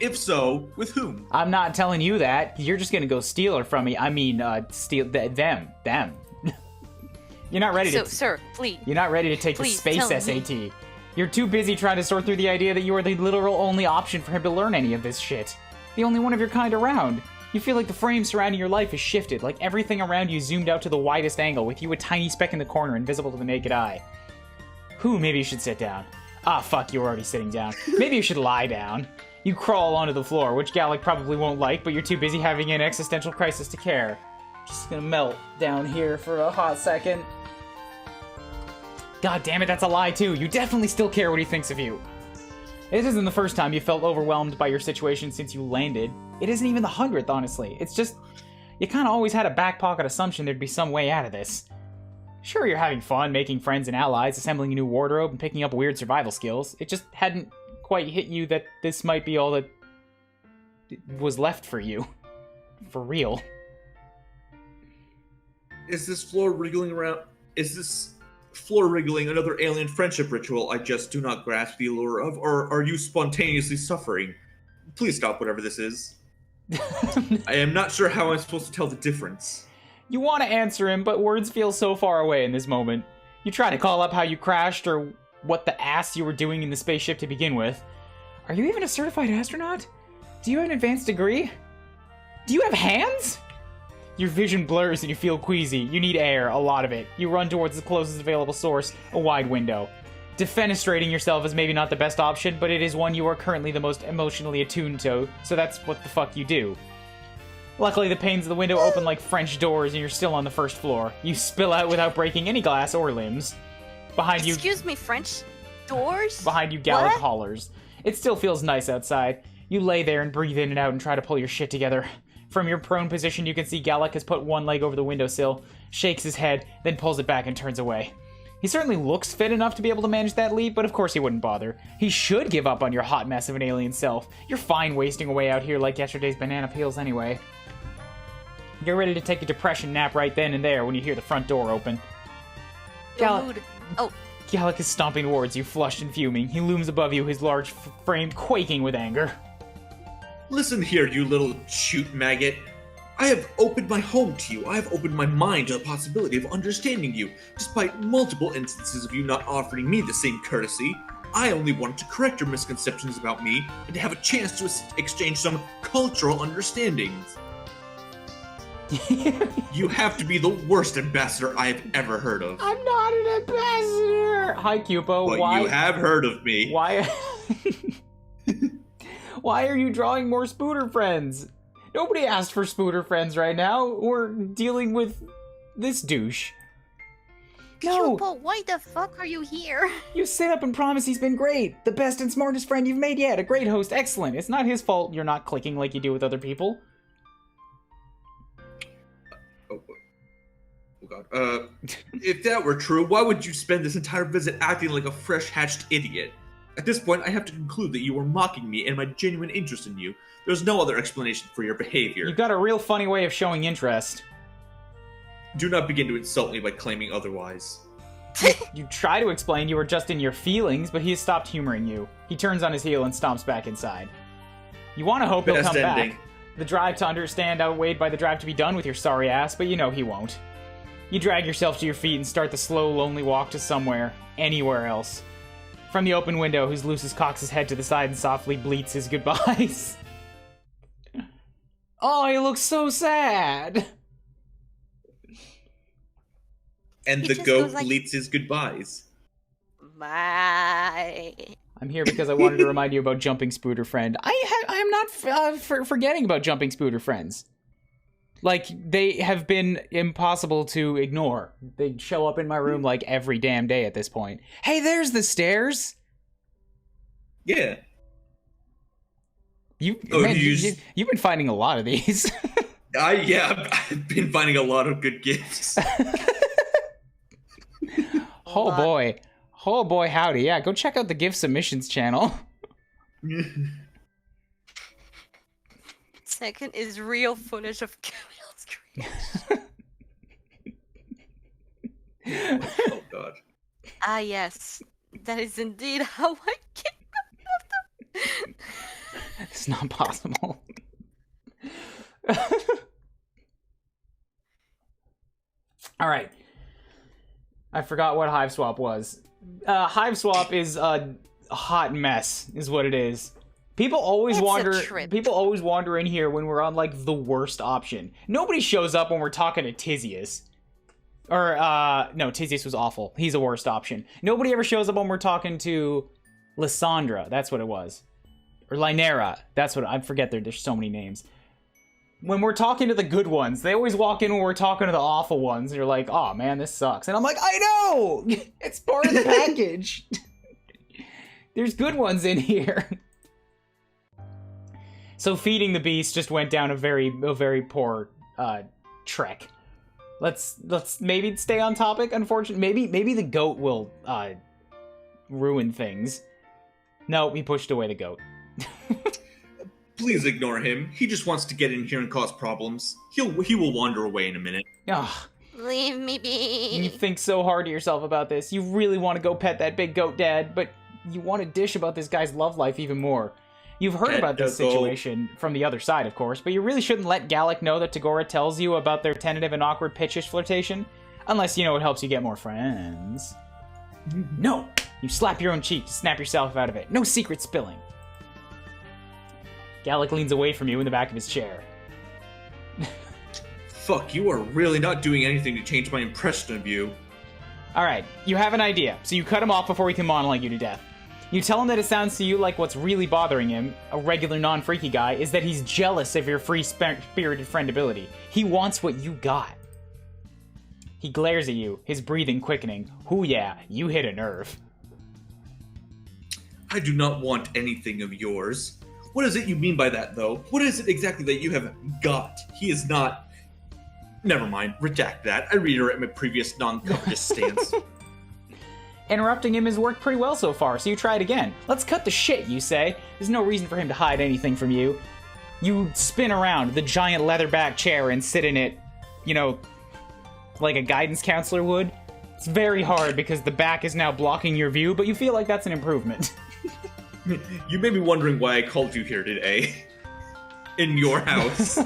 if so, with whom? I'm not telling you that. You're just gonna go steal her from me. I mean, steal them. You're not ready to... Sir, please. You're not ready to take the Please, space tell SAT. me. You're too busy trying to sort through the idea that you are the literal only option for him to learn any of this shit. The only one of your kind around. You feel like the frame surrounding your life is shifted, like everything around you zoomed out to the widest angle, with you a tiny speck in the corner, invisible to the naked eye. Maybe you should sit down. Ah, fuck, you were already sitting down. Maybe you should lie down. You crawl onto the floor, which Gallic probably won't like, but you're too busy having an existential crisis to care. Just gonna melt down here for a hot second. God damn it, that's a lie too. You definitely still care what he thinks of you. This isn't the first time you felt overwhelmed by your situation since you landed. It isn't even the 100th, honestly. It's just, you kinda always had a back pocket assumption there'd be some way out of this. Sure, you're having fun, making friends and allies, assembling a new wardrobe, and picking up weird survival skills. It just hadn't quite hit you that this might be all that was left for you. For real. Is this floor wriggling another alien friendship ritual I just do not grasp the allure of, or are you spontaneously suffering? Please stop whatever this is. I am not sure how I'm supposed to tell the difference. You want to answer him, but words feel so far away in this moment. You try to call up how you crashed or what the ass you were doing in the spaceship to begin with. Are you even a certified astronaut? Do you have an advanced degree? Do you have hands? Your vision blurs and you feel queasy. You need air, a lot of it. You run towards the closest available source, a wide window. Defenestrating yourself is maybe not the best option, but it is one you are currently the most emotionally attuned to, so that's what the fuck you do. Luckily, the panes of the window open like French doors and you're still on the first floor. You spill out without breaking any glass or limbs. Behind you... Excuse me, French doors? Behind you, Gallic What? hollers. It still feels nice outside. You lay there and breathe in and out and try to pull your shit together. From your prone position, you can see Gallic has put one leg over the windowsill, shakes his head, then pulls it back and turns away. He certainly looks fit enough to be able to manage that leap, but of course he wouldn't bother. He should give up on your hot mess of an alien self. You're fine wasting away out here like yesterday's banana peels anyway. You're ready to take a depression nap right then and there when you hear the front door open. Mood. Oh, Gallic is stomping towards you, flushed and fuming. He looms above you, his large frame quaking with anger. Listen here, you little shoot maggot. I have opened my home to you. I have opened my mind to the possibility of understanding you, despite multiple instances of you not offering me the same courtesy. I only wanted to correct your misconceptions about me and to have a chance to exchange some cultural understandings. You have to be the worst ambassador I have ever heard of. I'm not an ambassador! Hi, Cupo. But Why? you have heard of me. Why? Why are you drawing more Spooter friends? Nobody asked for Spooter friends right now. We're dealing with this douche. No, Cupo, why the fuck are you here? you sit up and promise he's been great. The best and smartest friend you've made yet. A great host. Excellent. It's not his fault you're not clicking like you do with other people. God. If that were true, why would you spend this entire visit acting like a fresh-hatched idiot? At this point, I have to conclude that you were mocking me and my genuine interest in you. There's no other explanation for your behavior. You've got a real funny way of showing interest. Do not begin to insult me by claiming otherwise. You try to explain you were just in your feelings, but he has stopped humoring you. He turns on his heel and stomps back inside. You want to hope he'll come back. The drive to understand outweighed by the drive to be done with your sorry ass, but you know he won't. You drag yourself to your feet and start the slow, lonely walk to somewhere, anywhere else. From the open window, whose Lucius cocks his head to the side and softly bleats his goodbyes. Oh, he looks so sad. And He the just goat goes like- bleats his goodbyes. Bye. I'm here because I wanted to remind you about Jumping Spooter Friend. I am not forgetting about Jumping Spooter Friends. Like, they have been impossible to ignore. They show up in my room like every damn day at this point. Hey, there's the stairs. Yeah. You've been finding a lot of these. I've been finding a lot of good gifts. Oh boy. Oh boy, howdy. Yeah, go check out the gift submissions channel. Second is real footage of Camille's screen. Oh god. Ah, yes. That is indeed how I came. It's not possible. All right. I forgot what Hiveswap was. Hiveswap is a hot mess, is what it is. People always wander in here when we're on like the worst option. Nobody shows up when we're talking to Tizius. Or no, Tizius was awful. He's a worst option. Nobody ever shows up when we're talking to Lysandra. That's what it was. Or Lynera. That's what I forget. There's so many names. When we're talking to the good ones, they always walk in when we're talking to the awful ones. And you're like, oh man, this sucks. And I'm like, I know! It's part of the package. There's good ones in here. So feeding the beast just went down a very poor trek. Let's maybe stay on topic, unfortunately. Maybe the goat will ruin things. No, he pushed away the goat. Please ignore him. He just wants to get in here and cause problems. He will wander away in a minute. Ugh. Leave me You be. think so hard to yourself about this. You really want to go pet that big goat, Dad, but you want to dish about this guy's love life even more. You've heard Pet about this the goat. situation from the other side, of course, but you really shouldn't let Gallic know that Tagora tells you about their tentative and awkward pitchish flirtation, unless, you know, it helps you get more friends. No! You slap your own cheek to snap yourself out of it. No secret spilling. Gallic leans away from you in the back of his chair. Fuck, you are really not doing anything to change my impression of you. Alright, you have an idea, so you cut him off before he can monologue you to death. You tell him that it sounds to you like what's really bothering him, a regular non-freaky guy, is that he's jealous of your free-spirited friend ability. He wants what you got. He glares at you, his breathing quickening. Hoo yeah, you hit a nerve. I do not want anything of yours. What is it you mean by that, though? What is it exactly that you have got? He is not... Never mind, redact that. I reiterate my previous non-covetous stance. Interrupting him has worked pretty well so far, so you try it again. Let's cut the shit, you say. There's no reason for him to hide anything from you. You spin around the giant leather-back chair and sit in it, you know, like a guidance counselor would. It's very hard because the back is now blocking your view, but you feel like that's an improvement. You may be wondering why I called you here today. In your house.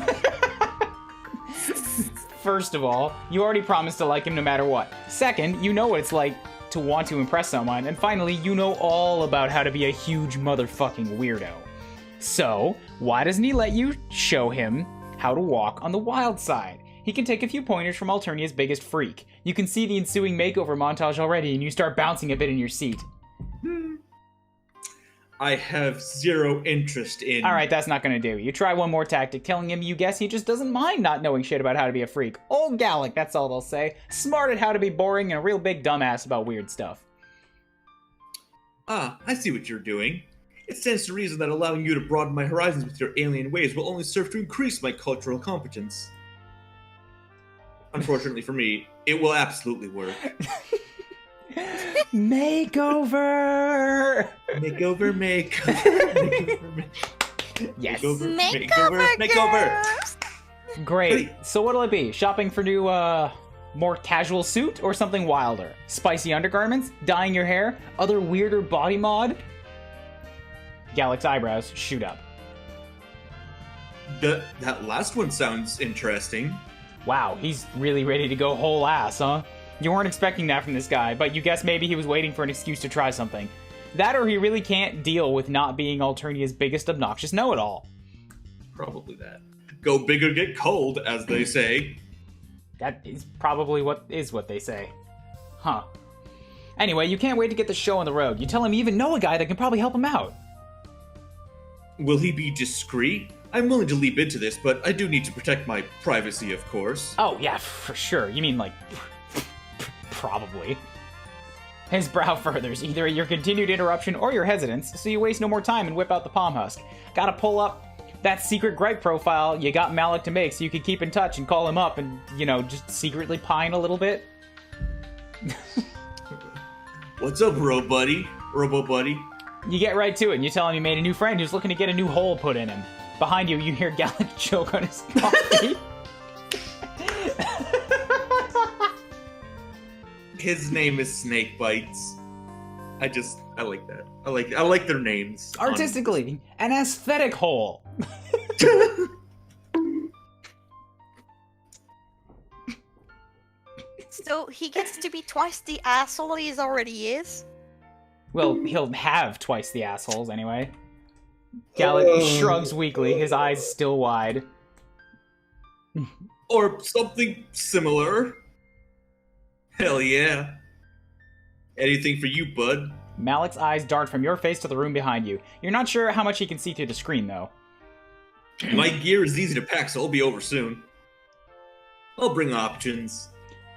First of all, you already promised to like him no matter what. Second, you know what it's like to want to impress someone. And finally, you know all about how to be a huge motherfucking weirdo. So, why doesn't he let you show him how to walk on the wild side? He can take a few pointers from Alternia's biggest freak. You can see the ensuing makeover montage already, and you start bouncing a bit in your seat. I have zero interest in... Alright, that's not gonna do. You try one more tactic, telling him you guess he just doesn't mind not knowing shit about how to be a freak. Old Gallic, that's all they'll say. Smart at how to be boring and a real big dumbass about weird stuff. Ah, I see what you're doing. It stands to reason that allowing you to broaden my horizons with your alien ways will only serve to increase my cultural competence. unfortunately for me, it will absolutely work. Makeover! Makeover. Yes. Makeover. Great. So what'll it be? Shopping for new, more casual suit or something wilder? Spicy undergarments? Dyeing your hair? Other weirder body mod? Gallic's eyebrows shoot up. That last one sounds interesting. Wow, he's really ready to go whole ass, huh? You weren't expecting that from this guy, but you guess maybe he was waiting for an excuse to try something. That or he really can't deal with not being Alternia's biggest obnoxious know-it-all. Probably that. Go big or get cold, as they say. That is probably what they say. Huh. Anyway, you can't wait to get the show on the road. You tell him you even know a guy that can probably help him out. Will he be discreet? I'm willing to leap into this, but I do need to protect my privacy, of course. Oh, yeah, for sure. You mean, like, probably. His brow furthers, either your continued interruption or your hesitance, so you waste no more time and whip out the palm husk. Gotta pull up that secret gripe profile you got Malik to make so you can keep in touch and call him up and, you know, just secretly pine a little bit. What's up, Robo Buddy? You get right to it and you tell him you made a new friend who's looking to get a new hole put in him. Behind you, you hear Gallic choke on his coffee. His name is Snake Bites. I like that. I like their names. Artistically, an aesthetic hole. So he gets to be twice the asshole he already is? Well, he'll have twice the assholes anyway. Gallic shrugs weakly, his eyes still wide. Or something similar. Hell yeah. Anything for you, bud. Malik's eyes dart from your face to the room behind you. You're not sure how much he can see through the screen, though. My gear is easy to pack, so it'll be over soon. I'll bring options.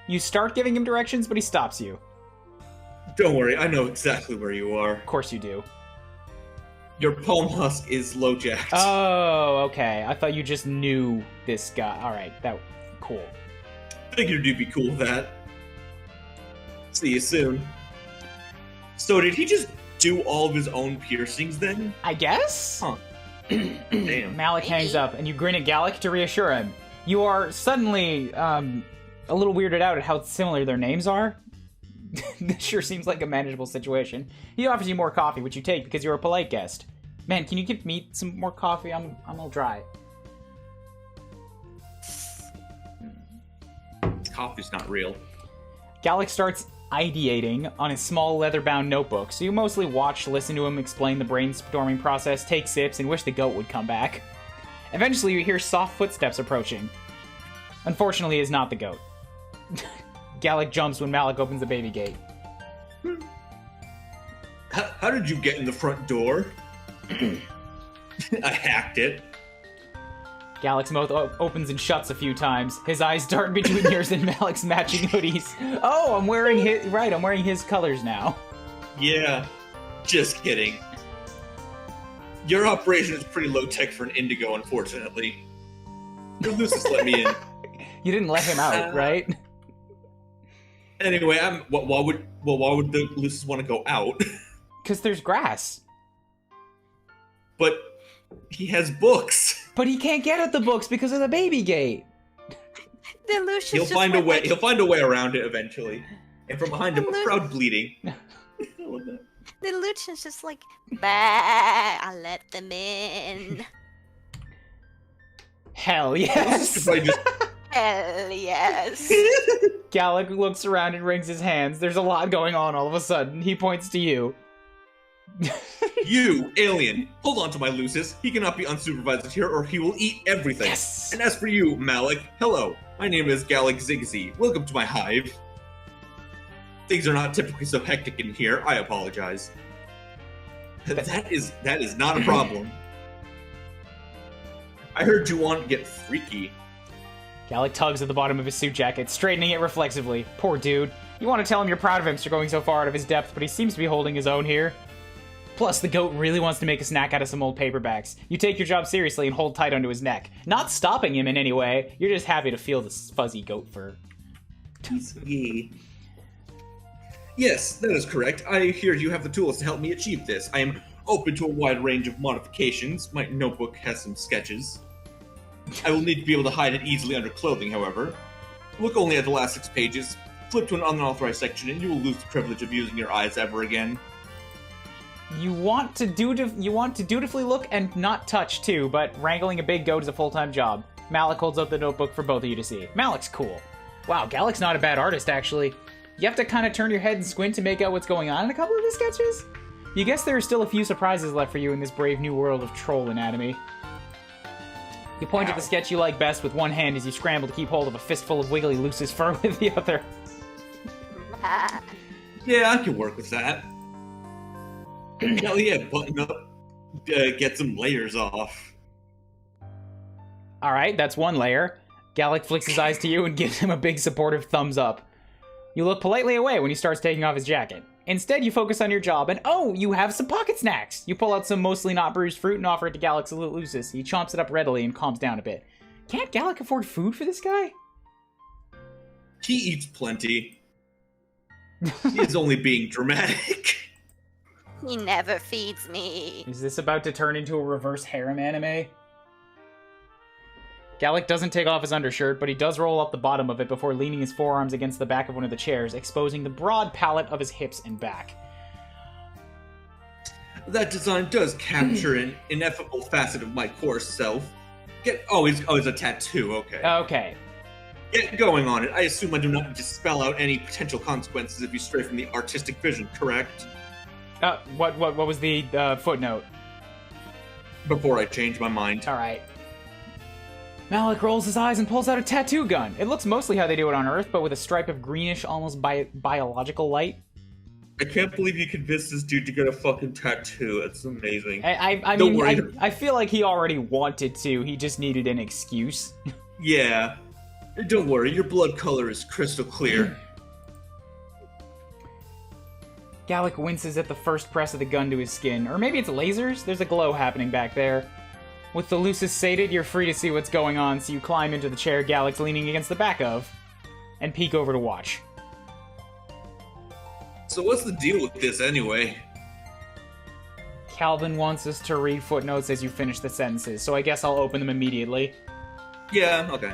You start giving him directions, but he stops you. Don't worry, I know exactly where you are. Of course you do. Your palm husk is low-jacked. Oh, okay. I thought you just knew this guy. Alright, cool. Figured you'd be cool with that. See you soon. So did he just do all of his own piercings then? I guess? Huh. Damn. Malik hangs up, and you grin at Gallic to reassure him. You are suddenly, a little weirded out at how similar their names are. This sure seems like a manageable situation. He offers you more coffee, which you take because you're a polite guest. Man, can you give me some more coffee? I'm all dry. Coffee's not real. Gallic starts ideating on his small leather-bound notebook, so you mostly watch, listen to him explain the brainstorming process, take sips, and wish the goat would come back. Eventually, you hear soft footsteps approaching. Unfortunately, it is not the goat. Gallic jumps when Malik opens the baby gate. How did you get in the front door? I hacked it. Gallic's mouth opens and shuts a few times. His eyes dart between yours and Malik's matching hoodies. Oh, I'm wearing his colors now. Yeah, just kidding. Your operation is pretty low-tech for an indigo, unfortunately. Your Lucis let me in. You didn't let him out, right? Anyway, why would the Lucis want to go out? Because there's grass. But he has books. But he can't get at the books because of the baby gate. The Lucius He'll find a way. He'll find a way around it eventually. And from behind him, a crowd bleeding. The Lucius just like, bah, I let them in. Hell yes. Hell yes. Gallic looks around and wrings his hands. There's a lot going on all of a sudden. He points to you. You, alien, hold on to my Lucis. He cannot be unsupervised here or he will eat everything. Yes. And as for you, Malik, hello. My name is Gallic Ziggsy. Welcome to my hive. Things are not typically so hectic in here. I apologize. That is not a problem. I heard you want to get freaky. Gallic tugs at the bottom of his suit jacket, straightening it reflexively. Poor dude. You want to tell him you're proud of him for going so far out of his depth, but he seems to be holding his own here. Plus, the goat really wants to make a snack out of some old paperbacks. You take your job seriously and hold tight onto his neck. Not stopping him in any way, you're just happy to feel this fuzzy goat fur. Yes, that is correct. I hear you have the tools to help me achieve this. I am open to a wide range of modifications. My notebook has some sketches. I will need to be able to hide it easily under clothing, however. Look only at the last 6 pages. Flip to an unauthorized section and you will lose the privilege of using your eyes ever again. You want to dutifully look and not touch too, but wrangling a big goat is a full-time job. Malik holds up the notebook for both of you to see. Malik's cool. Wow, Gallic's not a bad artist, actually. You have to kind of turn your head and squint to make out what's going on in a couple of the sketches. You guess there are still a few surprises left for you in this brave new world of troll anatomy. You point at the sketch you like best with one hand as you scramble to keep hold of a fistful of wiggly Luce's fur with the other. Yeah, I can work with that. Hell yeah, button up, get some layers off. Alright, that's one layer. Gallic flicks his eyes to you and gives him a big supportive thumbs up. You look politely away when he starts taking off his jacket. Instead, you focus on your job, and oh, you have some pocket snacks! You pull out some mostly not bruised fruit and offer it to Gallic's Lucis. He chomps it up readily and calms down a bit. Can't Gallic afford food for this guy? He eats plenty. He is only being dramatic. He never feeds me. Is this about to turn into a reverse harem anime? Gallic doesn't take off his undershirt, but he does roll up the bottom of it before leaning his forearms against the back of one of the chairs, exposing the broad palette of his hips and back. That design does capture an ineffable facet of my core self. It's a tattoo, okay. Okay. Get going on it. I assume I do not need to spell out any potential consequences if you stray from the artistic vision, correct? What was the footnote? Before I change my mind. Alright. Malik rolls his eyes and pulls out a tattoo gun. It looks mostly how they do it on Earth, but with a stripe of greenish, almost biological light. I can't believe you convinced this dude to get a fucking tattoo. It's amazing. I feel like he already wanted to. He just needed an excuse. Yeah. Don't worry, your blood color is crystal clear. Gallic winces at the first press of the gun to his skin. Or maybe it's lasers? There's a glow happening back there. With the Lucis sated, you're free to see what's going on, so you climb into the chair Gallic's leaning against the back of, and peek over to watch. So what's the deal with this anyway? Calvin wants us to read footnotes as you finish the sentences, so I guess I'll open them immediately. Yeah, okay.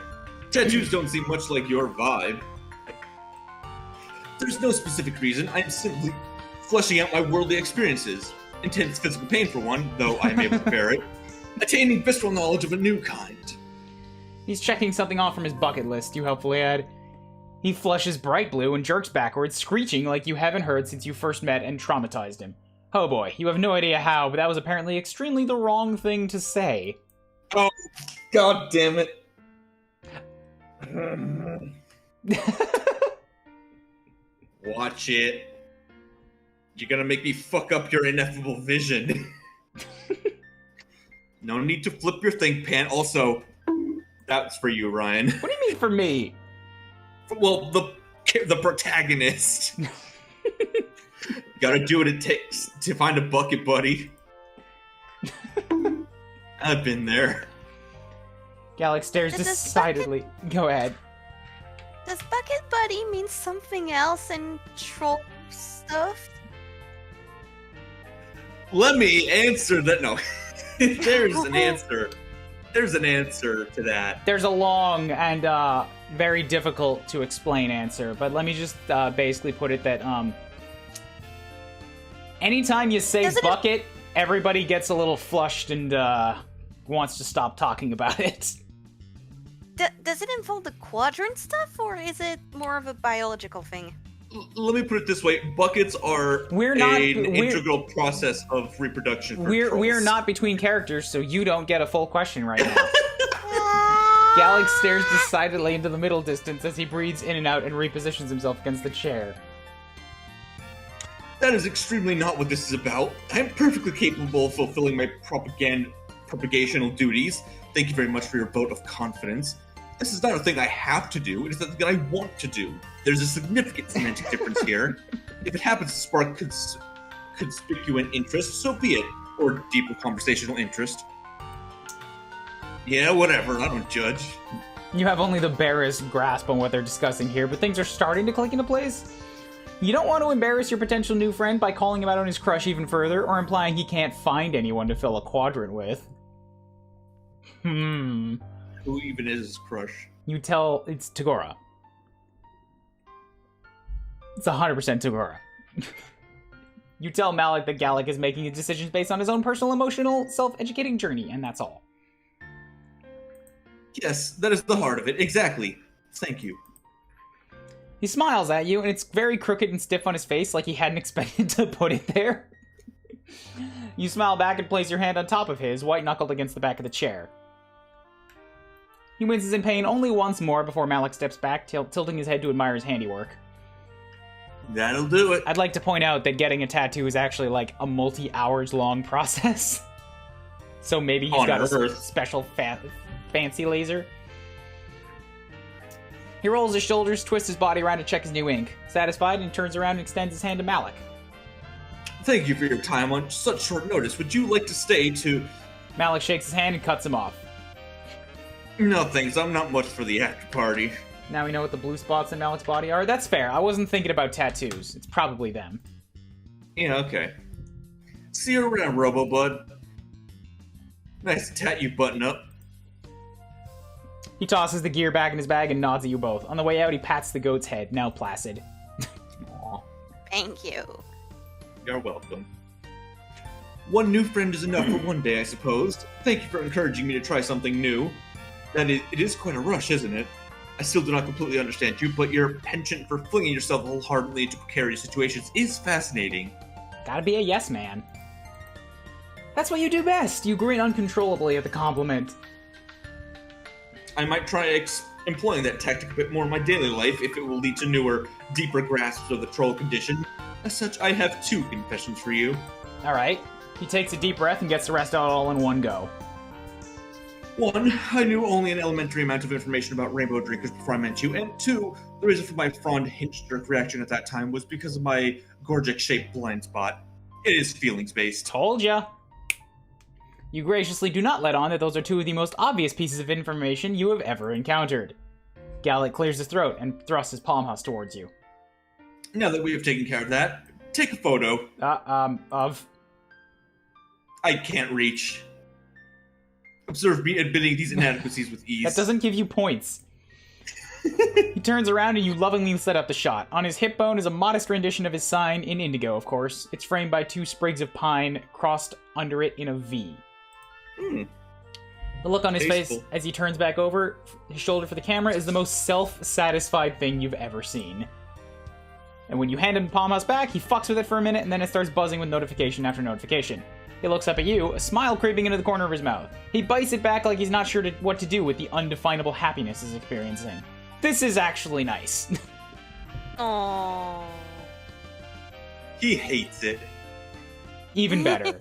Tattoos don't seem much like your vibe. There's no specific reason, I'm simply fleshing out my worldly experiences. Intense physical pain for one, though I'm able to bear it. Attaining visceral knowledge of a new kind. He's checking something off from his bucket list, you helpfully add. He flushes bright blue and jerks backwards, screeching like you haven't heard since you first met and traumatized him. Oh boy, you have no idea how, but that was apparently extremely the wrong thing to say. Oh, god damn it. Watch it. You're gonna make me fuck up your ineffable vision. No need to flip your think pan. Also, that's for you, Ryan. What do you mean for me? Well, the protagonist. Gotta do what it takes to find a bucket, buddy. I've been there. Gallic stares decidedly. Go ahead. Does Bucket Buddy mean something else in troll stuff? Let me answer that. No. There's an answer. There's an answer to that. There's a long and very difficult to explain answer, but let me just basically put it that anytime you say bucket, everybody gets a little flushed and wants to stop talking about it. Does it involve the quadrant stuff, or is it more of a biological thing? Let me put it this way: buckets are an integral process of reproduction. For we're not between characters, so you don't get a full question right now. Gallic stares decidedly into the middle distance as he breathes in and out and repositions himself against the chair. That is extremely not what this is about. I am perfectly capable of fulfilling my propagational duties. Thank you very much for your vote of confidence. This is not a thing I have to do, it is something that I want to do. There's a significant semantic difference here. If it happens to spark conspicuous interest, so be it. Or deeper conversational interest. Yeah, whatever, I don't judge. You have only the barest grasp on what they're discussing here, but things are starting to click into place. You don't want to embarrass your potential new friend by calling him out on his crush even further, or implying he can't find anyone to fill a quadrant with. Who even is his crush? You tell it's Tagora. It's 100% Tagora. You tell Malik that Gallic is making his decisions based on his own personal, emotional, self-educating journey, and that's all. Yes, that is the heart of it. Exactly. Thank you. He smiles at you, and it's very crooked and stiff on his face, like he hadn't expected to put it there. You smile back and place your hand on top of his, white-knuckled against the back of the chair. He winces in pain only once more before Malik steps back, tilting his head to admire his handiwork. That'll do it. I'd like to point out that getting a tattoo is actually like a multi-hours long process. So maybe he's got a special fancy laser. He rolls his shoulders, twists his body around to check his new ink. Satisfied, and turns around and extends his hand to Malik. Thank you for your time on such short notice. Would you like to stay to... Malik shakes his hand and cuts him off. No thanks, I'm not much for the after party. Now we know what the blue spots in Malik's body are? That's fair. I wasn't thinking about tattoos. It's probably them. Yeah, okay. See you around, Robo-Bud. Nice to tat you button up. He tosses the gear back in his bag and nods at you both. On the way out, he pats the goat's head, now placid. Aw. Thank you. You're welcome. One new friend is enough for one day, I suppose. Thank you for encouraging me to try something new. It is quite a rush, isn't it? I still do not completely understand you, but your penchant for flinging yourself wholeheartedly into precarious situations is fascinating. Gotta be a yes man. That's what you do best. You grin uncontrollably at the compliment. I might try employing that tactic a bit more in my daily life if it will lead to newer, deeper grasps of the troll condition. As such, I have 2 confessions for you. Alright. He takes a deep breath and gets the rest out all in one go. 1, I knew only an elementary amount of information about rainbow drinkers before I met you, and 2, the reason for my fond hinge-jerk reaction at that time was because of my Gorgic-shaped blind spot. It is feelings-based. Told ya. You graciously do not let on that those are 2 of the most obvious pieces of information you have ever encountered. Gallic clears his throat and thrusts his palm house towards you. Now that we have taken care of that, take a photo. Of? I can't reach. Observe me admitting these inadequacies with ease. That doesn't give you points. He turns around and you lovingly set up the shot. On his hip bone is a modest rendition of his sign, in indigo, of course. It's framed by 2 sprigs of pine crossed under it in a V. The look on his face as he turns back over his shoulder for the camera is the most self-satisfied thing you've ever seen. And when you hand him the palm house back, he fucks with it for a minute and then it starts buzzing with notification after notification. He looks up at you, a smile creeping into the corner of his mouth. He bites it back like he's not sure what to do with the undefinable happiness he's experiencing. This is actually nice. Aww. He hates it. Even better.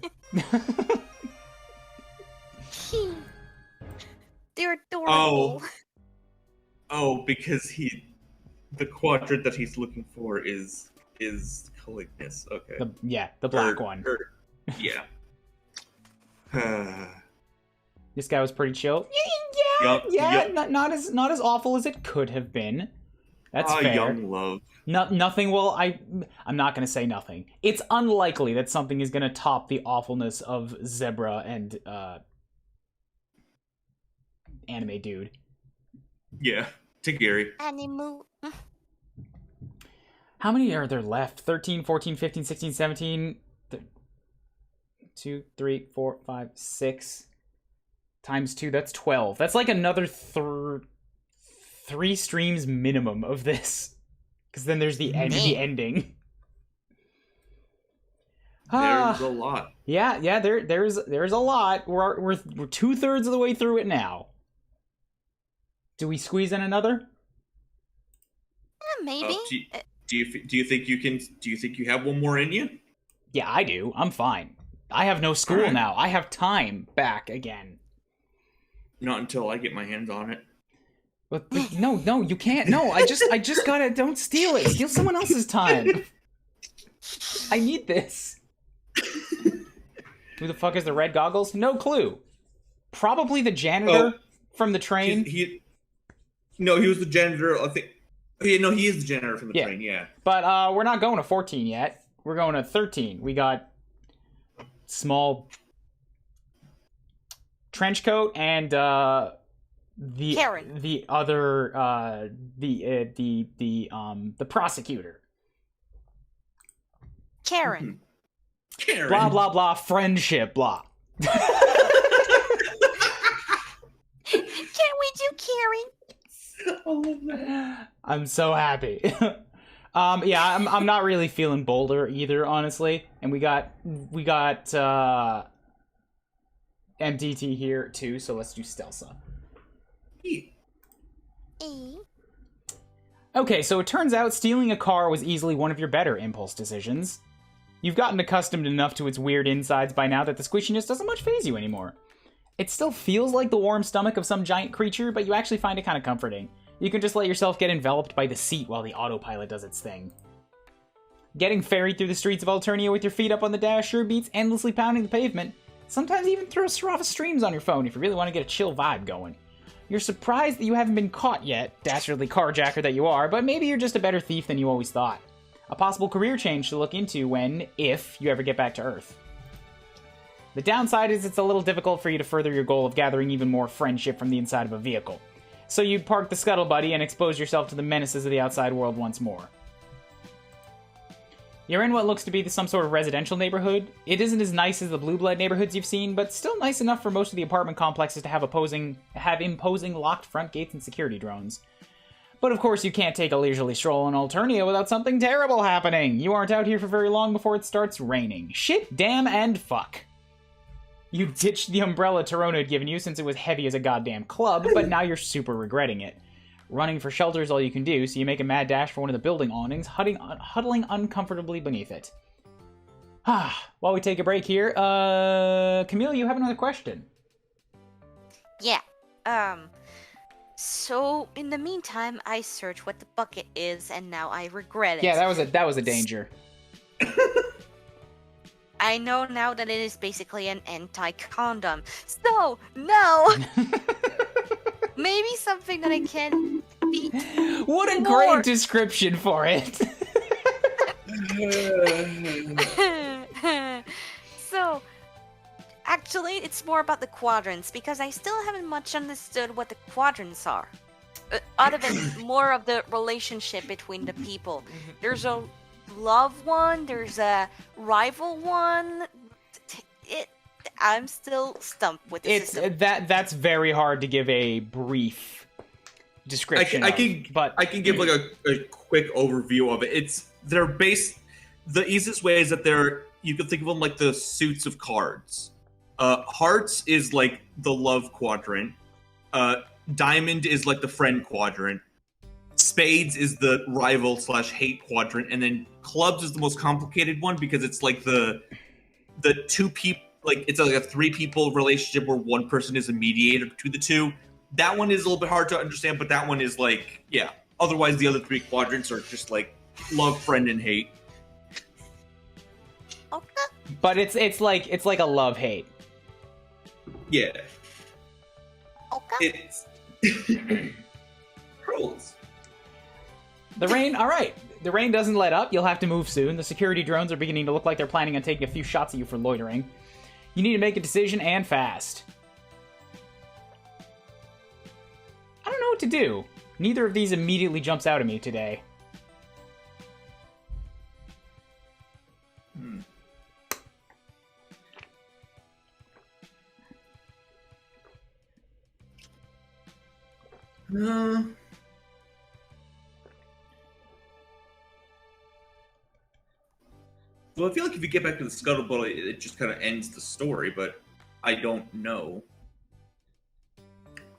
They're adorable. Oh, because the quadrant that he's looking for is Calignis. Okay. The black one. Yeah. This guy was pretty chill. Not as awful as it could have been. That's fair. Young love. Nothing. Well, I'm not gonna say nothing. It's unlikely that something is gonna top the awfulness of Zebra and anime dude. Yeah, Tagari. Animu. How many are there left? 13, 14, 15, 16, 17. 2, 3, 4, 5, 6 times 2. That's 12. That's like another 3 streams minimum of this. Because then there's the ending. There's a lot. Yeah. There's a lot. We're 2/3 of the way through it now. Do we squeeze in another? Maybe. Do you think you can? Do you think you have one more in you? Yeah, I do. I'm fine. I have no school now. I have time back again. Not until I get my hands on it. But no, you can't. No, I just gotta. Don't steal it. Steal someone else's time. I need this. Who the fuck is the red goggles? No clue. Probably the janitor from the train. No, he was the janitor. I think. Yeah, no, he is the janitor from the train. Yeah. But we're not going to 14 yet. We're going to 13. We got small trench coat and Karen. The other the prosecutor. Karen. Karen. Blah blah blah. Friendship. Blah. Can we do Karen? I'm so happy. Yeah, I'm not really feeling Boulder either, honestly. And we got MDT here too, so let's do Stelsa. E. Okay, so it turns out stealing a car was easily one of your better impulse decisions. You've gotten accustomed enough to its weird insides by now that the squishiness doesn't much faze you anymore. It still feels like the warm stomach of some giant creature, but you actually find it kind of comforting. You can just let yourself get enveloped by the seat while the autopilot does its thing. Getting ferried through the streets of Alternia with your feet up on the dash sure beats endlessly pounding the pavement. Sometimes even throw Serapha streams on your phone if you really want to get a chill vibe going. You're surprised that you haven't been caught yet, dastardly carjacker that you are, but maybe you're just a better thief than you always thought. A possible career change to look into when, if, you ever get back to Earth. The downside is it's a little difficult for you to further your goal of gathering even more friendship from the inside of a vehicle. So you'd park the Scuttle Buddy and expose yourself to the menaces of the outside world once more. You're in what looks to be some sort of residential neighborhood. It isn't as nice as the Blue Blood neighborhoods you've seen, but still nice enough for most of the apartment complexes to have imposing locked front gates and security drones. But of course you can't take a leisurely stroll in Alternia without something terrible happening. You aren't out here for very long before it starts raining. Shit, damn, and fuck. You ditched the umbrella Torona had given you since it was heavy as a goddamn club, but now you're super regretting it. Running for shelter is all you can do, so you make a mad dash for one of the building awnings, huddling uncomfortably beneath it. While we take a break here, Camille, you have another question. Yeah. So in the meantime, I search what the bucket is, and now I regret it. Yeah, that was a danger. I know now that it is basically an anti-condom. So, no! Maybe something that I can eat. What a more. great description for it! So, actually, it's more about the quadrants, because I still haven't much understood what the quadrants are. Other than more of the relationship between the people. There's a love one, there's a rival one. I'm still stumped with the system. That's very hard to give a brief description. I can give like a quick overview of it. The easiest way is that you can think of them like the suits of cards. Hearts is like the love quadrant. Diamond is like the friend quadrant. Spades is the rival/hate quadrant, and then clubs is the most complicated one because it's like the two people, like it's like a 3 people relationship where one person is a mediator between the two. That one is a little bit hard to understand, but that one is like, yeah. Otherwise, the other 3 quadrants are just like love, friend, and hate. Okay. But it's like a love-hate. Yeah. Okay. It's rules. The rain, alright. The rain doesn't let up. You'll have to move soon. The security drones are beginning to look like they're planning on taking a few shots at you for loitering. You need to make a decision, and fast. I don't know what to do. Neither of these immediately jumps out at me today. Well, I feel like if you get back to the scuttlebutt, it just kind of ends the story, but I don't know.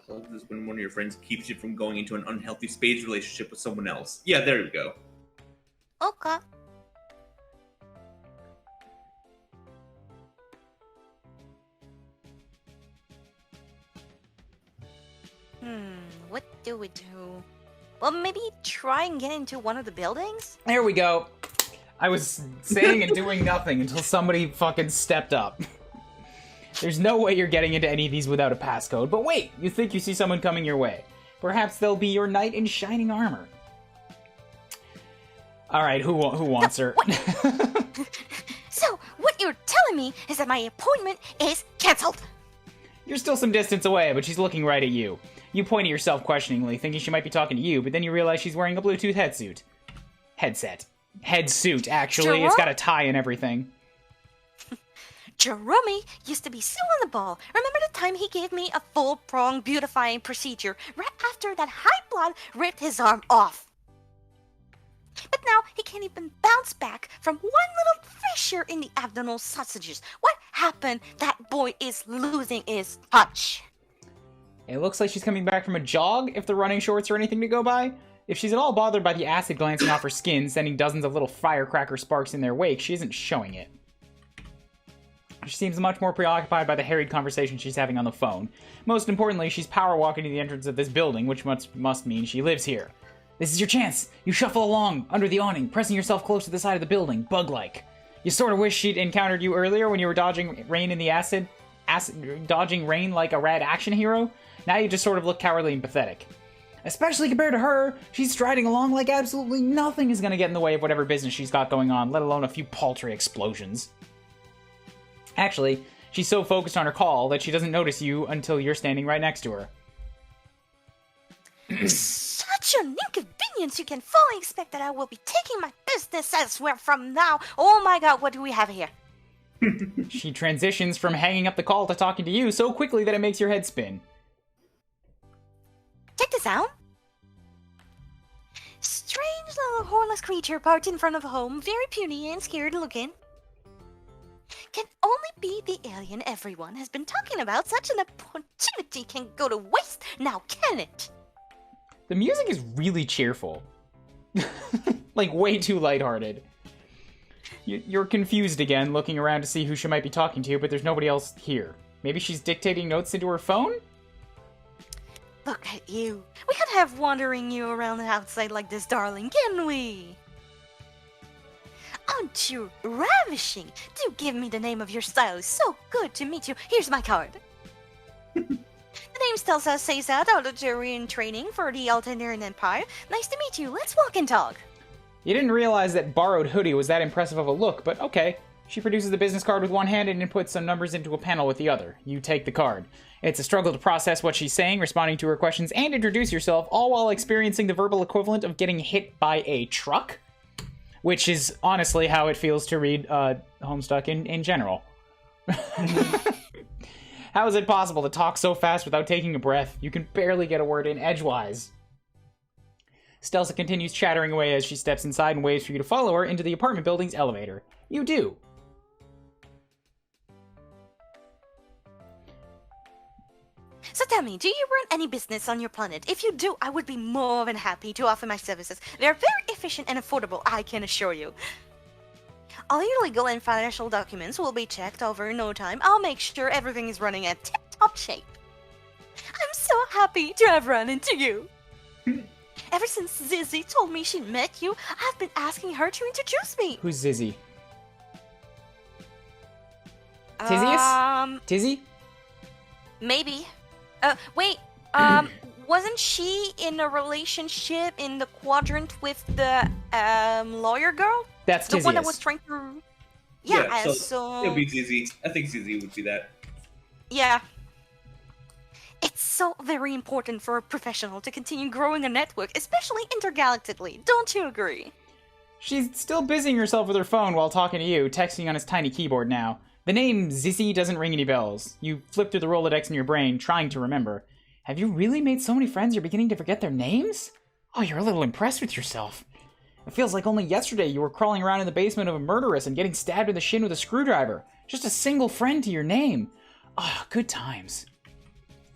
Clubs is when one of your friends keeps you from going into an unhealthy spades relationship with someone else. Yeah, there you go. Okay. What do we do? Well, maybe try and get into one of the buildings? There we go. I was saying and doing nothing until somebody fucking stepped up. There's no way you're getting into any of these without a passcode, but wait, you think you see someone coming your way. Perhaps they'll be your knight in shining armor. Alright, who wants her? So, what you're telling me is that my appointment is cancelled. You're still some distance away, but she's looking right at you. You point at yourself questioningly, thinking she might be talking to you, but then you realize she's wearing a Bluetooth headsuit. Headsuit, actually. It's got a tie and everything. Jerome used to be so on the ball. Remember the time he gave me a full-prong beautifying procedure right after that high blood ripped his arm off? But now he can't even bounce back from one little fissure in the abdominal sausages. What happened? That boy is losing his touch. It looks like she's coming back from a jog, if the running shorts are anything to go by. If she's at all bothered by the acid glancing off her skin, sending dozens of little firecracker sparks in their wake, she isn't showing it. She seems much more preoccupied by the harried conversation she's having on the phone. Most importantly, she's power walking to the entrance of this building, which must mean she lives here. This is your chance. You shuffle along, under the awning, pressing yourself close to the side of the building, bug-like. You sort of wish she'd encountered you earlier when you were dodging rain in the dodging rain like a rad action hero. Now you just sort of look cowardly and pathetic. Especially compared to her, she's striding along like absolutely nothing is going to get in the way of whatever business she's got going on, let alone a few paltry explosions. Actually, she's so focused on her call that she doesn't notice you until you're standing right next to her. Such an inconvenience! You can fully expect that I will be taking my business elsewhere from now. Oh my god, what do we have here? She transitions from hanging up the call to talking to you so quickly that it makes your head spin. Check this out. Strange little hornless creature parked in front of a home, very puny and scared looking. Can only be the alien everyone has been talking about. Such an opportunity can go to waste now, can it? The music is really cheerful. Like, way too lighthearted. You're confused again, looking around to see who she might be talking to, but there's nobody else here. Maybe she's dictating notes into her phone? Look at you. We can't have wandering you around the outside like this, darling, can we? Aren't you ravishing? Do give me the name of your stylist. So good to meet you. Here's my card. The name tells us says that Alternia in training for the Alternian Empire. Nice to meet you. Let's walk and talk. You didn't realize that borrowed hoodie was that impressive of a look, but okay. She produces the business card with one hand and inputs some numbers into a panel with the other. You take the card. It's a struggle to process what she's saying, responding to her questions, and introduce yourself, all while experiencing the verbal equivalent of getting hit by a truck. Which is honestly how it feels to read Homestuck in general. How is it possible to talk so fast without taking a breath? You can barely get a word in edgewise. Stelsa continues chattering away as she steps inside and waves for you to follow her into the apartment building's elevator. You do. So tell me, do you run any business on your planet? If you do, I would be more than happy to offer my services. They're very efficient and affordable, I can assure you. All your legal and financial documents will be checked over in no time. I'll make sure everything is running at tip-top shape. I'm so happy to have run into you. Ever since Zizzy told me she met you, I've been asking her to introduce me. Who's Zizzy? Tizius? Tizzy? Maybe. Wait, wasn't she in a relationship in the quadrant with the, lawyer girl? That's the Tizius. one that was trying to... Yeah, so... It'll be Zizzy. I think Zizzy would be that. Yeah. It's so very important for a professional to continue growing a network, especially intergalactically. Don't you agree? She's still busying herself with her phone while talking to you, texting on his tiny keyboard now. The name Zizzy doesn't ring any bells. You flip through the Rolodex in your brain, trying to remember. Have you really made so many friends you're beginning to forget their names? Oh, you're a little impressed with yourself. It feels like only yesterday you were crawling around in the basement of a murderess and getting stabbed in the shin with a screwdriver. Just a single friend to your name. Ah, good times.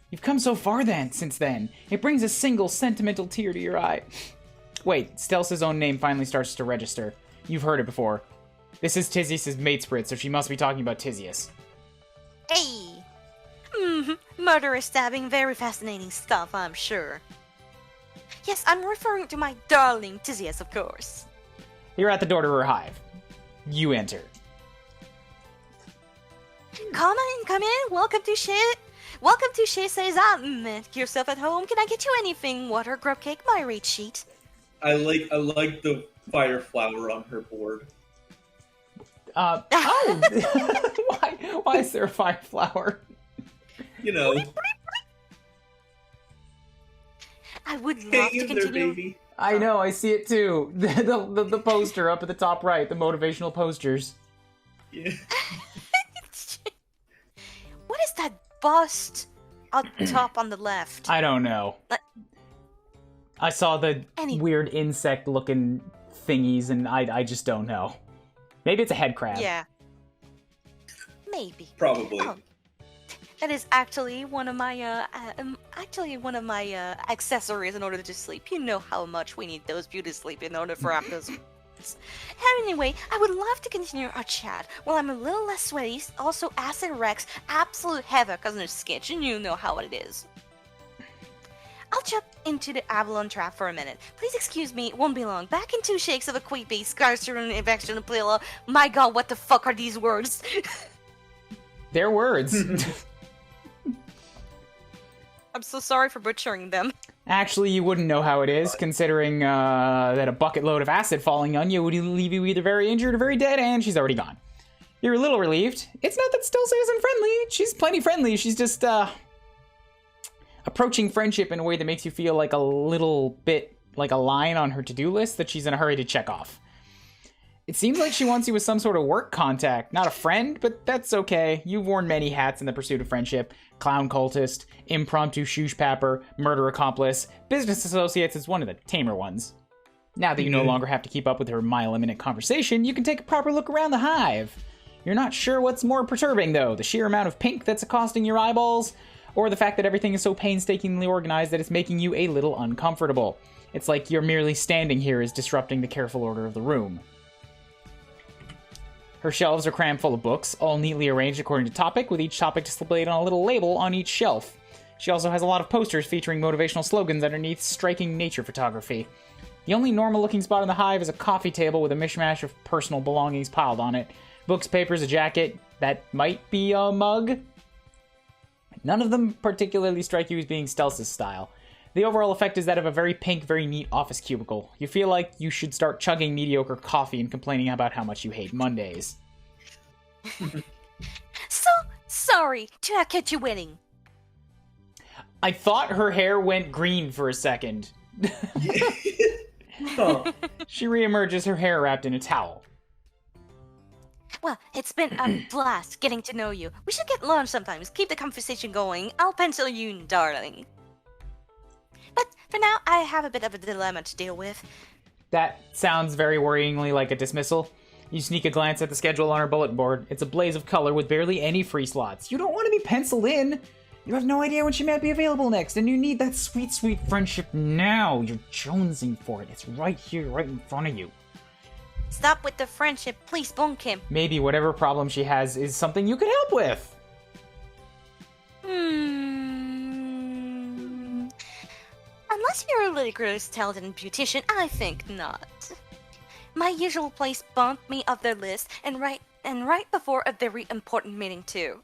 You've come so far since then. It brings a single sentimental tear to your eye. Wait, Stelsa's own name finally starts to register. You've heard it before. This is Tizius' mate sprit, so she must be talking about Tizius. Hey! Murderous stabbing, very fascinating stuff, I'm sure. Yes, I'm referring to my darling Tizius, of course. You're at the door to her hive. You enter. Come in, come in. Welcome to shit. Welcome to Chez César. Make yourself at home. Can I get you anything? Water, grub cake, my rate sheet. I like the fire flower on her board. Oh! Why is there a fire flower? You know. I would love Hang to in there, continue. baby. I know, I see it too. The poster up at the top right, the motivational posters. Yeah. What is that bust up top on the left? I don't know. I saw the Any- weird insect-looking thingies, and I just don't know. Maybe it's a head crab. Yeah. Maybe. Probably. Oh. That is actually one of my accessories in order to sleep. You know how much we need those beauty sleep in order for those. Anyway, I would love to continue our chat while I'm a little less sweaty. Also, acid wrecks absolute havoc on the sketch, and you know how it is. I'll jump into the Avalon trap for a minute. Please excuse me, it won't be long. Back in 2 shakes of a quick base, scars through an infection of Plila. My god, what the fuck are these words? They're words. I'm so sorry for butchering them. Actually, you wouldn't know how it is, considering that a bucket load of acid falling on you would leave you either very injured or very dead, and she's already gone. You're a little relieved. It's not that Stulce isn't friendly. She's plenty friendly. She's just, approaching friendship in a way that makes you feel like a little bit like a line on her to-do list that she's in a hurry to check off. It seems like she wants you with some sort of work contact. Not a friend, but that's okay. You've worn many hats in the pursuit of friendship. Clown cultist, impromptu shoosh-papper, murder accomplice. Business associates is one of the tamer ones. Now that you no longer have to keep up with her mile-a-minute conversation, you can take a proper look around the hive. You're not sure what's more perturbing, though, the sheer amount of pink that's accosting your eyeballs, or the fact that everything is so painstakingly organized that it's making you a little uncomfortable. It's like you're merely standing here is disrupting the careful order of the room. Her shelves are crammed full of books, all neatly arranged according to topic, with each topic displayed on a little label on each shelf. She also has a lot of posters featuring motivational slogans underneath striking nature photography. The only normal-looking spot in the hive is a coffee table with a mishmash of personal belongings piled on it. Books, papers, a jacket, that might be a mug. None of them particularly strike you as being Stelz's style. The overall effect is that of a very pink, very neat office cubicle. You feel like you should start chugging mediocre coffee and complaining about how much you hate Mondays. So sorry to have kept you waiting. I thought her hair went green for a second. Huh. She reemerges, her hair wrapped in a towel. Well, it's been a blast getting to know you. We should get lunch sometimes. Keep the conversation going. I'll pencil you in, darling. But for now, I have a bit of a dilemma to deal with. That sounds very worryingly like a dismissal. You sneak a glance at the schedule on her bulletin board. It's a blaze of color with barely any free slots. You don't want to be penciled in. You have no idea when she might be available next, and you need that sweet, sweet friendship now. You're jonesing for it. It's right here, right in front of you. Stop with the friendship, please, Bone Kim. Maybe whatever problem she has is something you could help with. Unless you're a rigorous, talented beautician, I think not. My usual place bumped me off their list, and right before a very important meeting too.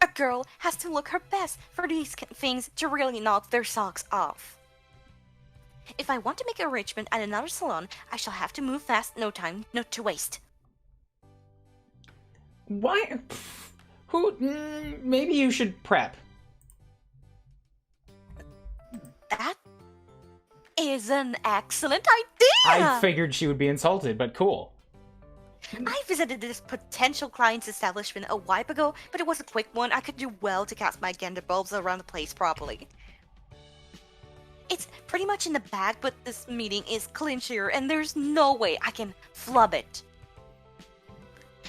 A girl has to look her best for these things to really knock their socks off. If I want to make arrangement at another salon, I shall have to move fast, no time, no to waste. Why? Maybe you should prep. That is an excellent idea! I figured she would be insulted, but cool. I visited this potential client's establishment a while ago, but it was a quick one. I could do well to cast my Gender bulbs around the place properly. It's pretty much in the bag, but this meeting is clinchier, and there's no way I can flub it.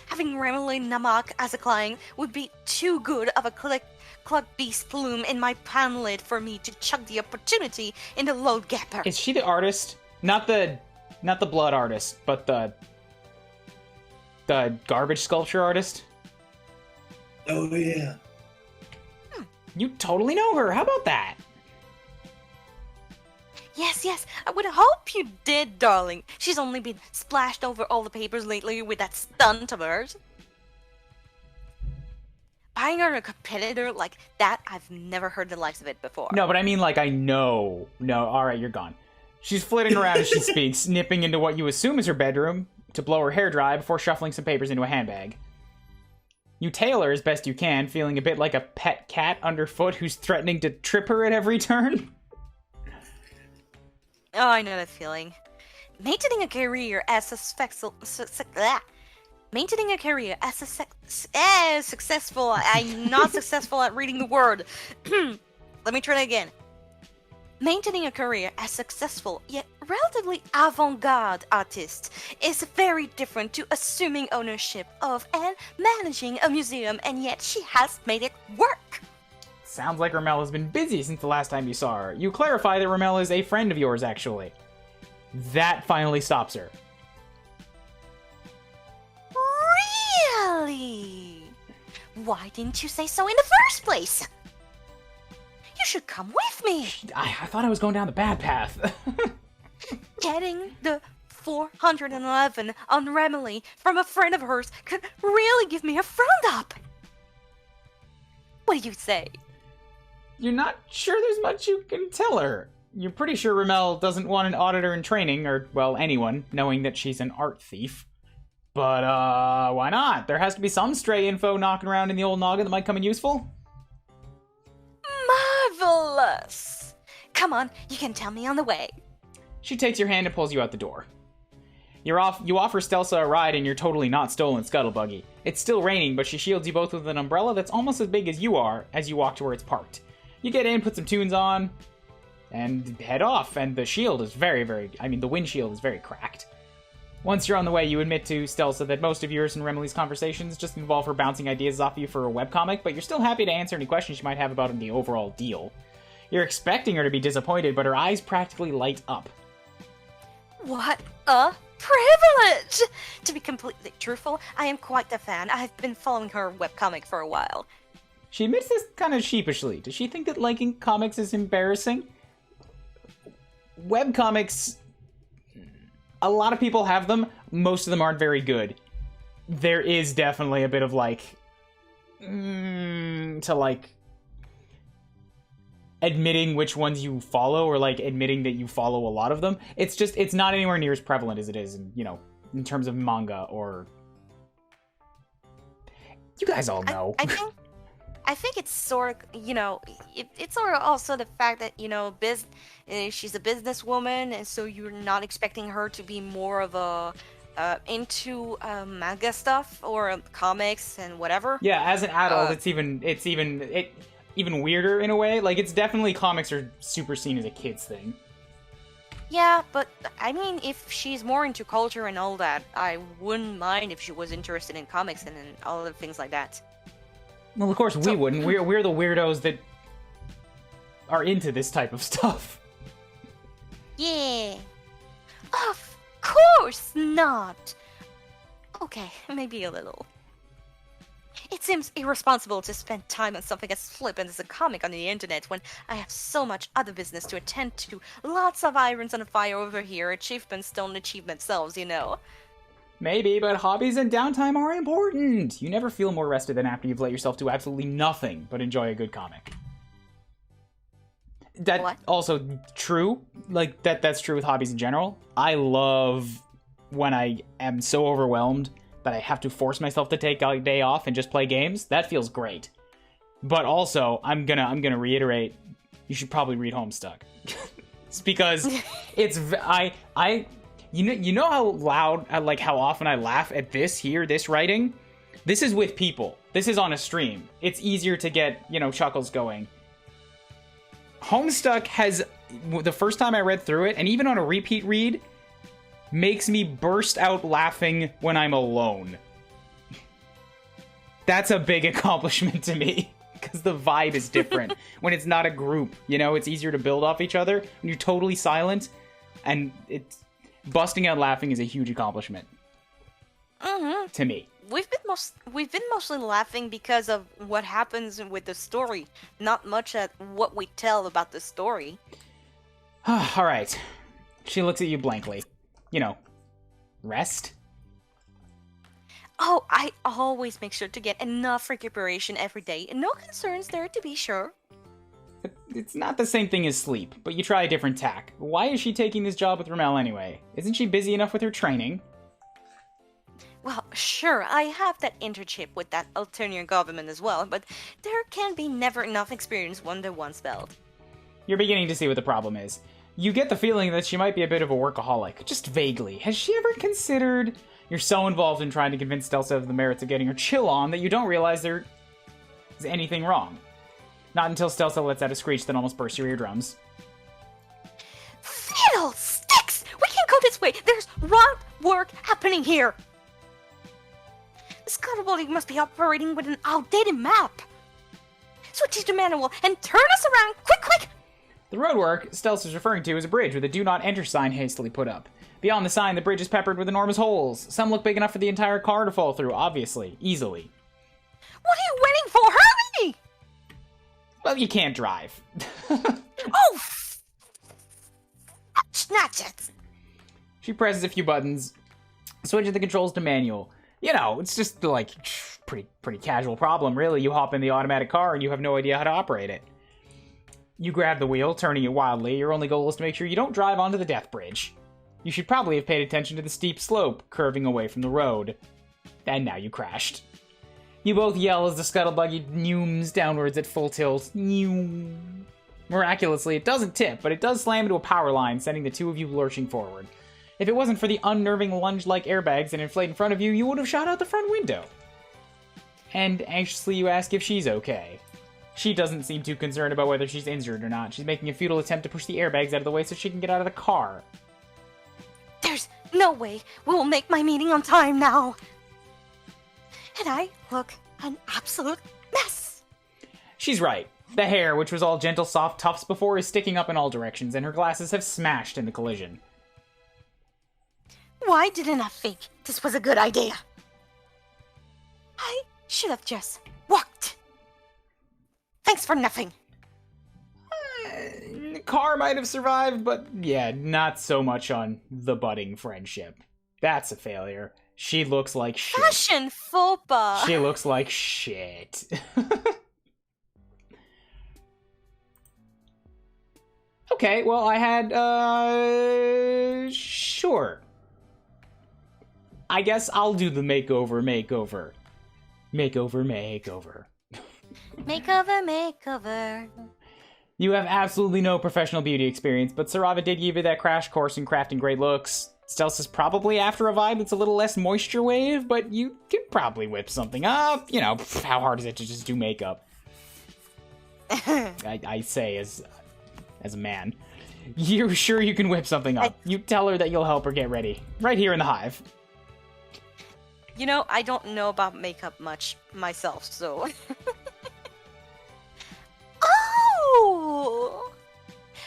Having Remily Namak as a client would be too good of a cluck beast plume in my panlet for me to chuck the opportunity in the load gapper. Is she the artist? Not the blood artist, but the garbage sculpture artist? Oh, yeah. You totally know her. How about that? Yes, I would hope you did, darling. She's only been splashed over all the papers lately with that stunt of hers. Buying her a competitor like that, I've never heard the likes of it before. No, but I mean, like, I know. No, alright, you're gone. She's flitting around as she speaks, nipping into what you assume is her bedroom to blow her hair dry before shuffling some papers into a handbag. You tail her as best you can, feeling a bit like a pet cat underfoot who's threatening to trip her at every turn. Oh, I know that feeling. Maintaining a career as successful. Maintaining a career as successful. I'm not successful at reading the word. Let me try that again. Maintaining a career as successful yet relatively avant-garde artist is very different to assuming ownership of and managing a museum, and yet she has made it work. Sounds like Ramel has been busy since the last time you saw her. You clarify that Ramel is a friend of yours, actually. That finally stops her. Really? Why didn't you say so in the first place? You should come with me. I thought I was going down the bad path. Getting the 411 on Remily from a friend of hers could really give me a front up. What do you say? You're not sure there's much you can tell her. You're pretty sure Ramel doesn't want an auditor in training, or, well, anyone, knowing that she's an art thief. But, why not? There has to be some stray info knocking around in the old noggin that might come in useful. Marvelous! Come on, you can tell me on the way. She takes your hand and pulls you out the door. You offer Stelsa a ride in your totally not stolen scuttle buggy. It's still raining, but she shields you both with an umbrella that's almost as big as you are as you walk to where it's parked. You get in, put some tunes on, and head off, and the shield is the windshield is very cracked. Once you're on the way, you admit to Stelsa that most of yours and Remily's conversations just involve her bouncing ideas off you for a webcomic, but you're still happy to answer any questions you might have about the overall deal. You're expecting her to be disappointed, but her eyes practically light up. What a privilege! To be completely truthful, I am quite a fan. I've been following her webcomic for a while. She admits this kind of sheepishly. Does she think that liking comics is embarrassing? Webcomics, a lot of people have them. Most of them aren't very good. There is definitely a bit of admitting which ones you follow, or admitting that you follow a lot of them. It's not anywhere near as prevalent as it is in terms of manga, or you guys all know. I think it's sort of, it's sort of also the fact that, she's a businesswoman, and so you're not expecting her to be more of a into manga stuff or comics and whatever. Yeah, as an adult, it's even weirder in a way. It's definitely, comics are super seen as a kid's thing. Yeah, but I mean, if she's more into culture and all that, I wouldn't mind if she was interested in comics and all the things like that. Well, of course we wouldn't. We're the weirdos that are into this type of stuff. Yeah. Of course not. Okay, maybe a little. It seems irresponsible to spend time on something as flippant as a comic on the internet when I have so much other business to attend to. Lots of irons on the fire over here. Achievements don't achieve themselves, Maybe, but hobbies and downtime are important. You never feel more rested than after you've let yourself do absolutely nothing but enjoy a good comic. That's also true. That's true with hobbies in general. I love when I am so overwhelmed that I have to force myself to take a day off and just play games. That feels great. But also, I'm gonna reiterate, you should probably read Homestuck. It's because it's You know how loud, how often I laugh at this writing? This is with people. This is on a stream. It's easier to get, chuckles going. Homestuck has, the first time I read through it, and even on a repeat read, makes me burst out laughing when I'm alone. That's a big accomplishment to me, because the vibe is different. When it's not a group, it's easier to build off each other. When you're totally silent, and it's... busting out laughing is a huge accomplishment. Mm-hmm. To me. We've been mostly laughing because of what happens with the story, not much at what we tell about the story. All right. She looks at you blankly. Rest? Oh, I always make sure to get enough recuperation every day. No concerns there, to be sure. It's not the same thing as sleep, but you try a different tack. Why is she taking this job with Ramel anyway? Isn't she busy enough with her training? Well, sure, I have that internship with that Alternia government as well, but there can be never enough experience one-to-one spelled. You're beginning to see what the problem is. You get the feeling that she might be a bit of a workaholic, just vaguely. Has she ever considered... You're so involved in trying to convince Stelsa of the merits of getting her chill on that you don't realize there is anything wrong. Not until Stelsa lets out a screech that almost bursts your eardrums. Fiddlesticks! We can't go this way! There's wrong work happening here! This Kuuribro must be operating with an outdated map. Switch to manual and turn us around! Quick, quick! The roadwork Stelsa is referring to is a bridge with a do not enter sign hastily put up. Beyond the sign, the bridge is peppered with enormous holes. Some look big enough for the entire car to fall through, obviously, easily. What are you waiting for? Hurry! Well, you can't drive. Oh! Snatch it. She presses a few buttons, switches the controls to manual. You know, it's just like pretty casual problem, really. You hop in the automatic car and you have no idea how to operate it. You grab the wheel, turning it wildly. Your only goal is to make sure you don't drive onto the death bridge. You should probably have paid attention to the steep slope curving away from the road. And now you crashed. You both yell as the scuttlebuggy neumes downwards at full tilt. Miraculously, it doesn't tip, but it does slam into a power line, sending the two of you lurching forward. If it wasn't for the unnerving lunge-like airbags that inflate in front of you, you would have shot out the front window. And anxiously you ask if she's okay. She doesn't seem too concerned about whether she's injured or not. She's making a futile attempt to push the airbags out of the way so she can get out of the car. There's no way we will make my meeting on time now. And I look an absolute mess. She's right. The hair, which was all gentle, soft tufts before, is sticking up in all directions, and her glasses have smashed in the collision. Why didn't I think this was a good idea? I should have just walked. Thanks for nothing. The car might have survived, but yeah, not so much on the budding friendship. That's a failure. She looks like shit. Fashion faux pas. She looks like shit. Okay, well, I had, sure. I guess I'll do the makeover. Makeover. You have absolutely no professional beauty experience, but Sarava did give you that crash course in crafting great looks. Stealth is probably after a vibe that's a little less moisture wave, but you could probably whip something up. You know, how hard is it to just do makeup? I say as a man. You're sure you can whip something up. You tell her that you'll help her get ready. Right here in the hive. You know, I don't know about makeup much myself, so... Oh!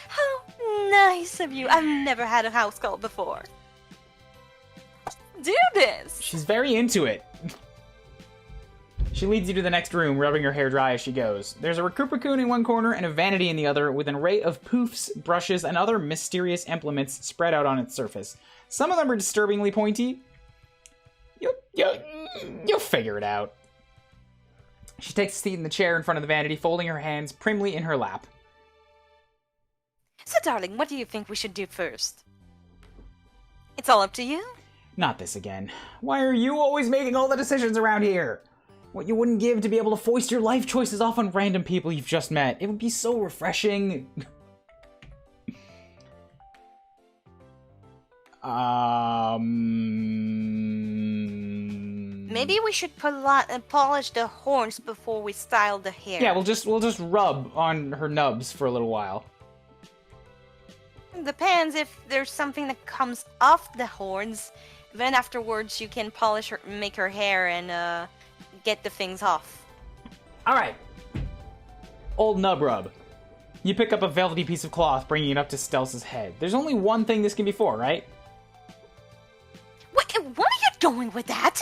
How nice of you. I've never had a house call before. Do this! She's very into it. She leads you to the next room, rubbing her hair dry as she goes. There's a Recuperacoon in one corner and a vanity in the other, with an array of poofs, brushes, and other mysterious implements spread out on its surface. Some of them are disturbingly pointy. You'll figure it out. She takes a seat in the chair in front of the vanity, folding her hands primly in her lap. So, darling, what do you think we should do first? It's all up to you. Not this again. Why are you always making all the decisions around here? What you wouldn't give to be able to foist your life choices off on random people you've just met. It would be so refreshing. Maybe we should polish the horns before we style the hair. Yeah, we'll just rub on her nubs for a little while. Depends if there's something that comes off the horns. Then afterwards you can polish her, make her hair, and get the things off. Alright. Old nub rub. You pick up a velvety piece of cloth, bringing it up to Stelsa's head. There's only one thing this can be for, right? What are you doing with that?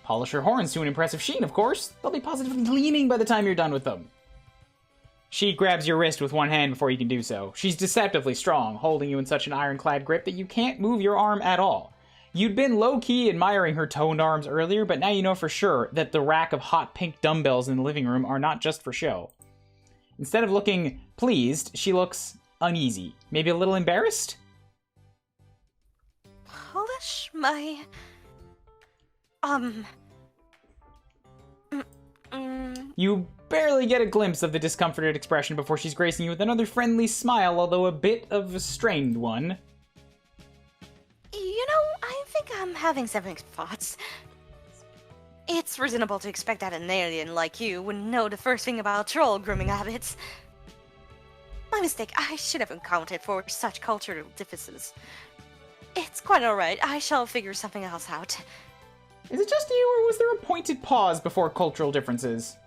Polish her horns to an impressive sheen, of course. They'll be positively gleaming by the time you're done with them. She grabs your wrist with one hand before you can do so. She's deceptively strong, holding you in such an ironclad grip that you can't move your arm at all. You'd been low-key admiring her toned arms earlier, but now you know for sure that the rack of hot pink dumbbells in the living room are not just for show. Instead of looking pleased, she looks uneasy. Maybe a little embarrassed? Polish my... You barely get a glimpse of the discomforted expression before she's gracing you with another friendly smile, although a bit of a strained one. You know, I think I'm having second thoughts. It's reasonable to expect that an alien like you wouldn't know the first thing about troll grooming habits. My mistake, I should have accounted for such cultural differences. It's quite alright, I shall figure something else out. Is it just you, or was there a pointed pause before cultural differences?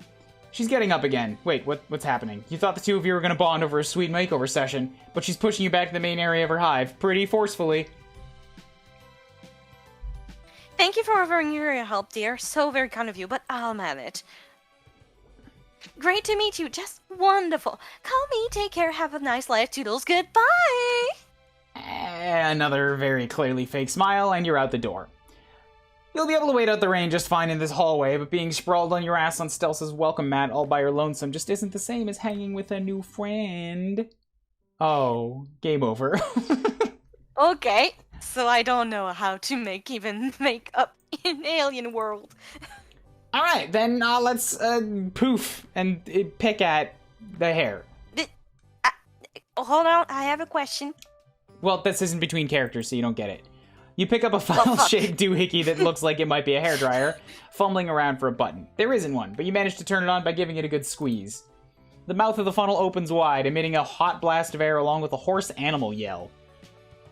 She's getting up again. Wait, what's happening? You thought the two of you were going to bond over a sweet makeover session, but she's pushing you back to the main area of her hive, pretty forcefully. Thank you for offering your help, dear. So very kind of you, but I'll manage. Great to meet you. Just wonderful. Call me. Take care. Have a nice life. Toodles. Goodbye. Another very clearly fake smile, and you're out the door. You'll be able to wait out the rain just fine in this hallway, but being sprawled on your ass on Stelsa's welcome mat all by your lonesome just isn't the same as hanging with a new friend. Oh, game over. Okay, so I don't know how to make up in alien world. Alright, then let's poof and pick at the hair. Hold on, I have a question. Well, this isn't between characters, so you don't get it. You pick up a funnel-shaped doohickey that looks like it might be a hairdryer, fumbling around for a button. There isn't one, but you manage to turn it on by giving it a good squeeze. The mouth of the funnel opens wide, emitting a hot blast of air along with a hoarse animal yell.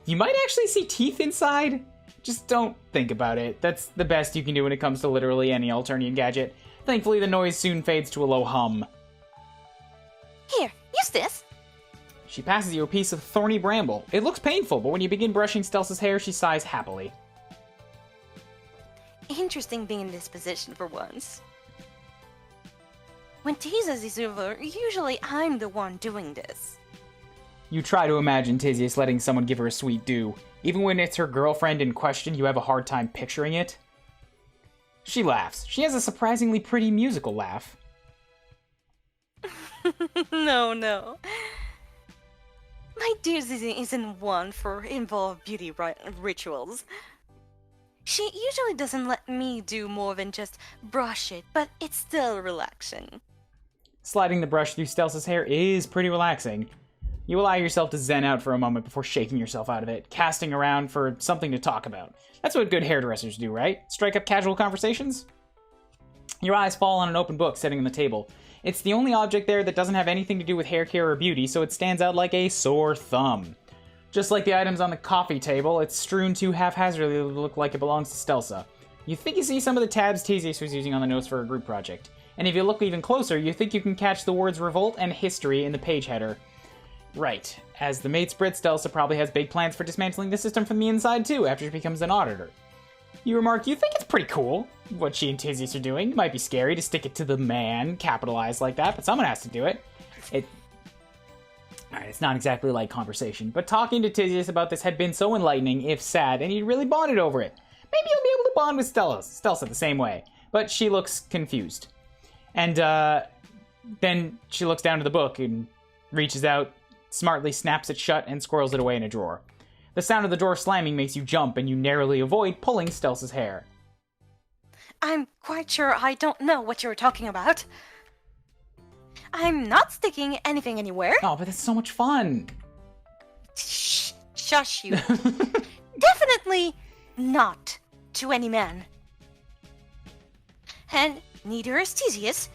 You might actually see teeth inside. Just don't think about it. That's the best you can do when it comes to literally any Alternian gadget. Thankfully, the noise soon fades to a low hum. Here, use this. She passes you a piece of thorny bramble. It looks painful, but when you begin brushing Stelsa's hair, she sighs happily. Interesting being in this position for once. When Tizas is over, usually I'm the one doing this. You try to imagine Tisius letting someone give her a sweet do. Even when it's her girlfriend in question, you have a hard time picturing it. She laughs. She has a surprisingly pretty musical laugh. No. My dear Zizi isn't one for involved beauty rituals. She usually doesn't let me do more than just brush it, but it's still relaxing. Sliding the brush through Stelsa's hair is pretty relaxing. You allow yourself to zen out for a moment before shaking yourself out of it, casting around for something to talk about. That's what good hairdressers do, right? Strike up casual conversations? Your eyes fall on an open book sitting on the table. It's the only object there that doesn't have anything to do with hair care or beauty, so it stands out like a sore thumb. Just like the items on the coffee table, it's strewn too haphazardly to look like it belongs to Stelsa. You think you see some of the tabs Tesius was using on the notes for a group project. And if you look even closer, you think you can catch the words revolt and history in the page header. Right. As the maid Sprit, Stelsa probably has big plans for dismantling the system from the inside too, after she becomes an auditor. You remark, you think it's pretty cool, what she and Tisius are doing. It might be scary to stick it to the man, capitalized like that, but someone has to do it. Alright, it's not exactly like conversation, but talking to Tisius about this had been so enlightening, if sad, and you'd really bonded over it. Maybe you'll be able to bond with Stelsa the same way, but she looks confused. And, then she looks down to the book and reaches out, smartly snaps it shut, and squirrels it away in a drawer. The sound of the door slamming makes you jump, and you narrowly avoid pulling Stelsa's hair. I'm quite sure I don't know what you're talking about. I'm not sticking anything anywhere. Oh, but it's so much fun. Shush you. Definitely not to any man. And neither is Tisius.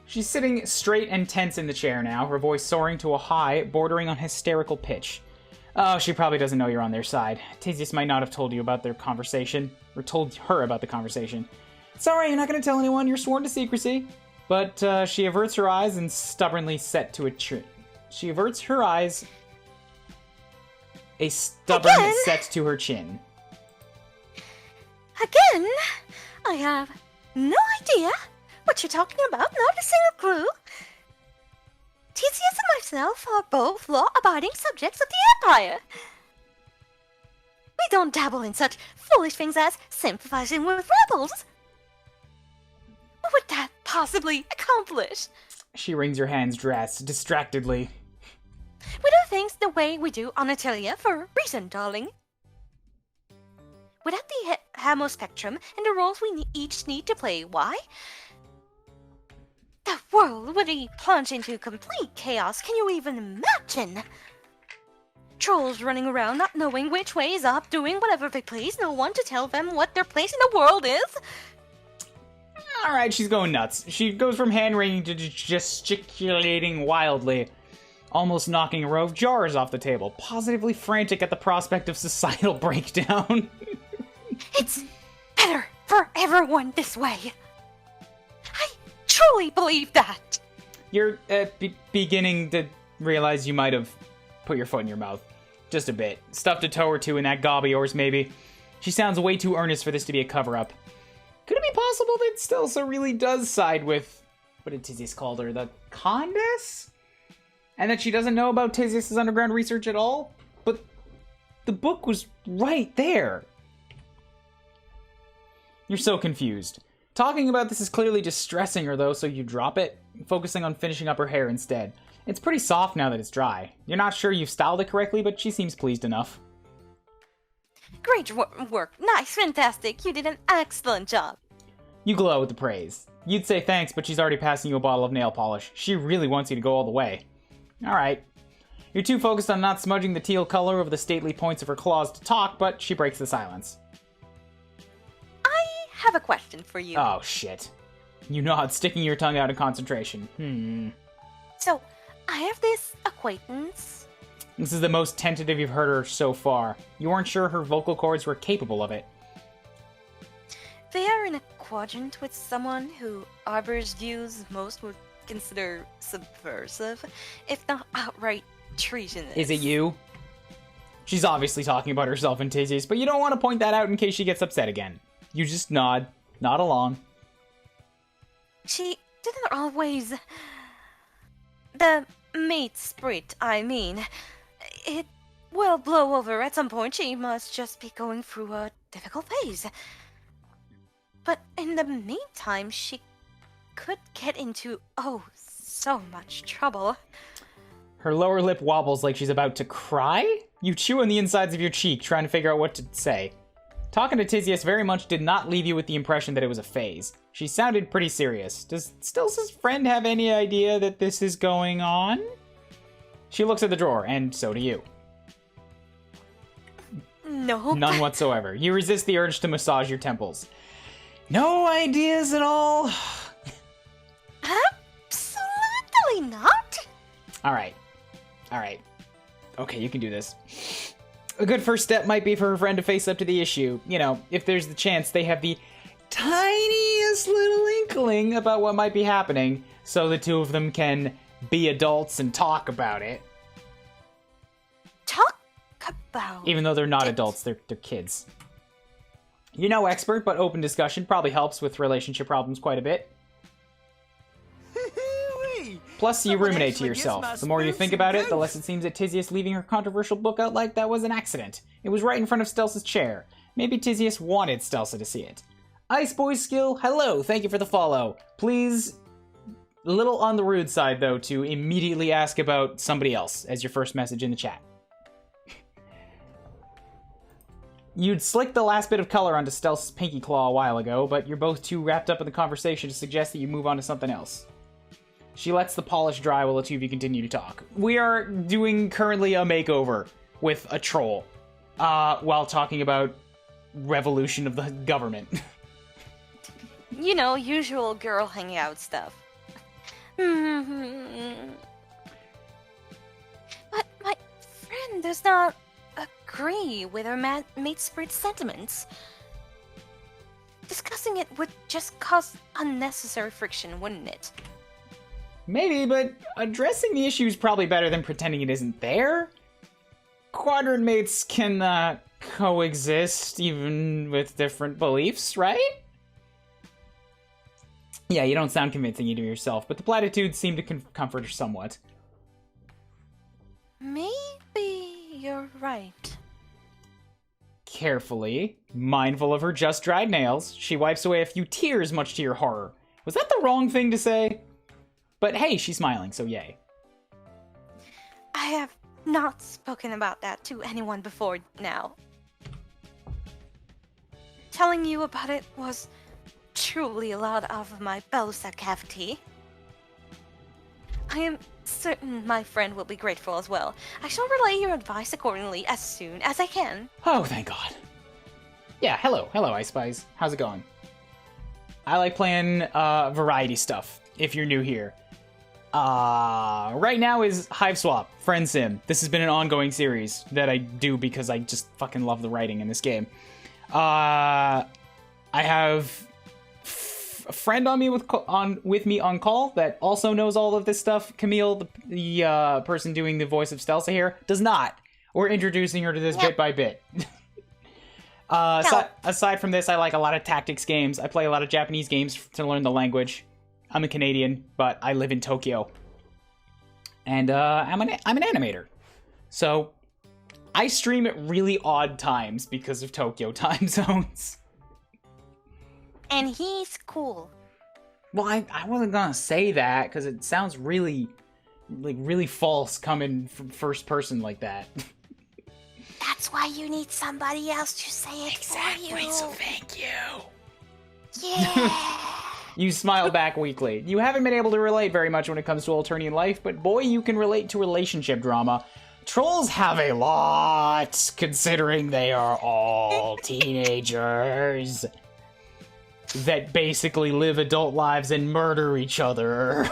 She's sitting straight and tense in the chair now, her voice soaring to a high, bordering on hysterical pitch. Oh, she probably doesn't know you're on their side. Tisius might not have told you about their conversation, or told her about the conversation. Sorry, you're not going to tell anyone, you're sworn to secrecy. But she averts her eyes and stubbornly set to a chin. She averts her eyes, a stubborn set to her chin. Again, I have no idea what you're talking about, not a single clue. Tisius and myself are both law-abiding subjects of the Empire. We don't dabble in such foolish things as sympathizing with rebels. What would that possibly accomplish? She wrings her hands distractedly. We do things the way we do on Alternia for a reason, darling. Without the Hamo spectrum and the roles we each need to play, why? The world would be plunged into complete chaos. Can you even imagine? Trolls running around not knowing which way is up, doing whatever they please, no one to tell them what their place in the world is. Alright, she's going nuts. She goes from hand-wringing to gesticulating wildly, almost knocking a row of jars off the table, positively frantic at the prospect of societal breakdown. It's better for everyone this way. I truly believe that. You're beginning to realize you might have put your foot in your mouth. Just a bit. Stuffed a toe or two in that gob of yours, maybe. She sounds way too earnest for this to be a cover-up. Could it be possible that Stelsa really does side with... what did Tizius call her? The Condes? And that she doesn't know about Tizius' underground research at all? But the book was right there. You're so confused. Talking about this is clearly distressing her, though, so you drop it, focusing on finishing up her hair instead. It's pretty soft now that it's dry. You're not sure you've styled it correctly, but she seems pleased enough. Great work. Nice, fantastic. You did an excellent job. You glow with the praise. You'd say thanks, but she's already passing you a bottle of nail polish. She really wants you to go all the way. Alright. You're too focused on not smudging the teal color over the stately points of her claws to talk, but she breaks the silence. I have a question for you. Oh, shit. You nod, sticking your tongue out in concentration. So, I have this acquaintance. This is the most tentative you've heard her so far. You weren't sure her vocal cords were capable of it. They are in a quadrant with someone who harbors views most would consider subversive, if not outright treasonous. Is it you? She's obviously talking about herself and Tizius, but you don't want to point that out in case she gets upset again. You just nod along. She didn't always... The mate spirit, I mean. It will blow over at some point. She must just be going through a difficult phase. But in the meantime, she could get into, so much trouble. Her lower lip wobbles like she's about to cry? You chew on the insides of your cheek, trying to figure out what to say. Talking to Tizius very much did not leave you with the impression that it was a phase. She sounded pretty serious. Does Stilsa's friend have any idea that this is going on? She looks at the drawer, and so do you. No. None whatsoever. You resist the urge to massage your temples. No ideas at all? Absolutely not. Alright. Okay, you can do this. A good first step might be for her friend to face up to the issue. You know, if there's the chance they have the tiniest little inkling about what might be happening, so the two of them can be adults and talk about it. Talk about Even though they're not adults, they're kids. You're no expert, but open discussion probably helps with relationship problems quite a bit. Plus, you ruminate to yourself. The more you think about it, the less it seems that Tizius leaving her controversial book out like that was an accident. It was right in front of Stelsa's chair. Maybe Tizius wanted Stelsa to see it. Ice Boy Skill, hello, thank you for the follow. Please, a little on the rude side, though, to immediately ask about somebody else as your first message in the chat. You'd slicked the last bit of color onto Stelsa's pinky claw a while ago, but you're both too wrapped up in the conversation to suggest that you move on to something else. She lets the polish dry while the two of you continue to talk. We are doing currently a makeover with a troll, while talking about revolution of the government. You know, usual girl hanging out stuff. But my friend does not agree with her mate spirit sentiments. Discussing it would just cause unnecessary friction, wouldn't it? Maybe, but addressing the issue is probably better than pretending it isn't there. Quadrant mates can coexist even with different beliefs, right? Yeah, you don't sound convincing either yourself, but the platitudes seem to comfort her somewhat. Maybe you're right. carefully. Mindful of her just-dried nails, she wipes away a few tears, much to your horror. Was that the wrong thing to say? But hey, she's smiling, so yay. I have not spoken about that to anyone before now. Telling you about it was truly a lot of my Belusa cavity. I am certain my friend will be grateful as well. I shall relay your advice accordingly as soon as I can. Oh, thank God. Yeah, hello, Ice Spice. How's it going? I like playing variety stuff, if you're new here. Right now is Hiveswap, Friendsim. This has been an ongoing series that I do because I just fucking love the writing in this game. I have a friend on me with me on call that also knows all of this stuff. Camille, the person doing the voice of Stelsa here, does not. We're introducing her to this bit by bit. Aside from this, I like a lot of tactics games. I play a lot of Japanese games to learn the language. I'm a Canadian, but I live in Tokyo. And I'm an animator. So I stream at really odd times because of Tokyo time zones. And he's cool. Well, I wasn't gonna say that because it sounds really false coming from first person like that. That's why you need somebody else to say it for you. Exactly, so thank you. Yeah. You smile back weakly. You haven't been able to relate very much when it comes to Alternian life, but boy, you can relate to relationship drama. Trolls have a lot, considering they are all teenagers that basically live adult lives and murder each other.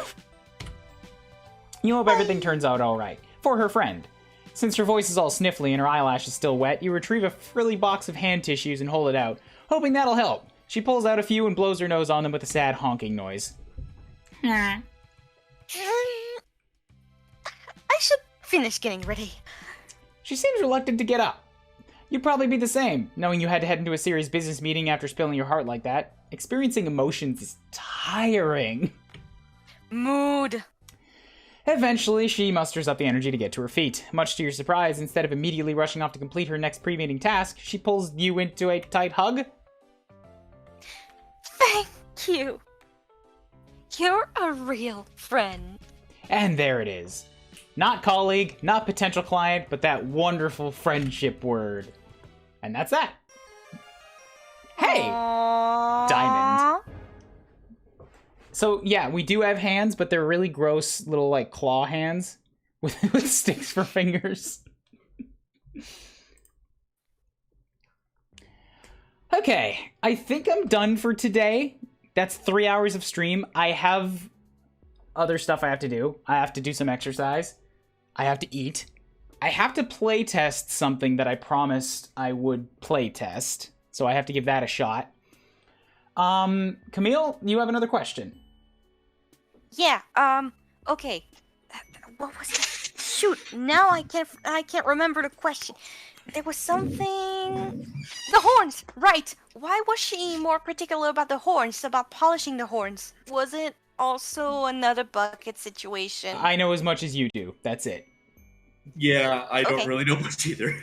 You hope everything turns out alright. For her friend. Since her voice is all sniffly and her eyelash is still wet, you retrieve a frilly box of hand tissues and hold it out, hoping that'll help. She pulls out a few and blows her nose on them with a sad honking noise. I should finish getting ready. She seems reluctant to get up. You'd probably be the same, knowing you had to head into a serious business meeting after spilling your heart like that. Experiencing emotions is tiring. Mood. Eventually, she musters up the energy to get to her feet. Much to your surprise, instead of immediately rushing off to complete her next pre-meeting task, she pulls you into a tight hug. Thank you. You're a real friend. And there it is. Not colleague, not potential client, but that wonderful friendship word. And that's that. Hey! Aww. Diamond. So, yeah, we do have hands, but they're really gross little, like, claw hands with sticks for fingers. Okay, I think I'm done for today. That's 3 hours of stream. I have other stuff I have to do. I have to do some exercise. I have to eat. I have to play test something that I promised I would play test. So I have to give that a shot. Camille, you have another question. Yeah, okay. What was it? Shoot, now I can't remember the question. There was something... The horns! Right! Why was she more particular about the horns, about polishing the horns? Was it also another bucket situation? I know as much as you do. That's it. Yeah, I don't Okay. really know much either.